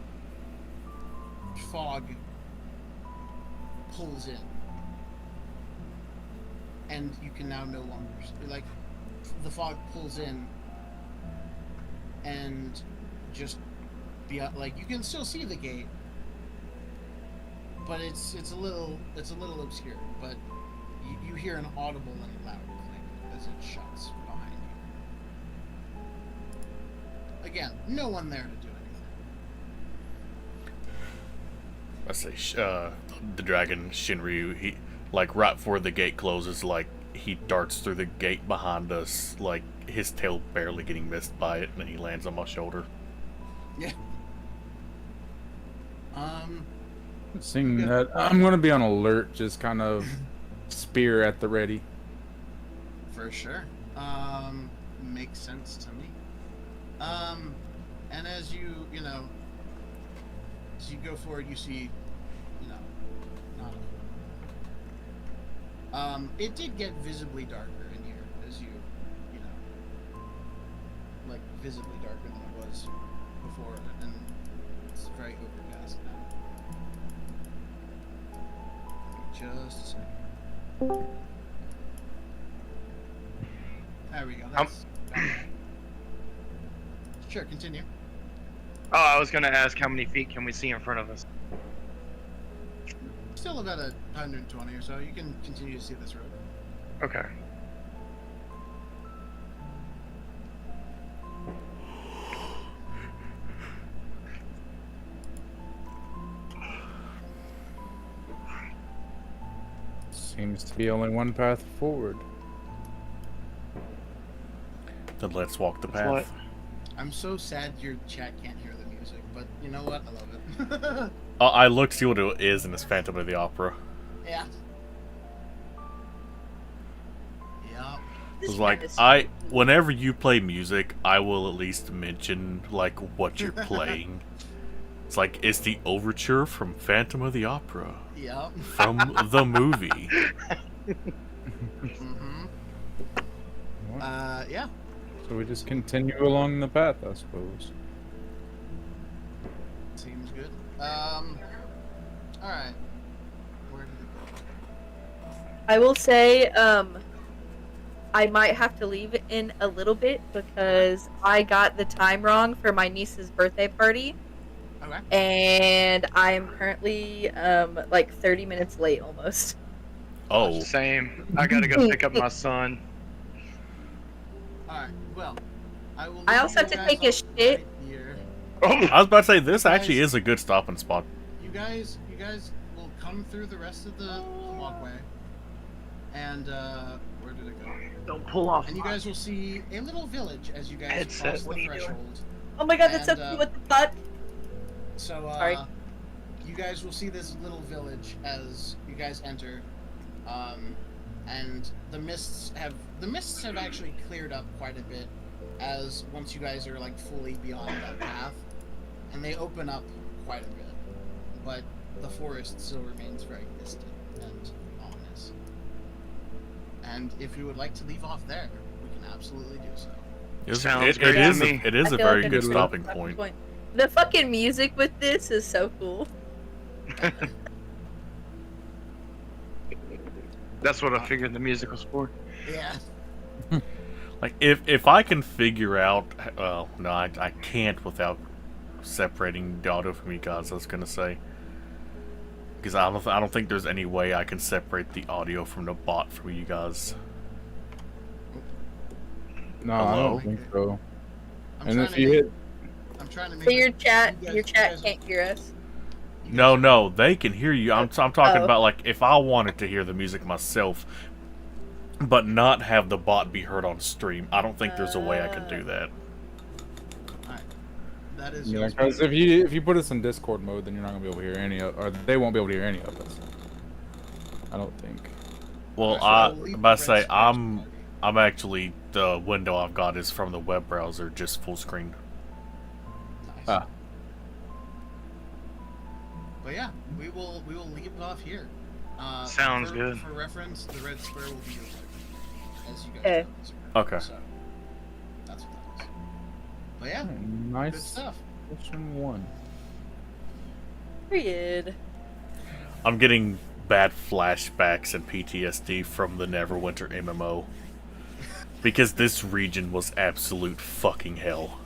fog pulls in, and you can now no longer, like, the fog pulls in, and just be like, you can still see the gate, but it's a little obscure, but you hear an audible and loud click as it shuts behind you. again, no one there to do anything. I say, the dragon Shinryu, he, like, right before the gate closes, like, he darts through the gate behind us, like, his tail barely getting missed by it, and then he lands on my shoulder. Yeah. Seeing that, I'm going to be on alert, just kind of spear at the ready. For sure. Makes sense to me. And as you go forward, you see, not a it did get visibly darker in here as you like visibly darker than it was before, and it's very overcast now. Just a second. There we go. That's sure, continue. Oh, I was gonna ask how many feet can we see in front of us? Still about 120 or so. You can continue to see this road. Okay. Seems to be only one path forward. Then let's walk the That's path. what- I'm so sad your chat can't hear the music, but you know what? I love it. I looked to see what it is, and it's Phantom of the Opera. Yeah. Yeah. It was like, whenever you play music, I will at least mention, like, what you're playing. It's like, it's the overture from Phantom of the Opera. Yeah. From the movie. Mm-hmm. Yeah. So we just continue along the path, I suppose. Seems good. Alright. Where did it go? I will say, I might have to leave in a little bit because I got the time wrong for my niece's birthday party. Okay. And I am currently, like 30 minutes late almost. Oh. Same. I gotta go pick up my son. Alright, well, I will. I leave also you have to guys take a off shit. right here. I was about to say, this actually is a good stopping spot. You guys will come through the rest of the walkway, and where did it go? Don't pull off. And you guys will see a little village as you guys Headset, cross what the are you doing? threshold. Oh my god, that's so And, cute. What the fuck? So, Sorry. you guys will see this little village as you guys enter, and the mists have actually cleared up quite a bit, as once you guys are like fully beyond that path, and they open up quite a bit, but the forest still remains very misty and ominous. And if you would like to leave off there, we can absolutely do so. Sounds It great to is me. a I feel very like good it's a stopping stopping point. The fucking music with this is so cool. That's what I figured the music was for. Yeah. Like, if I can figure out, well, no, I can't without separating the audio from you guys. I was gonna say, because I don't think there's any way I can separate the audio from the bot from you guys. No, I Hello? don't think so. I'm And trying if to you make- hit, I'm trying to make So your chat, you guys- your you chat guys- can't hear us. you guys- No, they can hear you. I'm talking Oh. about, like, if I wanted to hear the music myself, but not have the bot be heard on stream. I don't think there's a way I can do that. Alright. That is yeah, yours. because if you put us in Discord mode, then you're not gonna be able to hear any of, or they won't be able to hear any of us. I don't think. Well, Alright, so we'll leave I'm about to the say, red squares I'm already. actually, the window I've got is from the web browser, just full screen. Nice. Ah. But yeah, we will leave it off here. Sounds for, good. For reference, the red square will be your weapon, as you guys Okay. know this. Okay. So that's what that is. But yeah, good Nice. stuff. Question 1. Period. I'm getting bad flashbacks and PTSD from the Neverwinter MMO. Because this region was absolute fucking hell.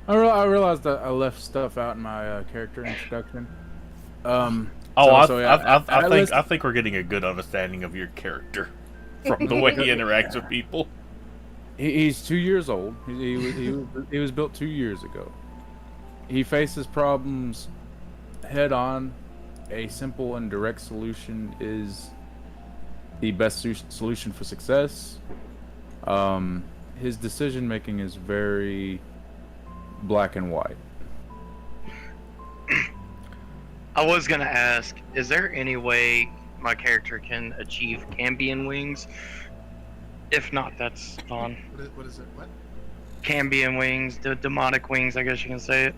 I realized that I left stuff out in my character introduction. Oh, yeah, I think we're getting a good understanding of your character from the way he interacts with people. He's 2 years old. He was built 2 years ago. He faces problems head on. A simple and direct solution is the best solution for success. His decision making is very black and white. I was gonna ask, is there any way my character can achieve Cambion wings? If not, that's fine. What is it? What? Cambion wings, the demonic wings, I guess you can say it.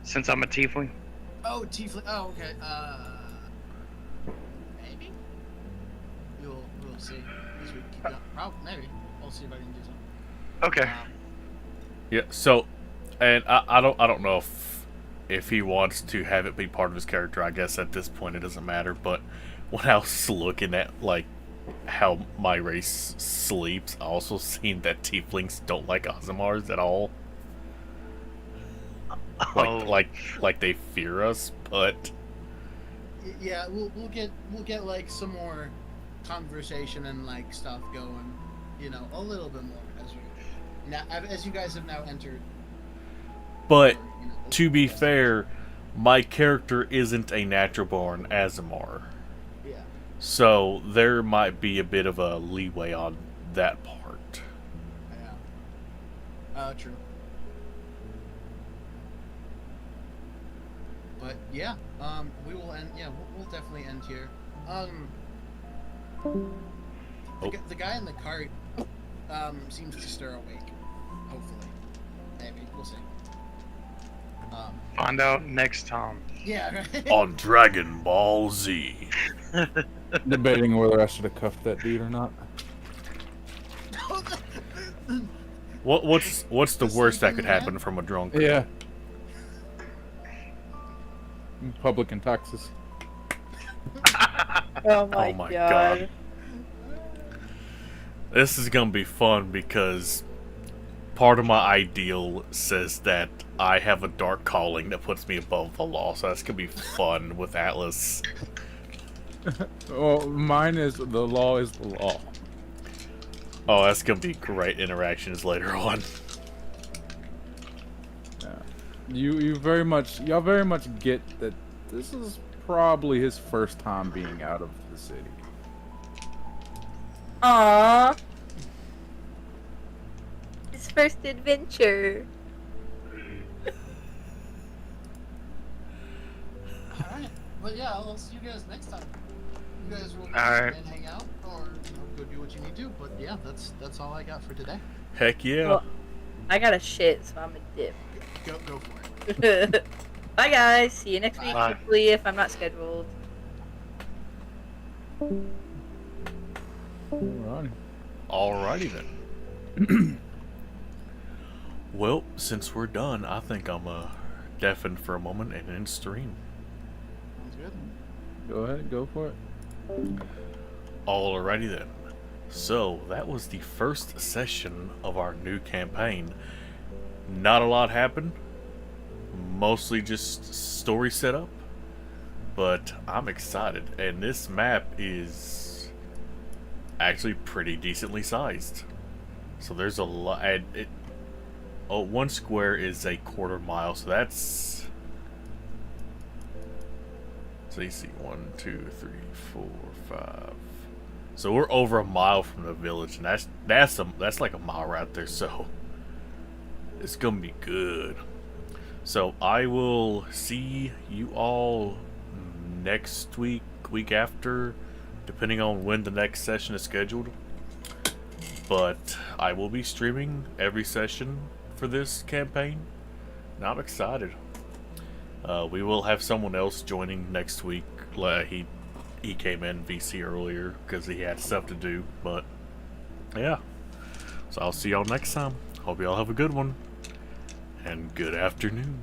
Since I'm a tiefling. Oh, tiefling. Oh, okay. Maybe. We'll see. As we keep going. Probably, maybe. I'll see if I can do something. Okay. Yeah. So, and I don't know if he wants to have it be part of his character. I guess at this point it doesn't matter. But when I was looking at like how my race sleeps, I also seen that tieflings don't like Aasimars at all. Like they fear us, but Yeah, we'll get like some more conversation and like stuff going, you know, a little bit more as you guys have now entered. But you know, to be fair, my character isn't a natural born Aasimar. Yeah. So there might be a bit of a leeway on that part. Yeah. True. But yeah, we will end. Yeah, we'll definitely end here. The guy in the cart, seems to stir awake. Hopefully, maybe we'll see. Find out next time. Yeah. Right. On Dragon Ball Z. Debating whether I should have cuffed that dude or not. What's the worst that could happen from a drunk? Yeah. Public intoxicants. Oh my god. This is gonna be fun because part of my ideal says that I have a dark calling that puts me above the law, so that's gonna be fun with Atlas. Well, mine is the law is the law. Oh, that's gonna be great interactions later on. Y'all very much get that this is probably his first time being out of the city. Aww. His first adventure. Alright. But yeah, I'll see you guys next time. You guys will Alright. and hang out or go do what you need to. But yeah, that's all I got for today. Heck yeah. Well, I got a shit, so I'm a dip. Go for it. Bye guys, see you next week, Bye. hopefully, if I'm not scheduled. Alrighty then. Well, since we're done, I think I'm deafen for a moment and end stream. Sounds good. Go ahead, go for it. Alrighty then. So, that was the first session of our new campaign. Not a lot happened. Mostly just story setup. But I'm excited. And this map is actually pretty decently sized. So there's a lot. One square is a quarter mile, so that's... So you see 1, 2, 3, 4, 5. So we're over a mile from the village, and that's like a mile right there. So it's gonna be good. So I will see you all next week, week after, depending on when the next session is scheduled. But I will be streaming every session for this campaign, and I'm excited. We will have someone else joining next week. He came in VC earlier because he had stuff to do, but yeah. So I'll see y'all next time. Hope y'all have a good one, and good afternoon.